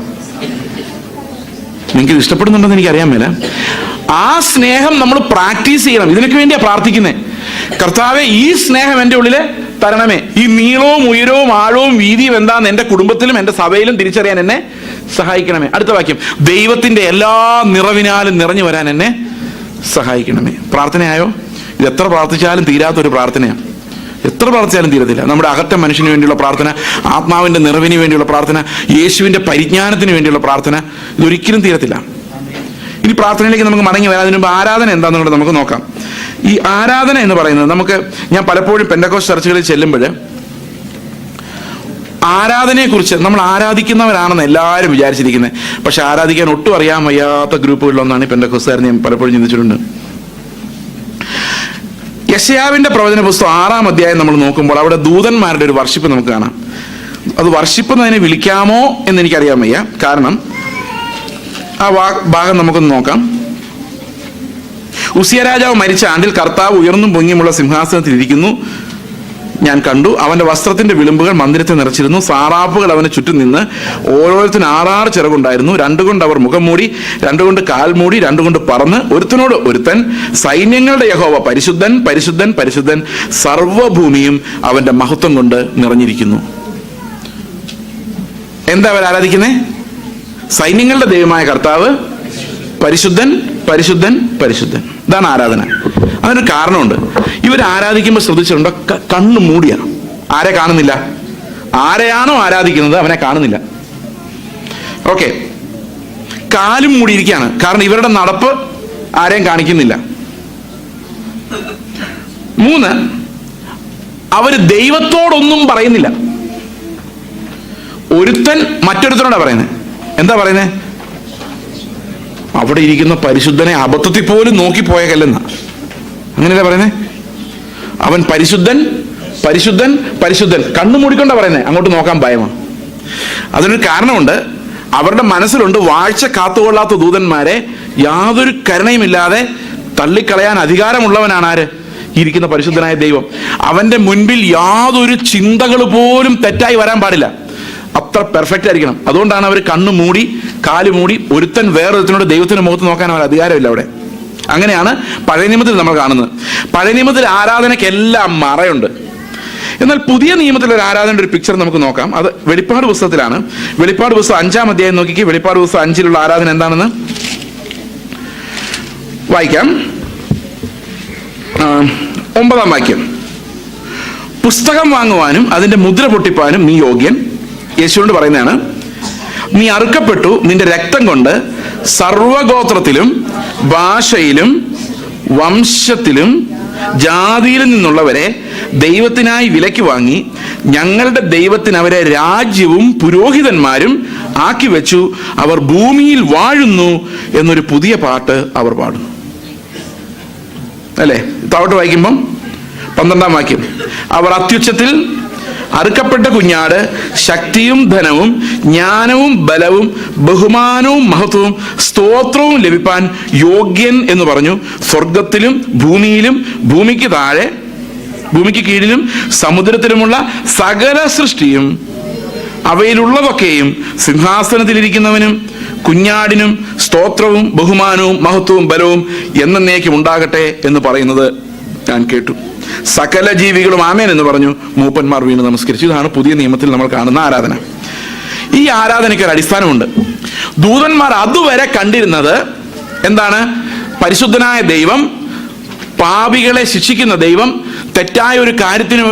നിങ്ങൾക്ക് ഇത് ഇഷ്ടപ്പെടുന്നുണ്ടെന്ന് എനിക്കറിയാൻ മേല. ആ സ്നേഹം നമ്മൾ പ്രാക്ടീസ് ചെയ്യണം. ഇതിനൊക്കെ വേണ്ടിയാ പ്രാർത്ഥിക്കുന്നത്. കർത്താവെ, ഈ സ്നേഹം എൻ്റെ ഉള്ളില് തരണമേ. ഈ നീളവും ഉയരവും ആഴവും വീതിയും എന്താന്ന് എൻ്റെ കുടുംബത്തിലും എൻ്റെ സഭയിലും തിരിച്ചറിയാൻ എന്നെ സഹായിക്കണമേ. അടുത്ത വാക്യം, ദൈവത്തിന്റെ എല്ലാ നിറവിനാലും നിറഞ്ഞു വരാൻ എന്നെ സഹായിക്കണമേ. പ്രാർത്ഥനയായോ? ഇത് എത്ര പ്രാർത്ഥിച്ചാലും തീരാത്തൊരു പ്രാർത്ഥനയാണ്. എത്ര പ്രാർത്ഥിച്ചാലും തീരത്തില്ല. നമ്മുടെ അകത്തെ മനുഷ്യന് വേണ്ടിയുള്ള പ്രാർത്ഥന, ആത്മാവിന്റെ നിറവിന് വേണ്ടിയുള്ള പ്രാർത്ഥന, യേശുവിന്റെ പരിജ്ഞാനത്തിന് വേണ്ടിയുള്ള പ്രാർത്ഥന, ഇതൊരിക്കലും തീരത്തില്ല. ഇനി പ്രാർത്ഥനയിലേക്ക് നമുക്ക് മടങ്ങി വരാം. അതിന് മുമ്പ് ആരാധന എന്താണെന്നുള്ളത് നമുക്ക് നോക്കാം. ഈ ആരാധന എന്ന് പറയുന്നത് ഞാൻ പലപ്പോഴും പെന്തക്കോസ്റ്റ് ചർച്ചുകളിൽ ചെല്ലുമ്പോൾ ആരാധനയെക്കുറിച്ച് നമ്മൾ ആരാധിക്കുന്നവരാണെന്ന് എല്ലാവരും വിചാരിച്ചിരിക്കുന്നത്. പക്ഷെ ആരാധിക്കാൻ ഒട്ടും അറിയാൻ വയ്യാത്ത ഗ്രൂപ്പുകളിലൊന്നാണ് ഈ പെന്തക്കോസ്തുകാരെന്ന് ഞാൻ പലപ്പോഴും ചിന്തിച്ചിട്ടുണ്ട്. യെശയ്യാവിന്റെ പ്രവചന പുസ്തകം 6-ാം അധ്യായം നമ്മൾ നോക്കുമ്പോൾ അവിടെ ദൂതന്മാരുടെ ഒരു വർഷിപ്പ് നമുക്ക് കാണാം. അത് വർഷിപ്പ് എന്നതിനെ വിളിക്കാമോ എന്ന് എനിക്കറിയാൻ വയ്യ. കാരണം ആ ഭാഗം നമുക്കൊന്ന് നോക്കാം. ഉസിയ രാജാവ് മരിച്ച ആണ്ടിൽ കർത്താവ് ഉയർന്നും പൊങ്ങിയുമുള്ള സിംഹാസനത്തിൽ ഇരിക്കുന്നു ഞാൻ കണ്ടു. അവന്റെ വസ്ത്രത്തിന്റെ വിളിമ്പുകൾ മന്ദിരത്തെ നിറച്ചിരുന്നു. സാറാപ്പുകൾ അവന് ചുറ്റും നിന്ന് ഓരോരുത്തരും 6 ചിറകുണ്ടായിരുന്നു. 2 കൊണ്ട് അവർ മുഖം മൂടി, 2 കൊണ്ട് കാൽ മൂടി, 2 കൊണ്ട് പറന്ന് ഒരുത്തനോട് ഒരുത്തൻ സൈന്യങ്ങളുടെ യഹോവ പരിശുദ്ധൻ പരിശുദ്ധൻ പരിശുദ്ധൻ, സർവ്വഭൂമിയും അവന്റെ മഹത്വം കൊണ്ട് നിറഞ്ഞിരിക്കുന്നു. എന്താ അവർ ആരാധിക്കുന്നേ? സൈന്യങ്ങളുടെ ദൈവമായ കർത്താവ് പരിശുദ്ധൻ പരിശുദ്ധൻ പരിശുദ്ധൻ. ഇതാണ് ആരാധന. അതിനൊരു കാരണമുണ്ട്. ഇവർ ആരാധിക്കുമ്പോൾ ശ്രദ്ധിച്ചിട്ടുണ്ടോ? കണ്ണു മൂടിയ. ആരെ കാണുന്നില്ല? ആരെയാണോ ആരാധിക്കുന്നത് അവനെ കാണുന്നില്ല. ഓക്കെ, കാലും മൂടിയിരിക്കുകയാണ്. കാരണം ഇവരുടെ നടപ്പ് ആരെയും കാണിക്കുന്നില്ല. 3, അവര് ദൈവത്തോടൊന്നും പറയുന്നില്ല. ഒരുത്തൻ മറ്റൊരുത്തനോടാ പറയുന്നത്. എന്താ പറയുന്നത്? അവിടെ ഇരിക്കുന്ന പരിശുദ്ധനെ അബദ്ധത്തിൽ പോലും നോക്കിപ്പോയേക്കല്ലെന്ന. അങ്ങനെയല്ലേ പറയുന്നേ? അവൻ പരിശുദ്ധൻ പരിശുദ്ധൻ പരിശുദ്ധൻ, കണ്ണു മൂടിക്കൊണ്ടാ പറയുന്നത്. അങ്ങോട്ട് നോക്കാൻ ഭയമാണ്. അതിനൊരു കാരണമുണ്ട്. അവരുടെ മനസ്സിലുണ്ട് വാഴ്ച കാത്തുകൊള്ളാത്ത ദൂതന്മാരെ യാതൊരു കരുണയുമില്ലാതെ തള്ളിക്കളയാൻ അധികാരമുള്ളവനാണ് ആര്? ഇരിക്കുന്ന പരിശുദ്ധനായ ദൈവം. അവന്റെ മുൻപിൽ യാതൊരു ചിന്തകൾ പോലും തെറ്റായി വരാൻ പാടില്ല. അത്ര പെർഫെക്റ്റ് ആയിരിക്കണം. അതുകൊണ്ടാണ് അവർ കണ്ണു മൂടി കാല് മൂടി. ഒരുത്തൻ വേറൊരുത്തനോട് ദൈവത്തിന്റെ മുഖത്ത് നോക്കാൻ അവർ അധികാരമില്ല അവിടെ. അങ്ങനെയാണ് പഴയ നിയമത്തിൽ നമ്മൾ കാണുന്നത്. പഴയ നിയമത്തിൽ ആരാധനയ്ക്ക് എല്ലാം മറയുണ്ട്. എന്നാൽ പുതിയ നിയമത്തിലെ ഒരു ആരാധനയുടെ ഒരു പിക്ചർ നമുക്ക് നോക്കാം. അത് വെളിപ്പാട് പുസ്തകത്തിലാണ്. വെളിപ്പാട് പുസ്തകം 5-ാം അധ്യായം നോക്കിക്കേ. വെളിപ്പാട് പുസ്തകം 5-ലുള്ള ആരാധന എന്താണെന്ന് വായിക്കാം. 9-ാം വാക്യം. പുസ്തകം വാങ്ങുവാനും അതിന്റെ മുദ്ര പൊട്ടിപ്പാനും നീ യോഗ്യൻ. യേശുവിനോട് പറയുന്നതാണ്. നീ അറുക്കപ്പെട്ടു, നിന്റെ രക്തം കൊണ്ട് സർവഗോത്രത്തിലും ഭാഷയിലും വംശത്തിലും ജാതിയിലും നിന്നുള്ളവരെ ദൈവത്തിനായി വിലയ്ക്ക് വാങ്ങി ഞങ്ങളുടെ ദൈവത്തിന് അവരെ രാജ്യവും പുരോഹിതന്മാരും ആക്കി വെച്ചു. അവർ ഭൂമിയിൽ വാഴുന്നു എന്നൊരു പുതിയ പാട്ട് അവർ പാടുന്നു. അല്ലേ? താഴോട്ട് വായിക്കുമ്പം 12-ാം വാക്യം. അവർ അത്യുച്ചത്തിൽ അറുക്കപ്പെട്ട കുഞ്ഞാട് ശക്തിയും ധനവും ജ്ഞാനവും ബലവും ബഹുമാനവും മഹത്വവും സ്തോത്രവും ലഭിപ്പാൻ യോഗ്യൻ എന്ന് പറഞ്ഞു. സ്വർഗത്തിലും ഭൂമിയിലും ഭൂമിക്ക് താഴെ ഭൂമിക്ക് കീഴിലും സമുദ്രത്തിലുമുള്ള സകല സൃഷ്ടിയും അവയിലുള്ളതൊക്കെയും സിംഹാസനത്തിലിരിക്കുന്നവനും കുഞ്ഞാടിനും സ്തോത്രവും ബഹുമാനവും മഹത്വവും ബലവും എന്നേക്കും ഉണ്ടാകട്ടെ എന്ന് പറയുന്നത് ഞാൻ കേട്ടു. സകല ജീവികളും ആമേൻ എന്ന് പറഞ്ഞു. മൂപ്പന്മാർ വീണ് നമസ്കരിച്ചു. ഇതാണ് പുതിയ നിയമത്തിൽ നമ്മൾ കാണുന്ന ആരാധന. ഈ ആരാധനയ്ക്ക് ഒരു അടിസ്ഥാനമുണ്ട്. ദൂതന്മാർ അതുവരെ കണ്ടിരുന്നത് എന്താണ്? പരിശുദ്ധനായ ദൈവം, പാപികളെ ശിക്ഷിക്കുന്ന ദൈവം, തെറ്റായ ഒരു കാര്യത്തിന്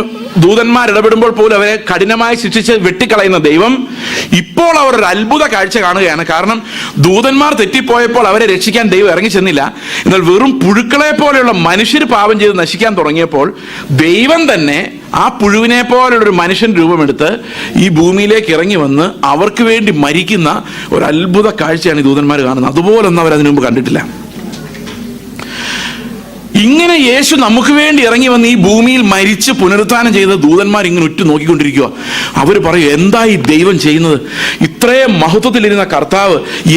ദൂതന്മാർ ഇടപെടുമ്പോൾ പോലും അവരെ കഠിനമായി ശിക്ഷിച്ച് വെട്ടിക്കളയുന്ന ദൈവം. ഇപ്പോൾ അവർ ഒരു അത്ഭുത കാഴ്ച കാണുകയാണ്. കാരണം ദൂതന്മാർ തെറ്റിപ്പോയപ്പോൾ അവരെ രക്ഷിക്കാൻ ദൈവം ഇറങ്ങി ചെന്നില്ല. എന്നാൽ വെറും പുഴുക്കളെ പോലെയുള്ള മനുഷ്യർ പാപം ചെയ്ത് നശിക്കാൻ തുടങ്ങിയപ്പോൾ ദൈവം തന്നെ ആ പുഴുവിനെ പോലുള്ള ഒരു മനുഷ്യൻ രൂപമെടുത്ത് ഈ ഭൂമിയിലേക്ക് ഇറങ്ങി വന്ന് അവർക്ക് വേണ്ടി മരിക്കുന്ന ഒരു അത്ഭുത കാഴ്ചയാണ് ഈ ദൂതന്മാർ കാണുന്നത്. അതുപോലൊന്നും അവർ അതിനു മുമ്പ് കണ്ടിട്ടില്ല. ഇങ്ങനെ യേശു നമുക്ക് വേണ്ടി ഇറങ്ങി വന്ന് ഈ ഭൂമിയിൽ മരിച്ച് പുനരുത്ഥാനം ചെയ്ത ദൂതന്മാർ ഇങ്ങനെ ഉറ്റു നോക്കിക്കൊണ്ടിരിക്കുക. അവർ പറയും, എന്താ ഈ ദൈവം ചെയ്യുന്നത്? ഇത്രയും മഹത്വത്തിലിരുന്ന കർത്താവ്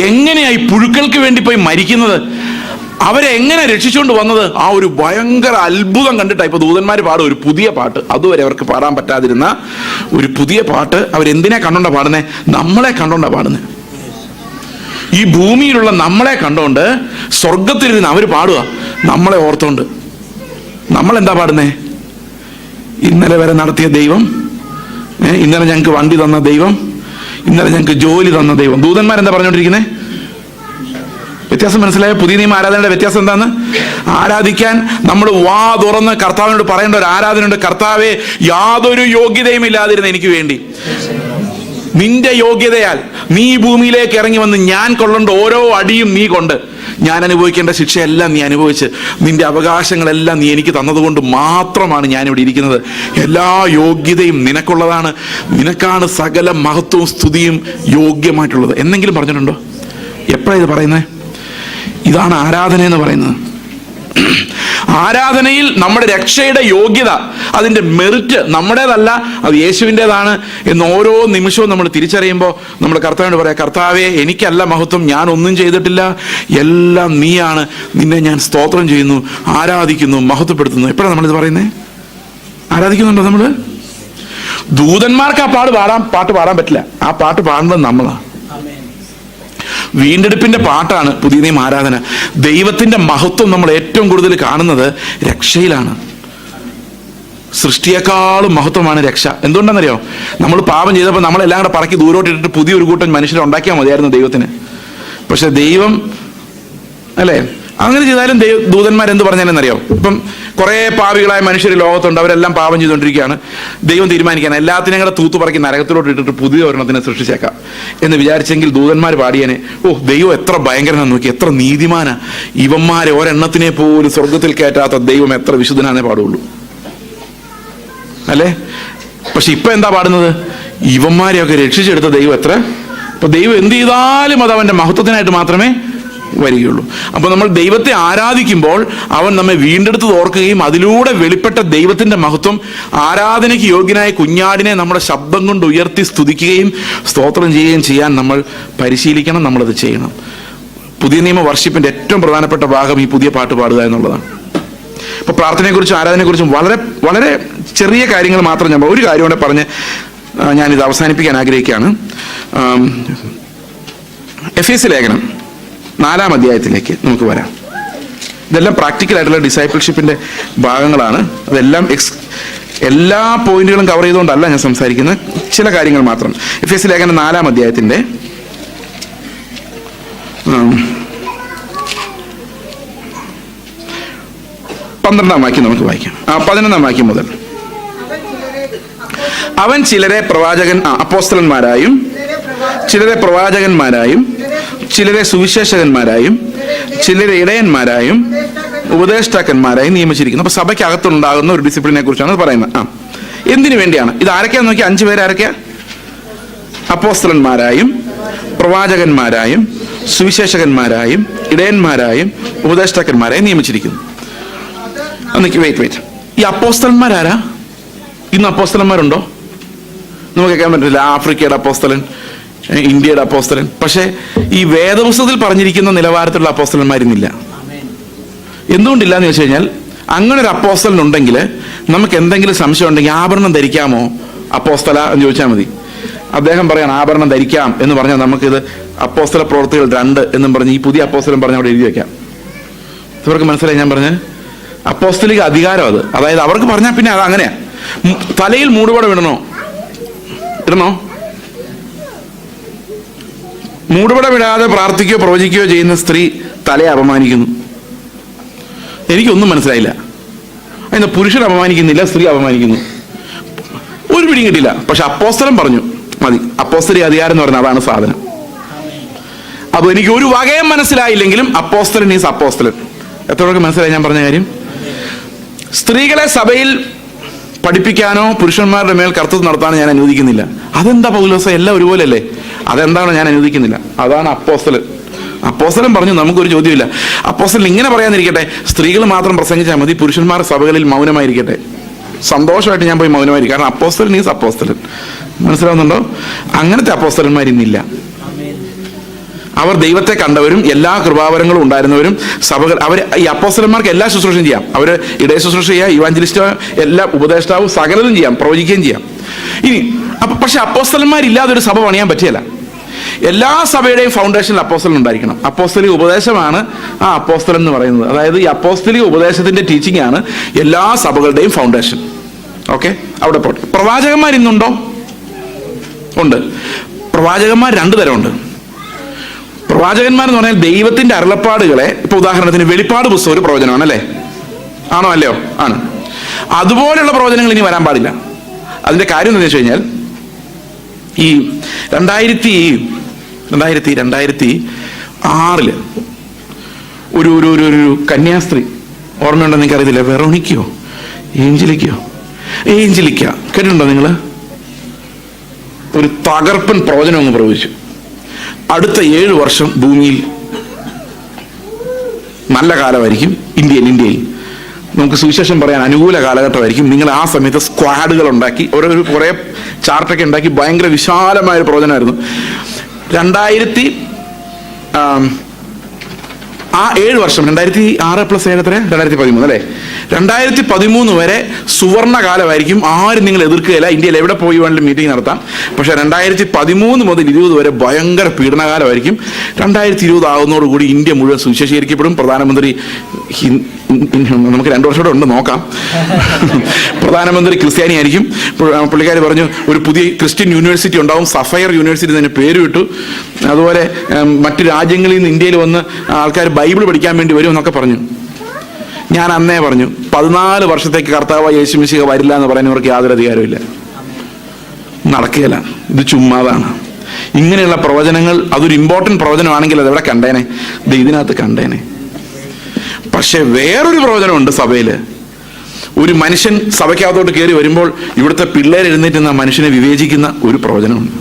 എങ്ങനെയായി പുഴുക്കൾക്ക് വേണ്ടി പോയി മരിക്കുന്നത്? അവരെ എങ്ങനെ രക്ഷിച്ചുകൊണ്ട് വന്നത്? ആ ഒരു ഭയങ്കര അത്ഭുതം കണ്ടിട്ടാണ് ഇപ്പൊ ദൂതന്മാർ പാടും ഒരു പുതിയ പാട്ട്. അതുവരെ അവർക്ക് പാടാൻ പറ്റാതിരുന്ന ഒരു പുതിയ പാട്ട് അവരെന്തിനെ കണ്ടോണ്ടാ പാടുന്നേ? നമ്മളെ കണ്ടോണ്ടാ പാടുന്നേ. ഈ ഭൂമിയിലുള്ള നമ്മളെ കണ്ടോണ്ട് സ്വർഗത്തിലിരുന്ന് അവർ പാടുക നമ്മളെ ഓർത്തോണ്ട്. നമ്മൾ എന്താ പാടുന്നേ? ഇന്നലെ വരെ നടത്തിയ ദൈവം, ഇന്നലെ ഞങ്ങൾക്ക് വണ്ടി തന്ന ദൈവം, ഇന്നലെ ഞങ്ങൾക്ക് ജോലി തന്ന ദൈവം. ദൂതന്മാരെന്താ പറഞ്ഞോണ്ടിരിക്കുന്നേ? വ്യത്യാസം മനസ്സിലായ? പുതിയ നിയമ ആരാധനയുടെ വ്യത്യാസം എന്താന്ന്? ആരാധിക്കാൻ നമ്മൾ വാ തുറന്ന് കർത്താവിനോട് പറയേണ്ട ഒരു ആരാധനയുണ്ട്. കർത്താവെ, യാതൊരു യോഗ്യതയും ഇല്ലാതിരുന്ന എനിക്ക് വേണ്ടി നിന്റെ യോഗ്യതയാൽ നീ ഈ ഭൂമിയിലേക്ക് ഇറങ്ങി വന്ന് ഞാൻ കൊള്ളേണ്ട ഓരോ അടിയും നീ കൊണ്ട് ഞാൻ അനുഭവിക്കേണ്ട ശിക്ഷയെല്ലാം നീ അനുഭവിച്ച് നിന്റെ അവകാശങ്ങളെല്ലാം നീ എനിക്ക് തന്നതുകൊണ്ട് മാത്രമാണ് ഞാനിവിടെ ഇരിക്കുന്നത്. എല്ലാ യോഗ്യതയും നിനക്കുള്ളതാണ്. നിനക്കാണ് സകല മഹത്വവും സ്തുതിയും യോഗ്യമായിട്ടുള്ളത് എന്നെങ്കിലും പറഞ്ഞിട്ടുണ്ടോ? എപ്പോഴാണ് ഇത് പറയുന്നത്? ഇതാണ് ആരാധന എന്ന് പറയുന്നത്. ആരാധനയിൽ നമ്മുടെ രക്ഷയുടെ യോഗ്യത, അതിൻ്റെ മെറിറ്റ് നമ്മുടേതല്ല, അത് യേശുവിൻ്റെതാണ് എന്ന് ഓരോ നിമിഷവും നമ്മൾ തിരിച്ചറിയുമ്പോൾ നമ്മൾ കർത്താവിനോട് പറയാം, കർത്താവേ എനിക്കല്ല മഹത്വം, ഞാൻ ഒന്നും ചെയ്തിട്ടില്ല, എല്ലാം നീയാണ്, നിന്നെ ഞാൻ സ്തോത്രം ചെയ്യുന്നു, ആരാധിക്കുന്നു, മഹത്വപ്പെടുത്തുന്നു. എപ്പോഴാണ് നമ്മളിത് പറയുന്നത്? ആരാധിക്കുന്നുണ്ടോ നമ്മൾ? ദൂതന്മാർക്ക് ആ പാട്ട് പാടാൻ പറ്റില്ല. ആ പാട്ട് പാടുന്നത് നമ്മളാണ്. വീണ്ടെടുപ്പിന്റെ പാട്ടാണ് പുതിയ നിയമ ആരാധന. ദൈവത്തിന്റെ മഹത്വം നമ്മൾ ഏറ്റവും കൂടുതൽ കാണുന്നത് രക്ഷയിലാണ്. സൃഷ്ടിയെക്കാളും മഹത്വമാണ് രക്ഷ. എന്തുകൊണ്ടാണെന്നറിയോ? നമ്മൾ പാപം ചെയ്തപ്പോൾ നമ്മളെല്ലാം കൂടെ പറക്കി ദൂരോട്ടിട്ടിട്ട് പുതിയൊരു കൂട്ടം മനുഷ്യരെ ഉണ്ടാക്കിയാൽ മതിയായിരുന്നു ദൈവത്തിന്. പക്ഷെ ദൈവം അല്ലേ അങ്ങനെ ചെയ്താലും ദൂതന്മാരെന്ത് പറഞ്ഞാലെന്നറിയോ? ഇപ്പം കുറേ പാപികളായ മനുഷ്യർ ലോകത്തുണ്ട്, അവരെല്ലാം പാപം ചെയ്തുകൊണ്ടിരിക്കുകയാണ്. ദൈവം തീരുമാനിക്കാൻ എല്ലാത്തിനും കൂടെ തൂത്തുപറക്കി നരകത്തിലോട്ട് ഇട്ടിട്ട് പുതിയ ഒരെണ്ണത്തിനെ സൃഷ്ടിച്ചേക്കാം എന്ന് വിചാരിച്ചെങ്കിൽ ദൂതന്മാർ പാടിയനെ, ഓ ദൈവം എത്ര ഭയങ്കരനാന്ന് നോക്കി, എത്ര നീതിമാനാ, ഇവന്മാരെ ഒരെണ്ണത്തിനെ പോലും സ്വർഗത്തിൽ കയറ്റാത്ത ദൈവം എത്ര വിശുദ്ധനാന്നേ പാടുള്ളൂ അല്ലേ? പക്ഷെ ഇപ്പൊ എന്താ പാടുന്നത്? ഇവന്മാരെയൊക്കെ രക്ഷിച്ചെടുത്ത ദൈവം എത്ര. അപ്പൊ ദൈവം എന്ത് ചെയ്താലും അത് അവന്റെ മഹത്വത്തിനായിട്ട് മാത്രമേ വരികയുള്ളൂ. അപ്പൊ നമ്മൾ ദൈവത്തെ ആരാധിക്കുമ്പോൾ അവൻ നമ്മെ വീണ്ടെടുത്ത് ഓർക്കുകയും അതിലൂടെ വെളിപ്പെട്ട ദൈവത്തിന്റെ മഹത്വം, ആരാധനയ്ക്ക് യോഗ്യനായ കുഞ്ഞാടിനെ നമ്മുടെ ശബ്ദം കൊണ്ട് ഉയർത്തി സ്തുതിക്കുകയും സ്തോത്രം ചെയ്യുകയും ചെയ്യാൻ നമ്മൾ പരിശീലിക്കണം, നമ്മളത് ചെയ്യണം. പുതിയ നിയമ വർഷിപ്പിന്റെ ഏറ്റവും പ്രധാനപ്പെട്ട ഭാഗം ഈ പുതിയ പാട്ട് പാടുക എന്നുള്ളതാണ്. ഇപ്പൊ പ്രാർത്ഥനയെക്കുറിച്ചും ആരാധനയെക്കുറിച്ചും വളരെ വളരെ ചെറിയ കാര്യങ്ങൾ മാത്രം ഞാൻ ഒരു കാര്യം കൂടെ പറഞ്ഞ് ഞാനിത് അവസാനിപ്പിക്കാൻ ആഗ്രഹിക്കുകയാണ്. എഫേസ്യ ലേഖനം 4-ാം അധ്യായത്തിലേക്ക് നമുക്ക് വരാം. ഇതെല്ലാം പ്രാക്ടിക്കലായിട്ടുള്ള ഡിസൈപ്പിൾഷിപ്പിന്റെ ഭാഗങ്ങളാണ്. അതെല്ലാം എല്ലാ പോയിന്റുകളും കവർ ചെയ്തുകൊണ്ടല്ല ഞാൻ സംസാരിക്കുന്നത്, ചില കാര്യങ്ങൾ മാത്രം. എഫേസ്യ ലേഖനം 4-ാം അധ്യായത്തിന്റെ 12-ാം വാക്യം നമുക്ക് വായിക്കാം. 11-ാം വാക്യം മുതൽ. അവൻ ചിലരെ അപ്പോസ്തലന്മാരായും ചിലരെ പ്രവാചകന്മാരായും ചിലരെ സുവിശേഷകന്മാരായും ചിലരെ ഇടയന്മാരായും ഉപദേഷ്ടാക്കന്മാരായും നിയമിച്ചിരിക്കുന്നു. അപ്പൊ സഭയ്ക്കകത്തുണ്ടാകുന്ന ഒരു ഡിസിപ്ലിനെ കുറിച്ചാണ് പറയുന്നത്. എന്തിനു വേണ്ടിയാണ് ഇത്? ആരൊക്കെയാന്ന് നോക്കി, 5 പേര് ആരൊക്കെയാ? അപ്പോസ്തലന്മാരായും പ്രവാചകന്മാരായും സുവിശേഷകന്മാരായും ഇടയന്മാരായും ഉപദേഷ്ടാക്കന്മാരായും നിയമിച്ചിരിക്കുന്നു. വെയിറ്റ്, ഈ അപ്പോസ്തലന്മാരാരാ? ഇന്ന് അപ്പോസ്തലന്മാരുണ്ടോ? നമുക്ക് കേൾക്കാൻ പറ്റില്ല. ആഫ്രിക്കയുടെ അപ്പോസ്തലൻ, ഇന്ത്യയുടെ അപ്പോസ്തലൻ. പക്ഷെ ഈ വേദപുസ്തകത്തിൽ പറഞ്ഞിരിക്കുന്ന നിലവാരത്തിലുള്ള അപ്പോസ്തലന്മാരിന്നില്ല. എന്തുകൊണ്ടില്ല എന്ന് ചോദിച്ചു കഴിഞ്ഞാൽ, അങ്ങനെ ഒരു അപ്പോസ്തലൻ ഉണ്ടെങ്കിൽ നമുക്ക് എന്തെങ്കിലും സംശയം ഉണ്ടെങ്കിൽ ആഭരണം ധരിക്കാമോ അപ്പോസ്തല എന്ന് ചോദിച്ചാൽ മതി. അദ്ദേഹം പറയാൻ ആഭരണം ധരിക്കാം എന്ന് പറഞ്ഞാൽ നമുക്കിത് അപ്പോസ്തല പ്രവൃത്തികൾ 2 എന്നും പറഞ്ഞ് ഈ പുതിയ അപ്പോസ്തലൻ പറഞ്ഞ് അവിടെ എഴുതി വെക്കാം. ഇവർക്ക് മനസ്സിലായി ഞാൻ പറഞ്ഞ്? അപ്പോസ്തലിക അധികാരം അത്. അതായത് അവർക്ക് പറഞ്ഞാൽ പിന്നെ അത് അങ്ങനെയാ. തലയിൽ മൂടുപടം ഇടണോ? മൂടുപടമിടാതെ പ്രാർത്ഥിക്കുകയോ പ്രവചിക്കുകയോ ചെയ്യുന്ന സ്ത്രീ തലയെ അപമാനിക്കുന്നു. എനിക്കൊന്നും മനസ്സിലായില്ല. അതിന് പുരുഷൻ അപമാനിക്കുന്നില്ല, സ്ത്രീ അപമാനിക്കുന്നു. ഒരു പിടിയും കിട്ടില്ല. പക്ഷെ അപ്പോസ്തലൻ പറഞ്ഞു മതി. അപ്പോസ്തലിക അധികാരം എന്ന് പറഞ്ഞാൽ അതാണ് സാധനം. അപ്പൊ എനിക്ക് ഒരു വകയും മനസ്സിലായില്ലെങ്കിലും അപ്പോസ്തലൻ ഈസ് അപ്പോസ്തലൻ. എത്രയൊക്കെ മനസ്സിലായി ഞാൻ പറഞ്ഞ കാര്യം? സ്ത്രീകളെ സഭയിൽ പഠിപ്പിക്കാനോ പുരുഷന്മാരുടെ മേൽ കർത്തൃത്വം നടത്താനോ ഞാൻ അനുവദിക്കുന്നില്ല. അതെന്താ പൗലോസ? എല്ലാം ഒരുപോലെ അല്ലേ? അതെന്താണോ ഞാൻ അനുവദിക്കുന്നില്ല. അതാണ് അപ്പോസ്തലൻ. അപ്പോസ്തലൻ പറഞ്ഞു നമുക്കൊരു ചോദ്യമില്ല. അപ്പോസ്തലൻ ഇങ്ങനെ പറയാതിരിക്കട്ടെ, സ്ത്രീകൾ മാത്രം പ്രസംഗിച്ചാൽ മതി, പുരുഷന്മാർ സഭകളിൽ മൗനമായിരിക്കട്ടെ. സന്തോഷമായിട്ട് ഞാൻ പോയി മൗനമായിരിക്കും. കാരണം അപ്പോസ്തലൻ ഈസ് അപ്പോസ്തലൻ. മനസ്സിലാവുന്നുണ്ടോ? അങ്ങനത്തെ അപ്പോസ്തലന്മാർ ഇന്നില്ല. അവർ ദൈവത്തെ കണ്ടവരും എല്ലാ കൃപാവരങ്ങളും ഉണ്ടായിരുന്നവരും സഭകൾ. ഈ അപ്പോസ്തലന്മാർക്ക് എല്ലാ ശുശ്രൂഷയും ചെയ്യാം. അവർ ഇടയ ശുശ്രൂഷ ചെയ്യാം, ഇവാഞ്ചലിസ്റ്റ്, എല്ലാ ഉപദേഷ്ടാവും സകലതും ചെയ്യാം, പ്രവചിക്കുകയും ചെയ്യാം. ഇനി പക്ഷെ അപ്പോസ്തലന്മാരില്ലാതെ ഒരു സഭ പണിയാൻ പറ്റിയല്ല. എല്ലാ സഭയുടെയും ഫൗണ്ടേഷനിൽ അപ്പോസ്തലൻ ഉണ്ടായിരിക്കണം. അപ്പോസ്തലിക ഉപദേശമാണ് ആ അപ്പോസ്തലൻ എന്ന് പറയുന്നത്. അതായത് ഈ അപ്പോസ്തലിക ഉപദേശത്തിന്റെ ടീച്ചിങ് ആണ് എല്ലാ സഭകളുടെയും ഫൗണ്ടേഷൻ. ഓക്കെ, അവിടെ പോട്ടെ. പ്രവാചകന്മാർ ഇന്നുണ്ടോ? ഉണ്ട്. പ്രവാചകന്മാർ 2 തരമുണ്ട്. പ്രവാചകന്മാരെന്ന് പറഞ്ഞാൽ ദൈവത്തിന്റെ അരുളപ്പാടുകളെ, ഇപ്പൊ ഉദാഹരണത്തിന് വെളിപ്പാട് പുസ്തകം ഒരു പ്രവചനമാണ് അല്ലേ? ആണോ അല്ലയോ? ആണ്. അതുപോലെയുള്ള പ്രവചനങ്ങൾ ഇനി വരാൻ പാടില്ല. അതിന്റെ കാര്യം എന്താണെന്ന് വെച്ച് കഴിഞ്ഞാൽ, ഈ 2006 ഒരു കന്യാസ്ത്രീ, ഓർമ്മയുണ്ടോ നിങ്ങൾക്ക് അറിയത്തില്ല, വെറോണിക്കയോ ഏഞ്ചലിക്ക കേട്ടിട്ടുണ്ടോ നിങ്ങൾ? ഒരു തകർപ്പൻ പ്രവചനം അങ്ങ് പ്രവചിച്ചു. അടുത്ത 7 വർഷം ഭൂമിയിൽ നല്ല കാലമായിരിക്കും. ഇന്ത്യയിൽ നമുക്ക് സുവിശേഷം പറയാൻ അനുകൂല കാലഘട്ടമായിരിക്കും. നിങ്ങൾ ആ സമയത്ത് സ്ക്വാഡുകൾ ഉണ്ടാക്കി കുറേ ചാർട്ടൊക്കെ ഉണ്ടാക്കി ഭയങ്കര വിശാലമായൊരു പ്രവചനമായിരുന്നു. 7 വർഷം 2006 + 7 എത്ര? 2013 അല്ലേ? 2013 വരെ സുവർണ കാലമായിരിക്കും. ആരും നിങ്ങൾ എതിർക്കുകയില്ല. ഇന്ത്യയിൽ എവിടെ പോയി വേണമെങ്കിലും മീറ്റിംഗ് നടത്താം. പക്ഷെ 2013 മുതൽ 20 വരെ ഭയങ്കര പീഡനകാലമായിരിക്കും. 2020 ആകുന്നതോടുകൂടി ഇന്ത്യ മുഴുവൻ സുവിശേഷീകരിക്കപ്പെടും. പ്രധാനമന്ത്രി നമുക്ക് 2 വർഷം കൂടെ ഉണ്ട്, നോക്കാം. പ്രധാനമന്ത്രി ക്രിസ്ത്യാനി ആയിരിക്കും. പുള്ളിക്കാർ പറഞ്ഞു ഒരു പുതിയ ക്രിസ്ത്യൻ യൂണിവേഴ്സിറ്റി ഉണ്ടാവും, സഫയർ യൂണിവേഴ്സിറ്റി തന്നെ പേര് വിട്ടു. അതുപോലെ മറ്റു രാജ്യങ്ങളിൽ നിന്ന് ഇന്ത്യയിൽ വന്ന് ആൾക്കാർ ബൈബിൾ പഠിക്കാൻ വേണ്ടി വരും എന്നൊക്കെ പറഞ്ഞു. ഞാൻ അന്നേ പറഞ്ഞു 14 വർഷത്തേക്ക് കർത്താവ് യേശുമിശിഹ വരില്ല എന്ന് പറയുന്നവർക്ക് യാതൊരു അധികാരമില്ല. നടക്കുകയില്ല, ഇത് ചുമ്മാതാണ്. ഇങ്ങനെയുള്ള പ്രവചനങ്ങൾ അതൊരു ഇമ്പോർട്ടൻറ്റ് പ്രവചനമാണെങ്കിൽ അതെവിടെ കണ്ടേനെ? ഇതിനകത്ത് കണ്ടേനെ. പക്ഷെ വേറൊരു പ്രവചനമുണ്ട് സഭയിൽ. ഒരു മനുഷ്യൻ സഭയ്ക്കകത്തോട്ട് കയറി വരുമ്പോൾ ഇവിടുത്തെ പിള്ളേർ എഴുന്നേറ്റുന്ന മനുഷ്യനെ വിവേചിക്കുന്ന ഒരു പ്രവചനമുണ്ട്.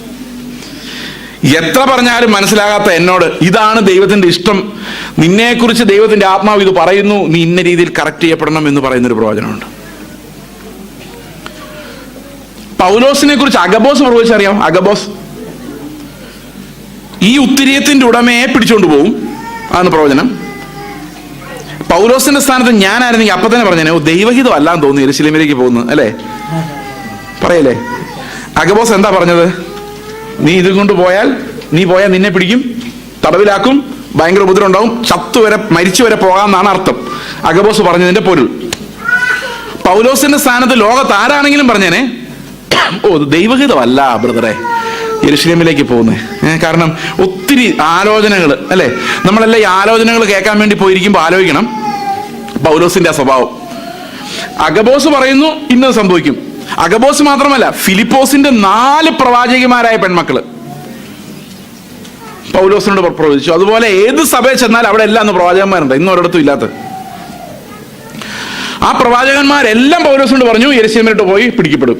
എത്ര പറഞ്ഞാലും മനസ്സിലാകാത്ത എന്നോട് ഇതാണ് ദൈവത്തിന്റെ ഇഷ്ടം, നിന്നെക്കുറിച്ച് ദൈവത്തിന്റെ ആത്മാവ് ഇത് പറയുന്നു, നീ ഇന്ന രീതിയിൽ കറക്റ്റ് ചെയ്യപ്പെടണം എന്ന് പറയുന്നൊരു പ്രവചനമുണ്ട്. പൗലോസിനെ കുറിച്ച് അഗബോസ് പ്രവചിച്ചറിയാം. അഗബോസ് ഈ ഉത്തിരിയത്തിന്റെ ഉടമയെ പിടിച്ചോണ്ട് പോകും, അതാണ് പ്രവചനം. പൗലോസിന്റെ സ്ഥാനത്ത് ഞാനായിരുന്നെങ്കിൽ അപ്പൊ തന്നെ പറഞ്ഞേ ദൈവഹിതം അല്ലാന്ന് തോന്നുന്നു യെരൂശലേമിലേക്ക് പോകുന്നു, അല്ലേ? പറയല്ലേ? അഗബോസ് എന്താ പറഞ്ഞത്? നീ ഇതും കൊണ്ട് നീ പോയാൽ നിന്നെ പിടിക്കും, തടവിലാക്കും, ഭയങ്കര ഉപദ്രവം ഉണ്ടാവും, മരിച്ചു വരെ പോകാമെന്നാണ് അർത്ഥം അഗബോസ് പറഞ്ഞതിന്റെ പൊരുൾ. പൗലോസിന്റെ സ്ഥാനത്ത് ലോകത്ത് ആരാണെങ്കിലും പറഞ്ഞേനെ ദൈവഹിതമല്ല ബ്രദറെ യെരൂശലേമിലേക്ക് പോകുന്നേ. കാരണം ഒത്തിരി ആലോചനകൾ, അല്ലേ? നമ്മളെല്ലാം ഈ ആലോചനകൾ കേൾക്കാൻ വേണ്ടി പോയിരിക്കുമ്പോൾ ആലോചിക്കണം പൗലോസിന്റെ ആ സ്വഭാവം. അഗബോസ് പറയുന്നു ഇന്നത് സംഭവിക്കും. അഗബോസ് മാത്രമല്ല, ഫിലിപ്പോസിന്റെ 4 പ്രവാചകിമാരായ പെൺമക്കള് പൗലോസിനോട് പ്രവചിച്ചു. അതുപോലെ ഏത് സഭയിൽ ചെന്നാൽ അവിടെ എല്ലാം അന്ന് പ്രവാചകന്മാരുണ്ട്, ഇന്നും ഒരിടത്തും ഇല്ലാത്ത. ആ പ്രവാചകന്മാരെല്ലാം പൗലോസിനോട് പറഞ്ഞു യെരൂശലേമിലോട്ട് പോയി പിടിക്കപ്പെടും.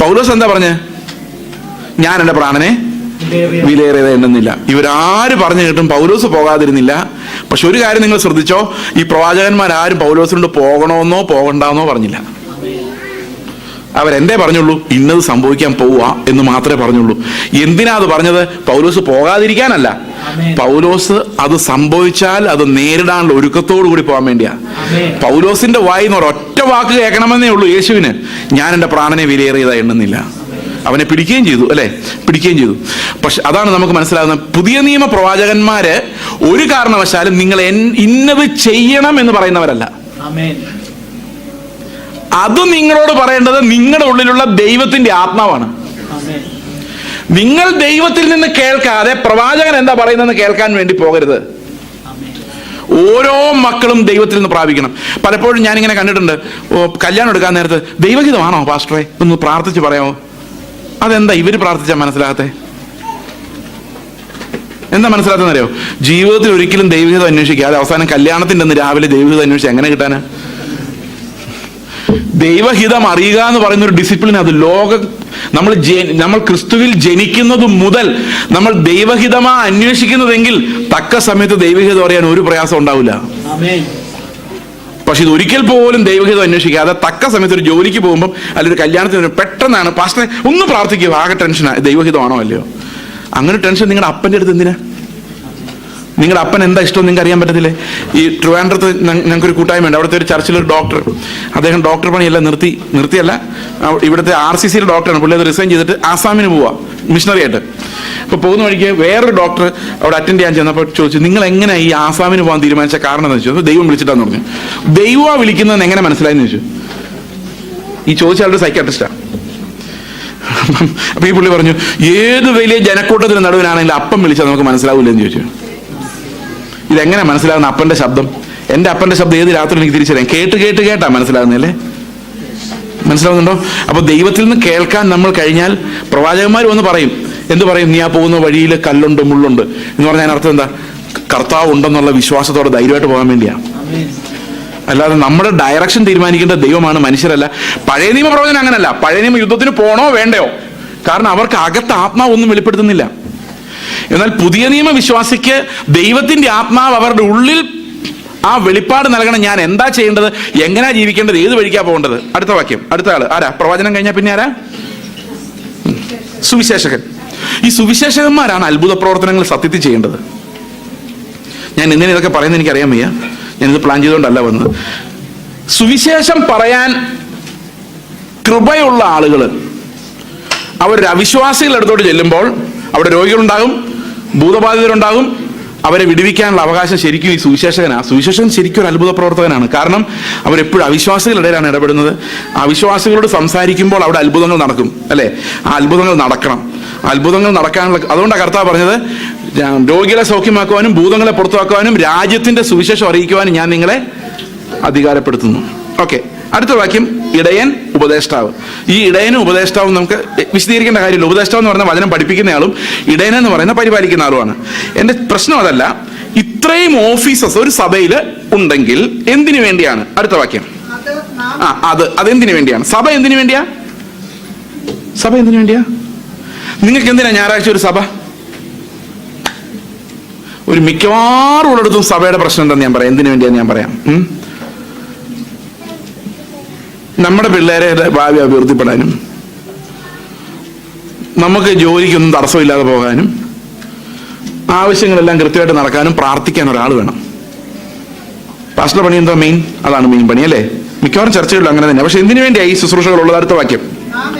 പൗലോസ് എന്താ പറഞ്ഞേ? ഞാൻ എൻ്റെ പ്രാണനെ വിലയേറിയത് എണ്ണുന്നില്ല. ഇവരാര് പറഞ്ഞു കേട്ടും പൗലോസ് പോകാതിരുന്നില്ല. പക്ഷെ ഒരു കാര്യം നിങ്ങൾ ശ്രദ്ധിച്ചോ, ഈ പ്രവാചകന്മാരാരും പൗലോസിനോട് പോകണമെന്നോ പോകണ്ടെന്നോ പറഞ്ഞില്ല. അവരെന്തേ പറഞ്ഞുള്ളൂ? ഇന്നത് സംഭവിക്കാൻ പോവുക എന്ന് മാത്രമേ പറഞ്ഞുള്ളൂ. എന്തിനാ അത് പറഞ്ഞത്? പൗലോസ് പോകാതിരിക്കാനല്ല, പൗലോസ് അത് സംഭവിച്ചാൽ അത് നേരിടാനുള്ള ഒരുക്കത്തോടു കൂടി പോകാൻ വേണ്ടിയാ. പൗലോസിന്റെ വായിന്ന് ഒരൊറ്റ വാക്ക് കേൾക്കണമെന്നേ ഉള്ളൂ യേശുവിന്, ഞാൻ എൻ്റെ പ്രാണനെ വിലയേറിയതാ എണ്ണുന്നില്ല. അവനെ പിടിക്കുകയും ചെയ്തു, അല്ലെ? പിടിക്കുകയും ചെയ്തു. പക്ഷെ അതാണ് നമുക്ക് മനസ്സിലാകുന്നത്, പുതിയ നിയമ പ്രവാചകന്മാര് ഒരു കാരണവശാലും നിങ്ങൾ ഇന്നത് ചെയ്യണം എന്ന് പറയുന്നവരല്ല. അത് നിങ്ങളോട് പറയേണ്ടത് നിങ്ങളുടെ ഉള്ളിലുള്ള ദൈവത്തിന്റെ ആത്മാവാണ്. നിങ്ങൾ ദൈവത്തിൽ നിന്ന് കേൾക്കാതെ പ്രവാചകൻ എന്താ പറയുന്നതെന്ന് കേൾക്കാൻ വേണ്ടി പോകരുത്. ഓരോ മക്കളും ദൈവത്തിൽ നിന്ന് പ്രാപിക്കണം. പലപ്പോഴും ഞാനിങ്ങനെ കണ്ടിട്ടുണ്ട്, കല്യാണം എടുക്കാൻ നേരത്ത് ദൈവഹിതമാണോ പാസ്റ്ററെ ഒന്ന് പ്രാർത്ഥിച്ച് പറയാമോ? അതെന്താ ഇവര് പ്രാർത്ഥിച്ചാൽ മനസ്സിലാകത്തെ? എന്താ മനസ്സിലാക്കുന്നറിയോ? ജീവിതത്തിൽ ഒരിക്കലും ദൈവഹിതം അന്വേഷിക്കാതെ അവസാനം കല്യാണത്തിന്റെ അന്ന് രാവിലെ ദൈവഹിതം അന്വേഷിച്ച് എങ്ങനെ കിട്ടാനാ? ദൈവഹിതം അറിയുക എന്ന് പറയുന്ന ഒരു ഡിസിപ്ലിൻ, അത് നമ്മൾ ക്രിസ്തുവിൽ ജനിക്കുന്നത് മുതൽ നമ്മൾ ദൈവഹിതമാ അന്വേഷിക്കുന്നതെങ്കിൽ തക്ക സമയത്ത് ദൈവഹിതം അറിയാൻ ഒരു പ്രയാസം ഉണ്ടാവില്ല. പക്ഷെ ഇത് ഒരിക്കൽ പോലും ദൈവഹിതം അന്വേഷിക്കാതെ തക്ക സമയത്ത് ഒരു ജോലിക്ക് പോകുമ്പോൾ അല്ലെങ്കിൽ കല്യാണത്തിന് പെട്ടെന്നാണ് പാസ്റ്ററെ ഒന്ന് പ്രാർത്ഥിക്കുക, ആകെ ടെൻഷനാ, ദൈവഹിതമാണോ അല്ലയോ? അങ്ങനെ ടെൻഷൻ നിങ്ങളുടെ അപ്പൻ്റെ അടുത്ത് എന്തിനാ? നിങ്ങളുടെ അപ്പൻ എന്താ ഇഷ്ടം നിങ്ങൾക്ക് അറിയാൻ പറ്റത്തില്ലേ? ഈ ട്രിവാൻഡ്രത്ത് ഞങ്ങൾക്കൊരു കൂട്ടായ്മ ഉണ്ട്. അവിടുത്തെ ഒരു ചർച്ചിലൊരു ഡോക്ടർ, അദ്ദേഹം ഡോക്ടർ പണിയെല്ലാം നിർത്തിയല്ല, ഇവിടുത്തെ RCCയിൽ ഡോക്ടറാണ്. പുള്ളി അത് റിസൈൻ ചെയ്തിട്ട് ആസാമിന് പോവാ മിഷണറി ആയിട്ട്. അപ്പോൾ പോകുന്ന വഴിക്ക് വേറൊരു ഡോക്ടർ അവിടെ അറ്റൻഡ് ചെയ്യാൻ ചെന്നപ്പോൾ ചോദിച്ചു, നിങ്ങൾ എങ്ങനെ ഈ ആസാമിന് പോകാൻ തീരുമാനിച്ച കാരണം എന്ന് ചോദിച്ചു. ദൈവം വിളിച്ചിട്ടാന്ന് പറഞ്ഞു. ദൈവമാണ് വിളിക്കുന്നതെന്ന് എങ്ങനെ മനസ്സിലായെന്ന് ചോദിച്ചു. ഈ ചോദിച്ച ആളുടെ സൈക്കാട്രിസ്റ്റാണ്. അപ്പൊ ഈ പുള്ളി പറഞ്ഞു, ഏത് വലിയ ജനക്കൂട്ടത്തിന് നടുവിനാണെങ്കിലും അപ്പം വിളിച്ചാൽ നമുക്ക് മനസ്സിലാവില്ലെന്ന് ചോദിച്ചു. ഇതെങ്ങനെ മനസ്സിലാകുന്ന അപ്പന്റെ ശബ്ദം? എൻ്റെ അപ്പന്റെ ശബ്ദം ഏത് രാത്രി എനിക്ക് തിരിച്ചറിയാം. കേട്ടാ മനസ്സിലാകുന്നല്ലേ? മനസ്സിലാവുന്നുണ്ടോ? അപ്പൊ ദൈവത്തിൽ നിന്ന് കേൾക്കാൻ നമ്മൾ കഴിഞ്ഞാൽ, പ്രവാചകന്മാർ വന്ന് പറയും, എന്ത് പറയും? നീ ആ പോകുന്ന വഴിയിൽ കല്ലുണ്ട് മുള്ളുണ്ട് എന്ന് പറഞ്ഞാൽ അതിനർത്ഥം എന്താ? കർത്താവ് ഉണ്ടെന്നുള്ള വിശ്വാസത്തോടെ ധൈര്യമായിട്ട് പോകാൻ വേണ്ടിയാ. അല്ലാതെ നമ്മുടെ ഡയറക്ഷൻ തീരുമാനിക്കേണ്ട ദൈവമാണ്, മനുഷ്യരല്ല. പഴയ നിയമ പ്രവചനം അങ്ങനല്ല. പഴയ നിയമ യുദ്ധത്തിന് പോണോ വേണ്ടയോ? കാരണം അവർക്ക് അകത്ത് ആത്മാവ് ഒന്നും വെളിപ്പെടുത്തുന്നില്ല. എന്നാൽ പുതിയ നിയമ വിശ്വാസിക്ക് ദൈവത്തിന്റെ ആത്മാവ് അവരുടെ ഉള്ളിൽ ആ വെളിപ്പാട് നൽകണം. ഞാൻ എന്താ ചെയ്യേണ്ടത്, എങ്ങനെയാ ജീവിക്കേണ്ടത്, ഏത് വഴിക്കാ പോകേണ്ടത്. അടുത്ത വാക്യം, അടുത്ത ആള് ആരാ? പ്രവചനം കഴിഞ്ഞാൽ പിന്നെ ആരാ? സുവിശേഷകൻ. ഈ സുവിശേഷകന്മാരാണ് അത്ഭുത പ്രവർത്തനങ്ങൾ സത്യത്തിൽ ചെയ്യേണ്ടത്. ഞാൻ എന്തിനാ ഇതൊക്കെ പറയുന്നത് എനിക്കറിയാൻ വയ്യ. ഞാനിത് പ്ലാൻ ചെയ്തുകൊണ്ടല്ല വന്നത്. സുവിശേഷം പറയാൻ കൃപയുള്ള ആളുകൾ അവർ അവിശ്വാസികളുടെ അടുത്തോട്ട് ചെല്ലുമ്പോൾ അവിടെ രോഗികളുണ്ടാകും, ഭൂതബാധിതരുണ്ടാകും. അവരെ വിടുവിക്കാനുള്ള അവകാശം ശരിക്കും ഈ സുവിശേഷകനാണ്. സുവിശേഷൻ ശരിക്കും ഒരു അത്ഭുത പ്രവർത്തകനാണ്. കാരണം അവരെപ്പോഴും അവിശ്വാസികളുടെ ഇടയിലാണ് ഇടപെടുന്നത്. അവിശ്വാസികളോട് സംസാരിക്കുമ്പോൾ അവിടെ അത്ഭുതങ്ങൾ നടക്കും, അല്ലേ? ആ അത്ഭുതങ്ങൾ നടക്കണം. അത്ഭുതങ്ങൾ നടക്കാനുള്ള, അതുകൊണ്ടാണ് കർത്താവ് പറഞ്ഞത്, രോഗികളെ സൗഖ്യമാക്കുവാനും ഭൂതങ്ങളെ പുറത്തുവാക്കുവാനും രാജ്യത്തിന്റെ സുവിശേഷം അറിയിക്കുവാനും ഞാൻ നിങ്ങളെ അധികാരപ്പെടുത്തുന്നു. ഓക്കെ, അടുത്ത വാക്യം, ഇടയൻ ഉപദേഷ്ടാവ്. ഈ ഇടയനും ഉപദേഷ്ടാവും നമുക്ക് വിശദീകരിക്കേണ്ട കാര്യമില്ല. ഉപദേഷ്ടാവ് എന്ന് പറഞ്ഞാൽ വചനം പഠിപ്പിക്കുന്നയാളും ഇടയനെന്ന് പറയുന്ന പരിപാലിക്കുന്ന ആളുമാണ്. എന്റെ പ്രശ്നം അതല്ല. ഇത്രയും ഓഫീസസ് ഒരു സഭയിൽ ഉണ്ടെങ്കിൽ എന്തിനു വേണ്ടിയാണ്? അടുത്ത വാക്യം, അതെന്തിനു വേണ്ടിയാണ്? സഭ എന്തിനു വേണ്ടിയാ? സഭ എന്തിനു വേണ്ടിയാ? നിങ്ങൾക്ക് എന്തിനാ ഞായറാഴ്ച ഒരു സഭ? ഒരു മിക്കവാറും ഉള്ളിടത്തും സഭയുടെ പ്രശ്നം എന്താന്ന് ഞാൻ പറയാം. എന്തിനു വേണ്ടിയാന്ന് ഞാൻ പറയാം. നമ്മുടെ പിള്ളേരെ ഭാവി അഭിവൃദ്ധിപ്പെടാനും, നമുക്ക് ജോലിക്കൊന്നും തടസ്സമില്ലാതെ പോകാനും, ആവശ്യങ്ങളെല്ലാം കൃത്യമായിട്ട് നടക്കാനും പ്രാർത്ഥിക്കാൻ ഒരാൾ വേണം. പാസ്റ്റർ പണി എന്തോ മെയിൻ? അതാണ് മെയിൻ പണി, അല്ലേ? മിക്കവാറും ചർച്ചകളിൽ അങ്ങനെ തന്നെ. പക്ഷെ എന്തിനു വേണ്ടിയാ ഈ ശുശ്രൂഷകളുള്ളത്? അടുത്ത വാക്യം,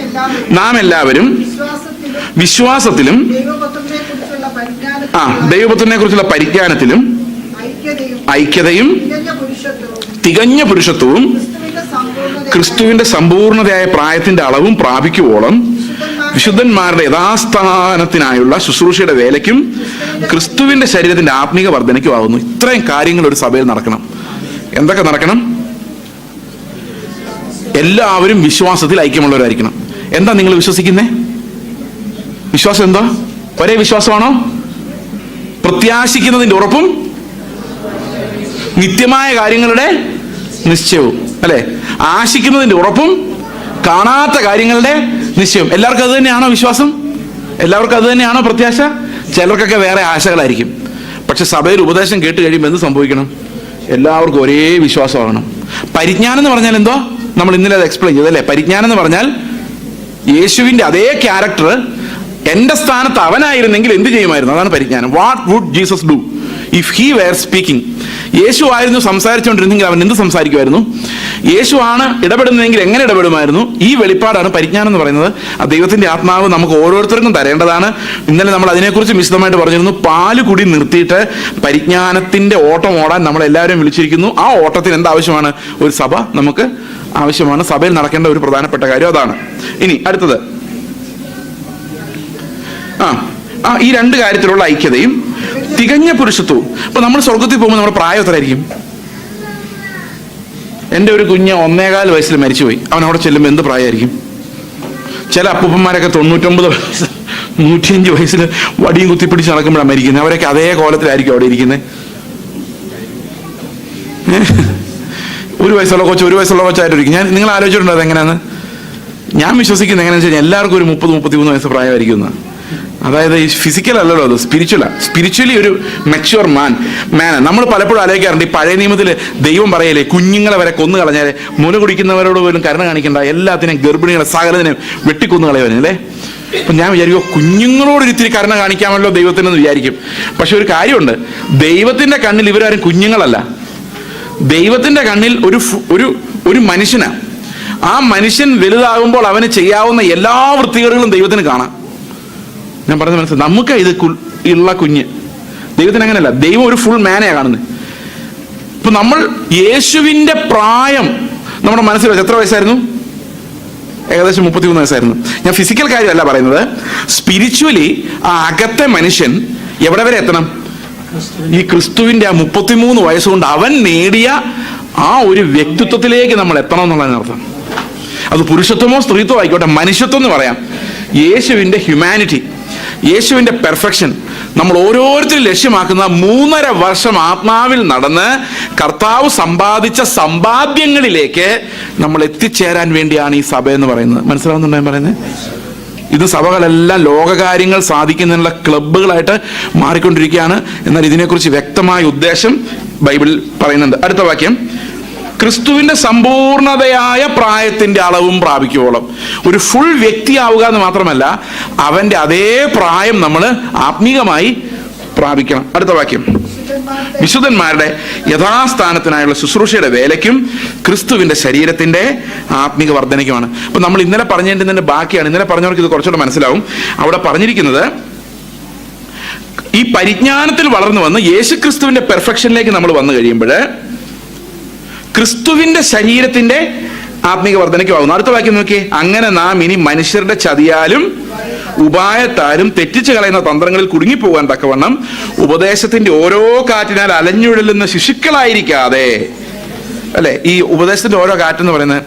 നാം എല്ലാവരും വിശ്വാസത്തിലും ദൈവപുത്രനെ കുറിച്ചുള്ള പരിജ്ഞാനത്തിലും ഐക്യതയും തികഞ്ഞ പുരുഷത്വവും ക്രിസ്തുവിന്റെ സമ്പൂർണതയായ പ്രായത്തിന്റെ അളവും പ്രാപിക്കുവോളം വിശുദ്ധന്മാരുടെ യഥാസ്ഥാനത്തിനായുള്ള ശുശ്രൂഷയുടെ വേലയ്ക്കും ക്രിസ്തുവിന്റെ ശരീരത്തിന്റെ ആത്മീക വർധനയ്ക്കും ആകുന്നു. ഇത്രയും കാര്യങ്ങൾ ഒരു സഭയിൽ നടക്കണം. എന്തൊക്കെ നടക്കണം? എല്ലാവരും വിശ്വാസത്തിൽ ഐക്യമുള്ളവരായിരിക്കണം. എന്താ നിങ്ങൾ വിശ്വസിക്കുന്നേ? വിശ്വാസം എന്താ? ഒരേ വിശ്വാസമാണോ? പ്രത്യാശിക്കുന്നതിന്റെ ഉറപ്പും നിത്യമായ കാര്യങ്ങളുടെ നിശ്ചയവും, അല്ലെ? ആശിക്കുന്നതിന്റെ ഉറപ്പും കാണാത്ത കാര്യങ്ങളുടെ നിശ്ചയവും. എല്ലാവർക്കും അത് തന്നെയാണോ വിശ്വാസം? എല്ലാവർക്കും അത് തന്നെയാണോ പ്രത്യാശ? ചിലർക്കൊക്കെ വേറെ ആശകളായിരിക്കും. പക്ഷെ സഭയിൽ ഉപദേശം കേട്ട് കഴിയുമ്പോൾ എന്ത് സംഭവിക്കണം? എല്ലാവർക്കും ഒരേ വിശ്വാസമാകണം. പരിജ്ഞാനം എന്ന് പറഞ്ഞാൽ എന്തോ? നമ്മൾ ഇന്നലെ അത് എക്സ്പ്ലെയിൻ ചെയ്തല്ലേ? പരിജ്ഞാനം എന്ന് പറഞ്ഞാൽ യേശുവിന്റെ അതേ ക്യാരക്ടർ എന്റെ സ്ഥാനത്ത് അവനായിരുന്നെങ്കിൽ എന്ത് ചെയ്യുമായിരുന്നു? അതാണ് പരിജ്ഞാനം. What would Jesus do if he were speaking? യേശു ആയിരുന്നു സംസാരിച്ചുകൊണ്ടിരുന്നെങ്കിൽ അവൻ എന്ത് സംസാരിക്കുമായിരുന്നു? യേശു ആണ് ഇടപെടുന്നതെങ്കിൽ എങ്ങനെ ഇടപെടുമായിരുന്നു? ഈ വെളിപ്പാടാണ് പരിജ്ഞാനം എന്ന് പറയുന്നത്. ആ ദൈവത്തിന്റെ ആത്മാവ് നമുക്ക് ഓരോരുത്തർക്കും തരേണ്ടതാണ്. ഇന്നലെ നമ്മൾ അതിനെക്കുറിച്ച് വിശദമായിട്ട് പറഞ്ഞിരുന്നു. പാല് കുടി നിർത്തിയിട്ട് പരിജ്ഞാനത്തിന്റെ ഓട്ടം ഓടാൻ നമ്മളെല്ലാവരും വിളിച്ചിരിക്കുന്നു. ആ ഓട്ടത്തിന് എന്താവശ്യമാണ്? ഒരു സഭ നമുക്ക് ആവശ്യമാണ്. സഭയിൽ നടക്കേണ്ട ഒരു പ്രധാനപ്പെട്ട കാര്യം അതാണ്. ഇനി അടുത്തത്, ഈ രണ്ട് കാര്യത്തിലുള്ള ഐക്യതയും തികഞ്ഞ പുരുഷത്വവും. ഇപ്പൊ നമ്മൾ സ്വർഗത്തിൽ പോകുമ്പോൾ നമ്മുടെ പ്രായം എത്രയായിരിക്കും? എൻ്റെ ഒരു കുഞ്ഞ് 1.25 വയസ്സിൽ മരിച്ചുപോയി. അവൻ അവിടെ ചെല്ലുമ്പോൾ എന്ത് പ്രായമായിരിക്കും? ചില അപ്പൂപ്പന്മാരൊക്കെ 99 വയസ്സ് 105 വയസ്സിൽ വടിയും കുത്തിപ്പിടിച്ച് നടക്കുമ്പോഴാണ് മരിക്കുന്നത്. അവരൊക്കെ അതേ കോലത്തിലായിരിക്കും അവിടെ ഇരിക്കുന്നത്. 1 വയസ്സുള്ള കൊച്ച് 1 വയസ്സുള്ള കൊച്ചായിട്ടിരിക്കും. നിങ്ങൾ ആലോചിച്ചിട്ടുണ്ടോ അതെങ്ങനെയാന്ന്? ഞാൻ വിശ്വസിക്കുന്നത് എങ്ങനെയാണെന്ന് വെച്ചാൽ എല്ലാവർക്കും ഒരു 30-33 വയസ്സ് പ്രായമായിരിക്കും. അതായത് ഈ ഫിസിക്കൽ അല്ലല്ലോ, അത് സ്പിരിച്വലി ഒരു മെച്യൂർ മാൻ. നമ്മൾ പലപ്പോഴും ആലോചിക്കാറുണ്ട്, ഈ പഴയ നിയമത്തിൽ ദൈവം പറയല്ലേ, കുഞ്ഞുങ്ങളെ വരെ കൊന്നു കളഞ്ഞാലേ, മുല കുടിക്കുന്നവരോട് പോലും കരുണ കാണിക്കണ്ട, എല്ലാത്തിനെയും ഗർഭിണികളെ സകലതിനെയും വെട്ടിക്കൊന്നു കളയുവാനല്ലേ. അപ്പൊ ഞാൻ വിചാരിക്കും, കുഞ്ഞുങ്ങളോട് ഇത്തിരി കരുണ കാണിക്കാമല്ലോ ദൈവത്തിനെന്ന് വിചാരിക്കും. പക്ഷെ ഒരു കാര്യമുണ്ട്, ദൈവത്തിന്റെ കണ്ണിൽ ഇവരാരും കുഞ്ഞുങ്ങളല്ല. ദൈവത്തിന്റെ കണ്ണിൽ ഒരു മനുഷ്യനാണ്. ആ മനുഷ്യൻ വലുതാകുമ്പോൾ അവന് ചെയ്യാവുന്ന എല്ലാ വൃത്തികേടുകളും ദൈവത്തിന് കാണാം. ഞാൻ പറഞ്ഞത് മനസ്സിലായി? നമുക്ക് ഇത് ഉള്ള കുഞ്ഞ്, ദൈവത്തിന് അങ്ങനെയല്ല. ദൈവം ഒരു ഫുൾ മാനെയാണ് കാണുന്നത്. ഇപ്പൊ നമ്മൾ യേശുവിന്റെ പ്രായം നമ്മുടെ മനസ്സിൽ വെച്ച് എത്ര വയസ്സായിരുന്നു? ഏകദേശം 33 വയസ്സായിരുന്നു. ഞാൻ ഫിസിക്കൽ കാര്യമല്ല പറയുന്നത്. സ്പിരിച്വലി ആ അകത്തെ മനുഷ്യൻ എവിടെ വരെ എത്തണം? ഈ ക്രിസ്തുവിന്റെ ആ 33 വയസ്സുകൊണ്ട് അവൻ നേടിയ ആ ഒരു വ്യക്തിത്വത്തിലേക്ക് നമ്മൾ എത്തണം എന്നുള്ളതിന് അർത്ഥം. അത് പുരുഷത്വമോ സ്ത്രീത്വമോ ആയിക്കോട്ടെ, മനുഷ്യത്വം എന്ന് പറയാം. യേശുവിൻ്റെ ഹ്യൂമാനിറ്റി, യേശുവിൻ്റെ പെർഫെക്ഷൻ നമ്മൾ ഓരോരുത്തരും ലക്ഷ്യമാക്കുന്ന 3.5 വർഷം ആത്മാവിൽ നടന്ന് കർത്താവ് സമ്പാദിച്ച സമ്പാദ്യങ്ങളിലേക്ക് നമ്മൾ എത്തിച്ചേരാൻ വേണ്ടിയാണ് ഈ സഭ എന്ന് പറയുന്നത്. മനസ്സിലാവുന്നുണ്ടോ ഞാൻ പറയുന്നത്? ഇത് സഭകളെല്ലാം ലോകകാര്യങ്ങൾ സാധിക്കുന്നതിനുള്ള ക്ലബ്ബുകളായിട്ട് മാറിക്കൊണ്ടിരിക്കുകയാണ്. എന്നാൽ ഇതിനെക്കുറിച്ച് വ്യക്തമായ ഉദ്ദേശം ബൈബിളിൽ പറയുന്നുണ്ട്. അടുത്ത വാക്യം, ക്രിസ്തുവിന്റെ സമ്പൂർണതയായ പ്രായത്തിന്റെ അളവും പ്രാപിക്കുവോളം. ഒരു ഫുൾ വ്യക്തിയാവുക എന്ന് മാത്രമല്ല, അവന്റെ അതേ പ്രായം നമ്മൾ ആത്മീകമായി പ്രാപിക്കണം. അടുത്ത വാക്യം, വിശുദ്ധന്മാരുടെ യഥാസ്ഥാനത്തിനായുള്ള ശുശ്രൂഷയുടെ വേലയ്ക്കും ക്രിസ്തുവിന്റെ ശരീരത്തിന്റെ ആത്മീക വർധനയ്ക്കുമാണ്. അപ്പൊ നമ്മൾ ഇന്നലെ പറഞ്ഞതിന്റെ ബാക്കിയാണ്. ഇന്നലെ പറഞ്ഞവർക്ക് ഇത് കുറച്ചുകൂടെ മനസ്സിലാവും. അവിടെ പറഞ്ഞിരിക്കുന്നത്, ഈ പരിജ്ഞാനത്തിൽ വളർന്നു വന്ന് യേശു ക്രിസ്തുവിന്റെ പെർഫെക്ഷനിലേക്ക് നമ്മൾ വന്നു കഴിയുമ്പോൾ ക്രിസ്തുവിന്റെ ശരീരത്തിന്റെ ആത്മീക വർധനയ്ക്കുമാകുന്നു. അടുത്ത വാക്യം നോക്കിയേ, അങ്ങനെ നാം ഇനി മനുഷ്യരുടെ ചതിയാലും ഉപായത്താലും തെറ്റിച്ചു കളയുന്ന തന്ത്രങ്ങളിൽ കുടുങ്ങിപ്പോകാൻ തക്കവണ്ണം ഉപദേശത്തിന്റെ ഓരോ കാറ്റിനാൽ അലഞ്ഞുഴലുന്ന ശിശുക്കളായിരിക്കാതെ, അല്ലെ? ഈ ഉപദേശത്തിന്റെ ഓരോ കാറ്റെന്ന് പറയുന്നത്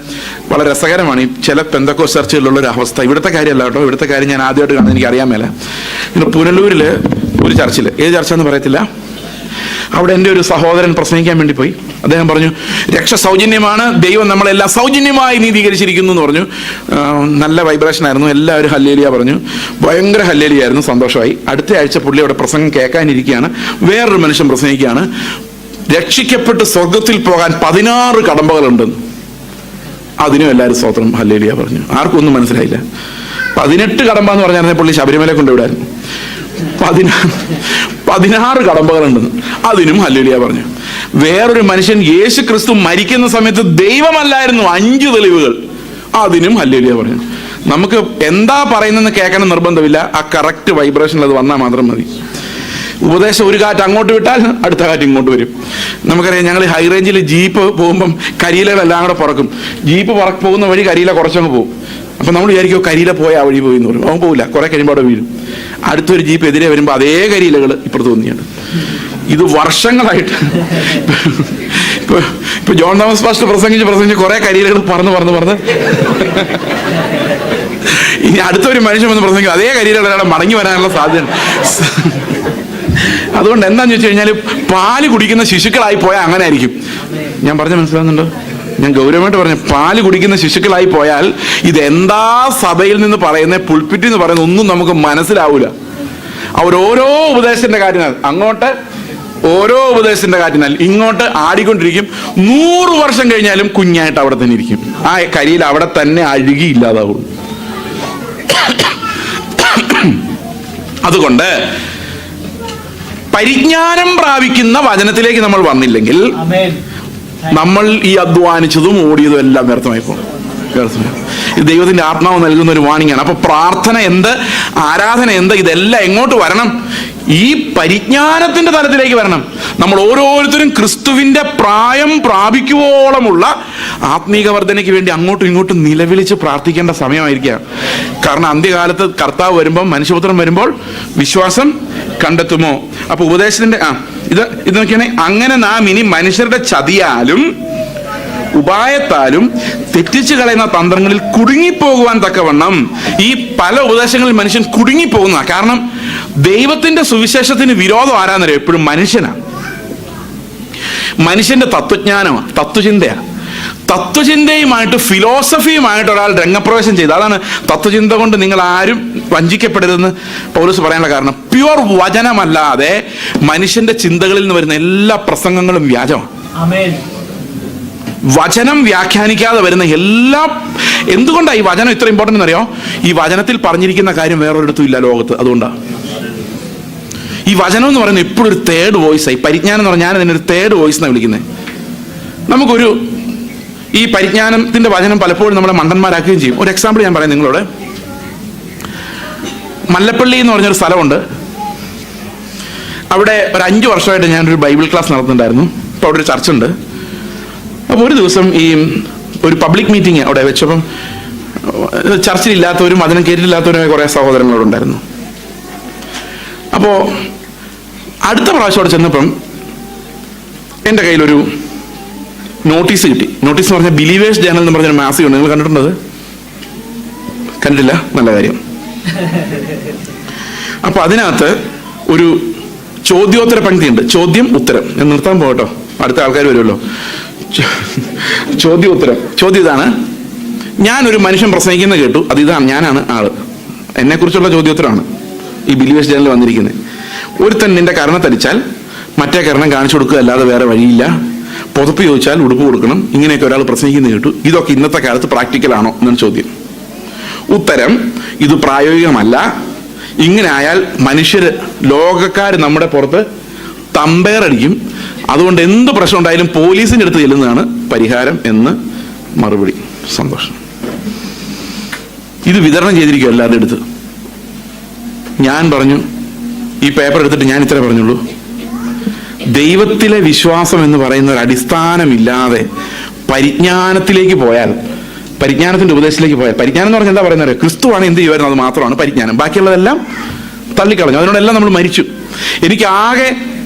വളരെ രസകരമാണ്. ഈ ചില പെന്തക്കോസ് ചർച്ചകളിലുള്ള ഒരു അവസ്ഥ. ഇവിടുത്തെ കാര്യമല്ല കേട്ടോ, ഇവിടുത്തെ കാര്യം ഞാൻ ആദ്യമായിട്ട് കാണുന്നത്, എനിക്ക് അറിയാൻ മേല. പിന്നെ പുനലൂരില് ഒരു ചർച്ചിൽ, ഏത് ചർച്ച എന്ന് പറയത്തില്ല, അവിടെ എൻ്റെ ഒരു സഹോദരൻ പ്രസംഗിക്കാൻ വേണ്ടി പോയി. അദ്ദേഹം പറഞ്ഞു, രക്ഷ സൗജന്യമാണ്, ദൈവം നമ്മളെല്ലാം സൗജന്യമായി നീതീകരിച്ചിരിക്കുന്നു എന്ന് പറഞ്ഞു. നല്ല വൈബ്രേഷൻ ആയിരുന്നു, എല്ലാവരും ഹല്ലേലൂയ പറഞ്ഞു. ഭയങ്കര ഹല്ലേലൂയായിരുന്നു, സന്തോഷമായി. അടുത്ത ആഴ്ച പുള്ളി അവിടെ പ്രസംഗം കേൾക്കാനിരിക്കുകയാണ്. വേറൊരു മനുഷ്യൻ പ്രസംഗിക്കുകയാണ്, രക്ഷിക്കപ്പെട്ട് സ്വർഗത്തിൽ പോകാൻ 16 കടമ്പകളുണ്ടെന്ന്. അതിനും എല്ലാവരും സ്തോത്രം ഹല്ലേലൂയ പറഞ്ഞു. ആർക്കും ഒന്നും മനസ്സിലായില്ല. 18 കടമ്പ എന്ന് പറഞ്ഞാൽ പുള്ളി ശബരിമല കൊണ്ടുവിടായിരുന്നു. 16 കടമ്പകളുണ്ടെന്ന്, അതിനും ഹല്ലേലൂയ പറഞ്ഞു. വേറൊരു മനുഷ്യൻ, യേശു ക്രിസ്തു മരിക്കുന്ന സമയത്ത് ദൈവമല്ലായിരുന്നു 5 തെളിവുകൾ, അതിനും ഹല്ലേലൂയ പറഞ്ഞു. നമുക്ക് എന്താ പറയുന്നതെന്ന് കേൾക്കണം നിർബന്ധമില്ല, ആ കറക്റ്റ് വൈബ്രേഷനിൽ അത് വന്നാൽ മാത്രം മതി. ഉപദേശം ഒരു കാറ്റ് അങ്ങോട്ട് വിട്ടാൽ അടുത്ത കാറ്റ് ഇങ്ങോട്ട് വരും. നമുക്കറിയാം, ഞങ്ങൾ ഹൈ റേഞ്ചിൽ ജീപ്പ് പോകുമ്പം കരിയിലകളെല്ലാം കൂടെ പറക്കും. ജീപ്പ് പോകുന്ന വഴി കരിയില കുറച്ചങ്ങ് പോകും. അപ്പം നമ്മൾ വിചാരിക്കും കരിയില പോയ ആ വഴി പോയി എന്ന് പറയും. അവൻ പോകില്ല, കുറെ കഴിയുമ്പോൾ അവിടെ വീഴും. അടുത്തൊരു ജീപ്പ് എതിരെ വരുമ്പോൾ അതേ കരിയിലകൾ ഇപ്പുറത്ത് തോന്നിയാണ്. ഇത് വർഷങ്ങളായിട്ട് ഇപ്പൊ ജോൺ തോമസ് പാസ്റ്റർ പ്രസംഗിച്ച് കുറെ കരിയിലകൾ പറന്ന് ഇനി അടുത്തൊരു മനുഷ്യൻ വന്ന് പ്രസംഗിക്കും, അതേ കരിയിലകളെ മടങ്ങി വരാനുള്ള സാധ്യത. അതുകൊണ്ട് എന്താന്ന് വെച്ച് കഴിഞ്ഞാൽ, പാല് കുടിക്കുന്ന ശിശുക്കളായി പോയാൽ അങ്ങനെ ആയിരിക്കും. ഞാൻ പറഞ്ഞ മനസ്സിലാവുന്നുണ്ടോ? ഞാൻ ഗൗരവമായിട്ട് പറഞ്ഞു, പാല് കുടിക്കുന്ന ശിശുക്കളായി പോയാൽ ഇതെന്താ സഭയിൽ നിന്ന് പറയുന്നത്, പുൾപിറ്റിൽ നിന്ന് പറയുന്നത് ഒന്നും നമുക്ക് മനസ്സിലാവൂല. അവരോരോ ഉപദേശത്തിന്റെ കാര്യങ്ങൾ അങ്ങോട്ട്, ഓരോ ഉപദേശത്തിന്റെ കാര്യങ്ങൾ ഇങ്ങോട്ട് ആടിക്കൊണ്ടിരിക്കും. 100 വർഷം കഴിഞ്ഞാലും കുഞ്ഞായിട്ട് അവിടെ തന്നെ ഇരിക്കും. ആ കരിയിൽ അവിടെ തന്നെ അഴുകി ഇല്ലാതാവും. അതുകൊണ്ട് പരിജ്ഞാനം പ്രാപിക്കുന്ന വചനത്തിലേക്ക് നമ്മൾ വന്നില്ലെങ്കിൽ നമ്മൾ ഈ അധ്വാനിച്ചതും ഓടിയതും എല്ലാം വ്യർത്ഥമായി പോകും. ഇത് ദൈവത്തിന്റെ ആത്മാവ് നൽകുന്ന ഒരു വാണിംഗ് ആണ്. അപ്പൊ പ്രാർത്ഥന എന്ത്, ആരാധന എന്ത്, ഇതെല്ലാം എങ്ങോട്ട് വരണം? ഈ പരിജ്ഞാനത്തിന്റെ തലത്തിലേക്ക് വരണം. നമ്മൾ ഓരോരുത്തരും ക്രിസ്തുവിന്റെ പ്രായം പ്രാപിക്കുവോളമുള്ള ആത്മീക വർധനയ്ക്ക് വേണ്ടി അങ്ങോട്ടും ഇങ്ങോട്ടും നിലവിളിച്ച് പ്രാർത്ഥിക്കേണ്ട സമയമായിരിക്കാം. കാരണം അന്ത്യകാലത്ത് കർത്താവ് വരുമ്പോൾ, മനുഷ്യപുത്രൻ വരുമ്പോൾ വിശ്വാസം കണ്ടെത്തുമോ? അപ്പൊ ഉപദേശത്തിന്റെ ഇത് നോക്കിയാണെ, അങ്ങനെ നാം ഇനി മനുഷ്യരുടെ ചതിയാലും ഉപായത്താലും തെറ്റിച്ചു കളയുന്ന തന്ത്രങ്ങളിൽ കുടുങ്ങിപ്പോകുവാൻ തക്കവണ്ണം. ഈ പല ഉപദേശങ്ങളിൽ മനുഷ്യൻ കുടുങ്ങിപ്പോകുന്ന കാരണം ദൈവത്തിന്റെ സുവിശേഷത്തിന് വിരോധം ആരാന്നറിയോ? എപ്പോഴും മനുഷ്യനാണ്. മനുഷ്യന്റെ തത്വജ്ഞാനമാണ്, തത്വചിന്തയാണ്. തത്വചിന്തയുമായിട്ട് ഫിലോസഫിയുമായിട്ട് ഒരാൾ രംഗപ്രവേശം ചെയ്ത്, അതാണ് തത്വചിന്ത കൊണ്ട് നിങ്ങൾ ആരും വഞ്ചിക്കപ്പെടരുതെന്ന് പൗലോസ് പറയാനുള്ള കാരണം. പ്യുവർ വചനമല്ലാതെ മനുഷ്യന്റെ ചിന്തകളിൽ നിന്ന് വരുന്ന എല്ലാ പ്രസംഗങ്ങളും വ്യാജമാണ്. വചനം വ്യാഖ്യാനിക്കാതെ വരുന്ന എല്ലാം. എന്തുകൊണ്ടാണ് ഈ വചനം ഇത്ര ഇമ്പോർട്ടൻ്റ് എന്നറിയോ? ഈ വചനത്തിൽ പറഞ്ഞിരിക്കുന്ന കാര്യം വേറൊരിടത്തും ഇല്ല ലോകത്ത്. അതുകൊണ്ടാണ് ഈ വചനം എന്ന് പറയുന്നത് എപ്പോഴും ഒരു തേർഡ് വോയിസായി. പരിജ്ഞാനം എന്ന് പറഞ്ഞാൽ ഞാൻ അതിനൊരു തേർഡ് വോയിസ് എന്നാണ് വിളിക്കുന്നത്. നമുക്കൊരു ഈ പരിജ്ഞാനത്തിന്റെ വചനം പലപ്പോഴും നമ്മളെ മണ്ടന്മാരാക്കുകയും ചെയ്യും. ഒരു എക്സാമ്പിൾ ഞാൻ പറയാം നിങ്ങളോട്. മല്ലപ്പള്ളി എന്ന് പറഞ്ഞൊരു സ്ഥലമുണ്ട്. അവിടെ ഒരു 5 വർഷമായിട്ട് ഞാനൊരു ബൈബിൾ ക്ലാസ് നടത്തുന്നുണ്ടായിരുന്നു. അപ്പോൾ അവിടെ ഒരു ചർച്ച ഉണ്ട്. അപ്പോൾ ഒരു ദിവസം ഈ ഒരു പബ്ലിക് മീറ്റിംഗ് അവിടെ വെച്ചപ്പം ചർച്ചിലില്ലാത്തവരും അതിനെ കേട്ടിട്ടില്ലാത്തവരുമായ കുറേ സഹോദരങ്ങളോടുണ്ടായിരുന്നു. അപ്പോൾ അടുത്ത പ്രാവശ്യം അവിടെ ചെന്നപ്പം എൻ്റെ കയ്യിലൊരു നോട്ടീസ് കിട്ടി. നോട്ടീസ് എന്ന് പറഞ്ഞാൽ ബിലീവേഴ്സ് ജേണൽ എന്ന് പറഞ്ഞൊരു മാസിക ഉണ്ട്. നിങ്ങൾ കണ്ടിട്ടുണ്ടത്? കണ്ടില്ല? നല്ല കാര്യം. അപ്പൊ അതിനകത്ത് ഒരു ചോദ്യോത്തര പങ്ക്തിയുണ്ട്. ചോദ്യം ഉത്തരം. ഞാൻ നിർത്താൻ പോകട്ടോ, അടുത്ത ആൾക്കാർ വരുമല്ലോ. ചോദ്യോത്തരം. ചോദ്യം ഇതാണ്: ഞാനൊരു മനുഷ്യൻ പ്രസംഗിക്കുന്നത് കേട്ടു, അത് ഇതാണ്, ഞാനാണ് ആള്, എന്നെ കുറിച്ചുള്ള ചോദ്യോത്തരമാണ് ഈ ബിലീവേഴ്സ് ജേണലിൽ വന്നിരിക്കുന്നത്. ഒരുത്തൻ നിന്റെ കരണത്തടിച്ചാൽ മറ്റേ കരണം കാണിച്ചു കൊടുക്കുക, അല്ലാതെ വേറെ വഴിയില്ല. പുതപ്പ് ചോദിച്ചാൽ ഉടുപ്പ് കൊടുക്കണം. ഇങ്ങനെയൊക്കെ ഒരാൾ പ്രസംഗിക്കുന്നത് കേട്ടു. ഇതൊക്കെ ഇന്നത്തെ കാലത്ത് പ്രാക്ടിക്കലാണോ എന്നാണ് ചോദ്യം. ഉത്തരം: ഇത് പ്രായോഗികമല്ല. ഇങ്ങനെ ആയാൽ മനുഷ്യര്, ലോകക്കാർ നമ്മുടെ പുറത്ത് തമ്പേറടിക്കും. അതുകൊണ്ട് എന്ത് പ്രശ്നം ഉണ്ടായാലും പോലീസിന്റെ അടുത്ത് ചെല്ലുന്നതാണ് പരിഹാരം എന്ന് മറുപടി. സന്തോഷം. ഇത് വിതരണം ചെയ്തിരിക്കും എല്ലാവരുടെ അടുത്ത്. ഞാൻ പറഞ്ഞു, ഈ പേപ്പർ എടുത്തിട്ട് ഞാൻ ഇത്രേ പറഞ്ഞുള്ളൂ: ദൈവത്തിലെ വിശ്വാസം എന്ന് പറയുന്ന ഒരു അടിസ്ഥാനമില്ലാതെ പരിജ്ഞാനത്തിലേക്ക് പോയാൽ, പരിജ്ഞാനത്തിന്റെ ഉപദേശത്തിലേക്ക് പോയാൽ, പരിജ്ഞാനം എന്ന് പറഞ്ഞാൽ എന്താ പറയുന്നത്? ക്രിസ്തുവാണ് എന്ത് ചെയ്യുമായിരുന്നു, അത് മാത്രമാണ് പരിജ്ഞാനം. ബാക്കിയുള്ളതെല്ലാം തള്ളിക്കളഞ്ഞു. അതിനോടെല്ലാം നമ്മൾ മരിച്ചു. എനിക്ക് ആകെ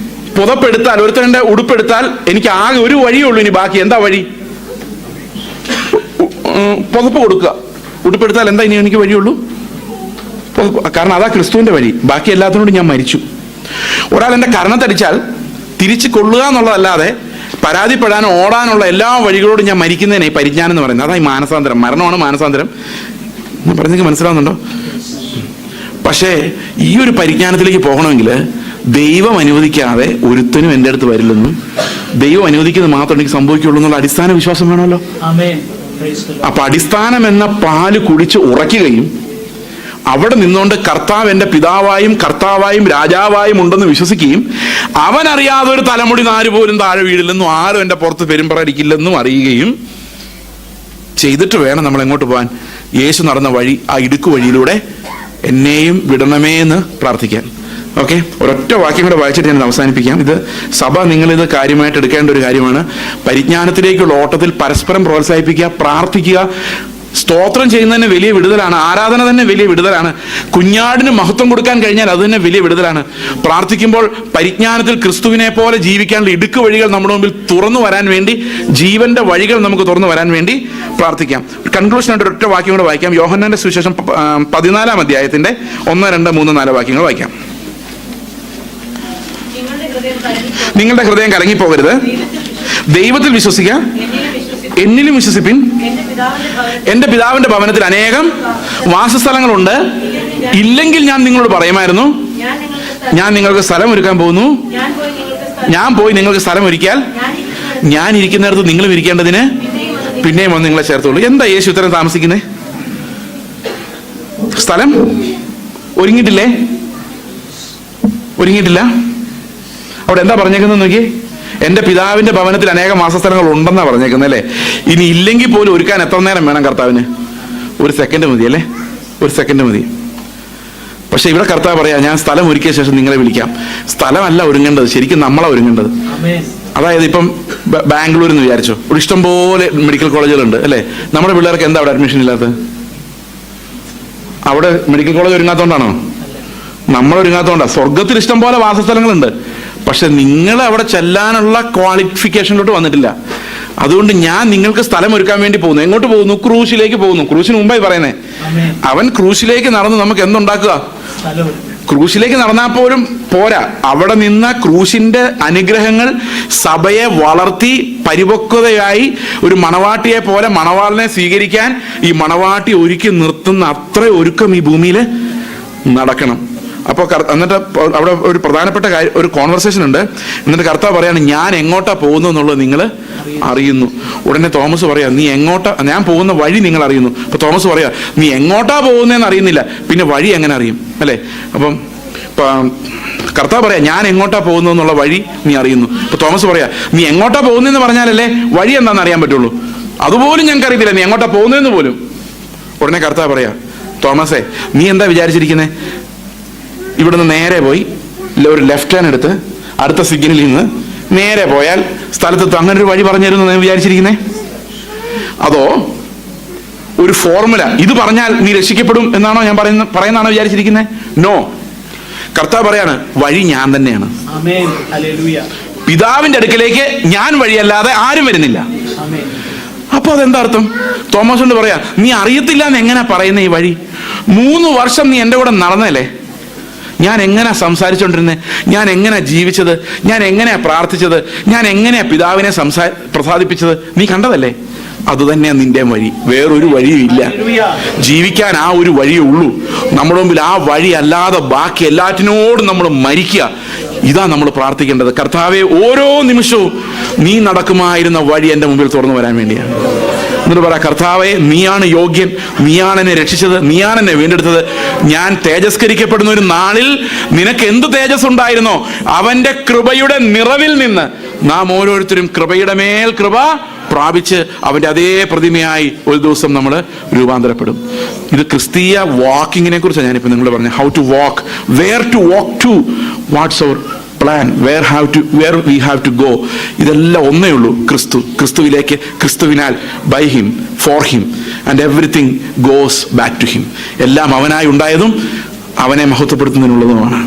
പുതപ്പെടുത്താൽ, ഒരുത്തന്റെ ഉടുപ്പെടുത്താൽ എനിക്ക് ആകെ ഒരു വഴിയേ ഉള്ളൂ. ഇനി ബാക്കി എന്താ വഴി? പുതപ്പ് കൊടുക്കുക. ഉടുപ്പെടുത്താൽ എന്താ ഇനി എനിക്ക് വഴിയുള്ളൂ? കാരണം അതാ ക്രിസ്തുവിന്റെ വഴി. ബാക്കി എല്ലാത്തിനോടും ഞാൻ മരിച്ചു. ഒരാൾ എന്റെ കരണത്തടിച്ചാൽ തിരിച്ചു കൊള്ളുക എന്നുള്ളതല്ലാതെ പരാതിപ്പെടാനോ ഓടാനുള്ള എല്ലാ വഴികളോടും ഞാൻ മരിക്കുന്നതിനെ ഈ പരിജ്ഞാനം എന്ന് പറയുന്നത്. അതാ ഈ മാനസാന്തരം. മരണമാണ് മാനസാന്തരം. ഞാൻ പറഞ്ഞെങ്കിൽ മനസ്സിലാവുന്നുണ്ടോ? പക്ഷേ ഈ ഒരു പരിജ്ഞാനത്തിലേക്ക് പോകണമെങ്കിൽ ദൈവം അനുവദിക്കാതെ ഒരുത്തനും എൻ്റെ അടുത്ത് വരില്ലെന്നും ദൈവം അനുവദിക്കുന്നത് മാത്രം എനിക്ക് സംഭവിക്കുള്ളൂ എന്നുള്ള അടിസ്ഥാന വിശ്വാസം വേണമല്ലോ. അപ്പൊ അടിസ്ഥാനം എന്ന പാല് കുടിച്ച് ഉറയ്ക്കുകയും അവിടെ നിന്നുകൊണ്ട് കർത്താവ് എൻ്റെ പിതാവായും കർത്താവായും രാജാവായും ഉണ്ടെന്ന് വിശ്വസിക്കുകയും അവനറിയാതെ ഒരു തലമുടി നാര് പോലും താഴെ വീടില്ലെന്നും ആരും എൻ്റെ പുറത്ത് പെരുമ്പറടിക്കില്ലെന്നും അറിയുകയും ചെയ്തിട്ട് വേണം നമ്മൾ എങ്ങോട്ട് പോകാൻ? യേശു നടന്ന വഴി, ആ ഇടുക്ക് വഴിയിലൂടെ എന്നെയും വിടണമേ എന്ന് പ്രാർത്ഥിക്കാൻ. ഓക്കെ, ഒരൊറ്റ വാക്യം കൂടെ വായിച്ചിട്ട് ഞാൻ അവസാനിപ്പിക്കാം. ഇത് സഭ നിങ്ങളിത് കാര്യമായിട്ട് എടുക്കേണ്ട ഒരു കാര്യമാണ്. പരിജ്ഞാനത്തിലേക്കുള്ള ഓട്ടത്തിൽ പരസ്പരം പ്രോത്സാഹിപ്പിക്കുക, പ്രാർത്ഥിക്കുക. സ്തോത്രം ചെയ്യുന്നതന്നെ വലിയ വിടുതലാണ്. ആരാധന തന്നെ വലിയ വിടുതലാണ്. കുഞ്ഞാടിന് മഹത്വം കൊടുക്കാൻ കഴിഞ്ഞാൽ അത് തന്നെ വലിയ വിടുതലാണ്. പ്രാർത്ഥിക്കുമ്പോൾ പരിജ്ഞാനത്തിൽ ക്രിസ്തുവിനെ പോലെ ജീവിക്കാനുള്ള ഇടുക്ക് വഴികൾ നമ്മുടെ മുമ്പിൽ തുറന്നു വരാൻ വേണ്ടി, ജീവന്റെ വഴികൾ നമുക്ക് തുറന്നു വരാൻ വേണ്ടി പ്രാർത്ഥിക്കാം. കൺക്ലൂഷനായിട്ട് ഒരൊറ്റ വാക്യം കൂടെ വായിക്കാം. യോഹന്നാന്റെ സുവിശേഷം 14-ാം അധ്യായത്തിന്റെ 1, 2, 3, 4 വാക്യങ്ങൾ വായിക്കാം. നിങ്ങളുടെ ഹൃദയം കലങ്ങിപ്പോകരുത്. ദൈവത്തിൽ വിശ്വസിക്കുക, എന്നിലും വിശ്വസിപ്പിൻ. എന്റെ പിതാവിന്റെ ഭവനത്തിൽ അനേകം വാസസ്ഥലങ്ങളുണ്ട്. ഇല്ലെങ്കിൽ ഞാൻ നിങ്ങളോട് പറയുമായിരുന്നു, ഞാൻ നിങ്ങൾക്ക് സ്ഥലം ഒരുക്കാൻ പോകുന്നു. ഞാൻ പോയി നിങ്ങൾക്ക് സ്ഥലം ഒരുക്കിയാൽ ഞാൻ ഇരിക്കുന്നിടത്ത് നിങ്ങളും ഇരിക്കേണ്ടതിന് പിന്നെയും വന്ന് നിങ്ങളെ ചേർത്തുള്ളൂ. എന്താ യേശു ഇത്രയും താമസിക്കുന്നേ? സ്ഥലം ഒരുങ്ങിയിട്ടില്ലേ? ഒരുങ്ങിയിട്ടില്ല. അവിടെ എന്താ പറഞ്ഞേക്കുന്നത് നോക്കി? എന്റെ പിതാവിന്റെ ഭവനത്തിൽ അനേകം വാസസ്ഥലങ്ങൾ ഉണ്ടെന്നാ പറഞ്ഞേക്കുന്നത് അല്ലേ? ഇനി ഇല്ലെങ്കിൽ പോലും ഒരുക്കാൻ എത്ര നേരം വേണം കർത്താവിന്? 1 സെക്കൻഡ് മതി അല്ലേ? 1 സെക്കൻഡ് മതി. പക്ഷെ ഇവിടെ കർത്താവ് പറയാ, ഞാൻ സ്ഥലം ഒരുക്കിയ ശേഷം നിങ്ങളെ വിളിക്കാം. സ്ഥലമല്ല ഒരുങ്ങേണ്ടത്, ശരിക്കും നമ്മളാ ഒരുങ്ങേണ്ടത്. അതായത് ഇപ്പം ബാംഗ്ലൂരിൽ നിന്ന് വിചാരിച്ചോ, ഒരു ഇഷ്ടംപോലെ മെഡിക്കൽ കോളേജുകളുണ്ട് അല്ലേ? നമ്മുടെ പിള്ളേർക്ക് എന്താ അവിടെ അഡ്മിഷൻ ഇല്ലാത്തത്? അവിടെ മെഡിക്കൽ കോളേജ് ഒരുങ്ങാത്തോണ്ടാണോ? നമ്മൾ ഒരുങ്ങാത്തോണ്ടാ. സ്വർഗത്തിൽ ഇഷ്ടംപോലെ വാസസ്ഥലങ്ങളുണ്ട്. പക്ഷെ നിങ്ങൾ അവിടെ ചെല്ലാനുള്ള ക്വാളിഫിക്കേഷനിലോട്ട് വന്നിട്ടില്ല. അതുകൊണ്ട് ഞാൻ നിങ്ങൾക്ക് സ്ഥലം ഒരുക്കാൻ വേണ്ടി പോകുന്നു. എങ്ങോട്ട് പോകുന്നു? ക്രൂശിലേക്ക് പോകുന്നു. ക്രൂശിന് മുമ്പായി പറയുന്നേ, അവൻ ക്രൂശിലേക്ക് നടന്ന് നമുക്ക് എന്തുണ്ടാക്കുക? ക്രൂശിലേക്ക് നടന്നാൽ പോലും പോരാ, അവിടെ നിന്ന ക്രൂശിന്റെ അനുഗ്രഹങ്ങൾ സഭയെ വളർത്തി പരിപക്വതയായി ഒരു മണവാട്ടിയെ പോലെ മണവാളിനെ സ്വീകരിക്കാൻ ഈ മണവാട്ടി ഒരുക്കി നിർത്തുന്ന അത്ര ഒരുക്കം ഈ ഭൂമിയിൽ നടക്കണം. അപ്പോൾ എന്നിട്ട് അവിടെ ഒരു പ്രധാനപ്പെട്ട കാര്യം, ഒരു കോൺവെർസേഷൻ ഉണ്ട്. എന്നിട്ട് കർത്താവ് പറയാണ്, ഞാൻ എങ്ങോട്ടാ പോകുന്നു എന്നുള്ളത് നിങ്ങൾ അറിയുന്നു. ഉടനെ തോമസ് പറയാ, നീ എങ്ങോട്ടാ? ഞാൻ പോകുന്ന വഴി നിങ്ങൾ അറിയുന്നു. അപ്പൊ തോമസ് പറയാ, നീ എങ്ങോട്ടാ പോകുന്നതെന്ന് അറിയുന്നില്ല, പിന്നെ വഴി എങ്ങനെ അറിയും അല്ലേ? അപ്പം കർത്താവ് പറയാ, ഞാൻ എങ്ങോട്ടാ പോകുന്നു എന്നുള്ള വഴി നീ അറിയുന്നു. അപ്പൊ തോമസ് പറയാ, നീ എങ്ങോട്ടാ പോകുന്നതെന്ന് പറഞ്ഞാലല്ലേ വഴി എന്താണെന്ന് അറിയാൻ പറ്റുള്ളൂ. അതുപോലും ഞങ്ങൾക്ക് അറിയത്തില്ല, നീ എങ്ങോട്ടാ പോകുന്നതെന്ന് പോലും. ഉടനെ കർത്താവ് പറയാ, തോമസേ, നീ എന്താ വിചാരിച്ചിരിക്കുന്നേ? ഇവിടുന്ന് നേരെ പോയി ഒരു ലെഫ്റ്റ് ഹാൻഡ് എടുത്ത് അടുത്ത സിഗ്നലിൽ നിന്ന് നേരെ പോയാൽ സ്ഥലത്തെത്തും. അങ്ങനെ ഒരു വഴി പറഞ്ഞു തരുമെന്ന് വിചാരിച്ചിരിക്കുന്നേ? അതോ ഒരു ഫോർമുല, ഇത് പറഞ്ഞാൽ നീ രക്ഷിക്കപ്പെടും എന്നാണോ ഞാൻ പറയുന്നതാണോ വിചാരിച്ചിരിക്കുന്നത്? നോ. കർത്താവ് പറയാണ്, വഴി ഞാൻ തന്നെയാണ്. പിതാവിന്റെ അടുക്കലേക്ക് ഞാൻ വഴിയല്ലാതെ ആരും വരുന്നില്ല. അപ്പൊ അതെന്താ അർത്ഥം? തോമസ് കൊണ്ട് പറയാ, നീ അറിയത്തില്ല എന്ന് എങ്ങനെ പറയുന്ന ഈ വഴി? 3 വർഷം നീ എൻ്റെ കൂടെ നടന്നല്ലേ? ഞാൻ എങ്ങനെയാ സംസാരിച്ചുകൊണ്ടിരുന്നത്, ഞാൻ എങ്ങനെയാ ജീവിച്ചത്, ഞാൻ എങ്ങനെയാ പ്രാർത്ഥിച്ചത്, ഞാൻ എങ്ങനെയാ പിതാവിനെ പ്രസാദിപ്പിച്ചത്, നീ കണ്ടതല്ലേ? അതുതന്നെയാ നിന്റെ വഴി, വേറൊരു വഴിയും ഇല്ല. ജീവിക്കാൻ ആ ഒരു വഴിയേ ഉള്ളൂ. നമ്മുടെ മുമ്പിൽ ആ വഴി അല്ലാതെ ബാക്കി എല്ലാറ്റിനോടും നമ്മൾ മരിക്കുക. ഇതാ നമ്മൾ പ്രാർത്ഥിക്കേണ്ടത്. കർത്താവെ, ഓരോ നിമിഷവും നീ നടക്കുമായിരുന്ന വഴി എൻ്റെ മുമ്പിൽ തുറന്നു വരാൻ വേണ്ടിയാണ്. എന്നിട്ട് പറ, കർത്താവെ, നീയാണ് യോഗ്യൻ, നീയാണ് എന്നെ രക്ഷിച്ചത്, നീയാണ് എന്നെ വീണ്ടെടുത്തത്. ഞാൻ തേജസ്കരിക്കപ്പെടുന്ന ഒരു നാളിൽ നിനക്ക് എന്ത് തേജസ് ഉണ്ടായിരുന്നോ അവന്റെ കൃപയുടെ നിറവിൽ നിന്ന് നാം ഓരോരുത്തരും കൃപയുടെ മേൽ കൃപ പ്രാപിച്ച് അവന്റെ അതേ പ്രതിമയായി ഒരു ദിവസം നമ്മൾ രൂപാന്തരപ്പെടും. ഇത് ക്രിസ്തീയ വാക്കിങ്ങിനെ കുറിച്ചാണ് ഞാനിപ്പോൾ നിങ്ങളോട് പറഞ്ഞത്. How to walk, where to walk to, what's our plan, where we have to go. ഇതെല്ലാം ഒന്നേ ഉള്ളൂ, ക്രിസ്തുവിലേക്ക്, ക്രിസ്തുവിനാൽ, by him, for him, and everything goes back to him. എല്ലാം അവനായി ഉണ്ടായതും അവനെ മഹത്വപ്പെടുത്തുന്നതിനുള്ളതുമാണ്.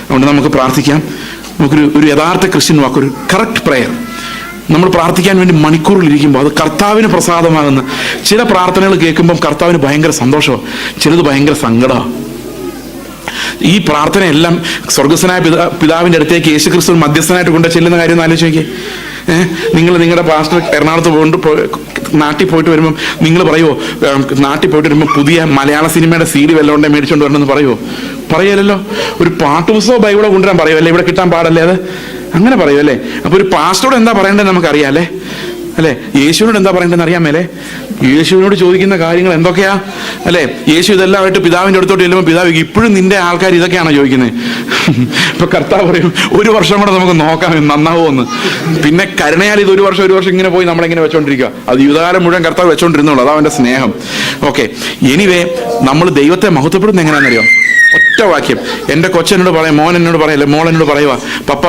അതുകൊണ്ട് നമുക്ക് പ്രാർത്ഥിക്കാം. നമുക്കൊരു യഥാർത്ഥ ക്രിസ്ത്യൻ വാക്ക്, ഒരു കറക്റ്റ് പ്രെയർ നമ്മൾ പ്രാർത്ഥിക്കാൻ വേണ്ടി മണിക്കൂറിലിരിക്കുമ്പോൾ അത് കർത്താവിന് പ്രസാദമാകുന്ന ചില പ്രാർത്ഥനകൾ കേൾക്കുമ്പം കർത്താവിന് ഭയങ്കര സന്തോഷമാണ്, ചിലത് ഭയങ്കര സങ്കടമാണ്. ഈ പ്രാർത്ഥനയെല്ലാം സ്വർഗസ്വനായ പിതാവിൻ്റെ അടുത്തേക്ക് യേശു ക്രിസ്തു മധ്യസ്ഥനായിട്ട് കൊണ്ട് ചെല്ലുന്ന കാര്യം ഒന്ന് ആലോചിച്ച് നോക്കിയേ. നിങ്ങൾ നിങ്ങളുടെ പാസ്റ്റർ എറണാകുളത്ത് നാട്ടിൽ പോയിട്ട് വരുമ്പം നിങ്ങൾ പറയുമോ, നാട്ടിൽ പോയിട്ട് വരുമ്പോൾ പുതിയ മലയാള സിനിമയുടെ CD വല്ലതുകൊണ്ട് മേടിച്ചുകൊണ്ട് വരണമെന്ന് പറയുമോ? പറയല്ലോ. ഒരു പാട്ടുപുസ്തകം ബൈബിളെ കൊണ്ടുവരാൻ പറയുമല്ലേ? ഇവിടെ കിട്ടാൻ പാടല്ലേ അത്? അങ്ങനെ പറയുമല്ലേ? അപ്പൊ ഒരു പാസ്റ്ററോട് എന്താ പറയേണ്ടത് നമുക്കറിയാം അല്ലേ? യേശുവിനോട് എന്താ പറയേണ്ടതെന്ന് അറിയാമല്ലേ? യേശുവിനോട് ചോദിക്കുന്ന കാര്യങ്ങൾ എന്തൊക്കെയാ അല്ലേ? യേശു ഇതെല്ലാമായിട്ട് പിതാവിൻ്റെ അടുത്തോട്ട് ചെല്ലുമ്പോൾ പിതാവ് ഇപ്പോഴും നിന്റെ ആൾക്കാർ ഇതൊക്കെയാണോ ചോദിക്കുന്നത്? ഇപ്പൊ കർത്താവ് പറയും, 1 വർഷം കൂടെ നമുക്ക് നോക്കാം നന്നാവുമെന്ന്. പിന്നെ കരുണയാൽ ഇത് 1 വർഷം ഇങ്ങനെ പോയി നമ്മളിങ്ങനെ വെച്ചോണ്ടിരിക്കുക. അത് യുവകാലം മുഴുവൻ കർത്താവ് വെച്ചോണ്ടിരുന്നുള്ളൂ. അതാ അവന്റെ സ്നേഹം. ഓക്കെ, എനിവേ നമ്മൾ ദൈവത്തെ മഹത്വപ്പെടുന്നത് എങ്ങനെയാണെന്നറിയോ? ഒറ്റ വാക്യം. എൻ്റെ കൊച്ചനോട് പറയാം, മോൻ എന്നോട് പറയല്ലേ, മോൾ എന്നോട് പറയുക, പപ്പ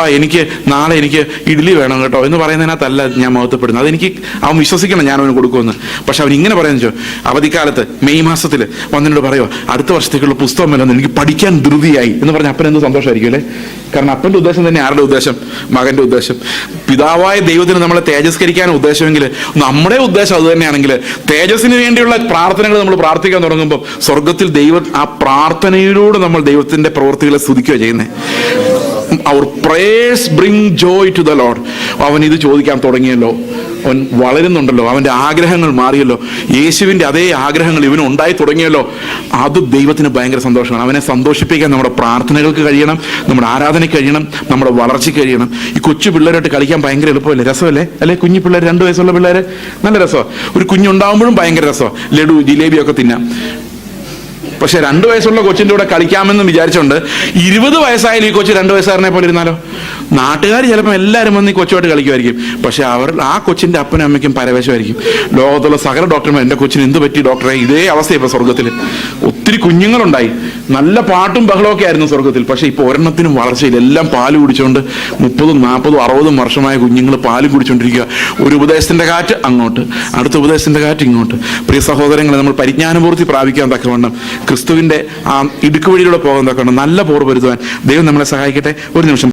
നാളെ എനിക്ക് ഇഡ്ഡലി വേണം കേട്ടോ എന്ന് പറയുന്നതിനകത്തല്ല ഞാൻ മഹത്വപ്പെടുന്നത്. അതെനിക്ക് അവൻ വിശ്വസിക്കണം ഞാൻ അവന് കൊടുക്കുമെന്ന്. പക്ഷെ അവൻ ഇങ്ങനെ പറയുന്നത് വെച്ചോ, അവധിക്കാലത്ത് മെയ് മാസത്തിൽ വന്നതിനോട് പറയുക, അടുത്ത വർഷത്തേക്കുള്ള പുസ്തകം വല്ലതും എനിക്ക് പഠിക്കാൻ ധൃതിയായി എന്ന് പറഞ്ഞാൽ അപ്പൻ എന്ത് സന്തോഷമായിരിക്കും അല്ലേ? കാരണം അപ്പൻ്റെ ഉദ്ദേശം തന്നെ ആരുടെ ഉദ്ദേശം? മകൻ്റെ ഉദ്ദേശം. പിതാവായ ദൈവത്തിന് നമ്മളെ തേജസ്കരിക്കാൻ ഉദ്ദേശമെങ്കിൽ നമ്മുടെ ഉദ്ദേശം അത് തന്നെയാണെങ്കിൽ തേജസ്സിന് വേണ്ടിയുള്ള പ്രാർത്ഥനകൾ നമ്മൾ പ്രാർത്ഥിക്കാൻ തുടങ്ങുമ്പോൾ സ്വർഗത്തിൽ ദൈവം ആ പ്രാർത്ഥനയിലൂടെ നമ്മൾ ദൈവത്തിന്റെ പ്രവൃത്തികളെ സ്തുതിക്കുകയാണ് ചെയ്യുന്നത്. അവർ prayers bring joy to the lord. അവൻ ഇത് ചോദിക്കാൻ തുടങ്ങിയല്ലോ, അവൻ വളരുന്നുണ്ടല്ലോ, അവന്റെ ആഗ്രഹങ്ങൾ മാറിയല്ലോ, യേശുവിന്റെ അതേ ആഗ്രഹങ്ങൾ ഇവന് ഉണ്ടായി തുടങ്ങിയല്ലോ. അത് ദൈവത്തിന് ഭയങ്കര സന്തോഷമാണ്. അവനെ സന്തോഷിപ്പിക്കാൻ നമ്മുടെ പ്രാർത്ഥനകൾക്ക് കഴിയണം, നമ്മുടെ ആരാധനയ്ക്ക് കഴിയണം, നമ്മുടെ വളർച്ചയ്ക്ക് കഴിയണം. ഈ കൊച്ചു പിള്ളേരായിട്ട് കളിക്കാൻ ഭയങ്കര എളുപ്പമല്ലേ? രസമല്ലേ? അല്ലെ? കുഞ്ഞു പിള്ളേർ, 2 വയസ്സുള്ള പിള്ളേർ നല്ല രസമാണ്. ഒരു കുഞ്ഞുണ്ടാകുമ്പോഴും ഭയങ്കര രസമാണ്. ലഡു ജിലേബിയൊക്കെ തിന്നാം. പക്ഷെ 2 വയസ്സുള്ള കൊച്ചിൻ്റെ കൂടെ കളിക്കാമെന്ന് വിചാരിച്ചുകൊണ്ട് 20 വയസ്സായാലും ഈ കൊച്ചു 2 വയസ്സുകാരനെ പോലെ ഇരുന്നാലോ? നാട്ടുകാർ ചിലപ്പോൾ എല്ലാവരും വന്ന് ഈ കൊച്ചുമായിട്ട് കളിക്കുമായിരിക്കും. പക്ഷെ ആ കൊച്ചിൻ്റെ അപ്പനും അമ്മയ്ക്കും പരവേശമായിരിക്കും. ലോകത്തുള്ള സകല ഡോക്ടർമാർ, എൻ്റെ കൊച്ചിന് എന്ത് പറ്റി ഡോക്ടറെ? ഇതേ അവസ്ഥ ഇപ്പോൾ സ്വർഗത്തിൽ. ഒത്തിരി കുഞ്ഞുങ്ങളുണ്ടായി, നല്ല പാട്ടും ബഹളമൊക്കെ ആയിരുന്നു സ്വർഗത്തിൽ. പക്ഷെ ഇപ്പോൾ ഒരെണ്ണത്തിനും വളർച്ചയില്ല. എല്ലാം പാല് കുടിച്ചുകൊണ്ട് 30, 40, 60 വർഷമായ കുഞ്ഞുങ്ങൾ പാല് കുടിച്ചുകൊണ്ടിരിക്കുക. ഒരു ഉപദേശത്തിന്റെ കാറ്റ് അങ്ങോട്ട്, അടുത്ത ഉപദേശത്തിന്റെ കാറ്റ് ഇങ്ങോട്ട്. പ്രിയ സഹോദരങ്ങളെ, നമ്മൾ പരിജ്ഞാനപൂർത്തി പ്രാപിക്കാൻ തക്കവണ്ണം, ക്രിസ്തുവിന്റെ ആ ഇടുക്ക് വഴിയിലൂടെ പോകാൻ തക്കവണ്ണം നല്ല പോർ പൊരുത്തുവാൻ ദൈവം നമ്മളെ സഹായിക്കട്ടെ. ഒരു നിമിഷം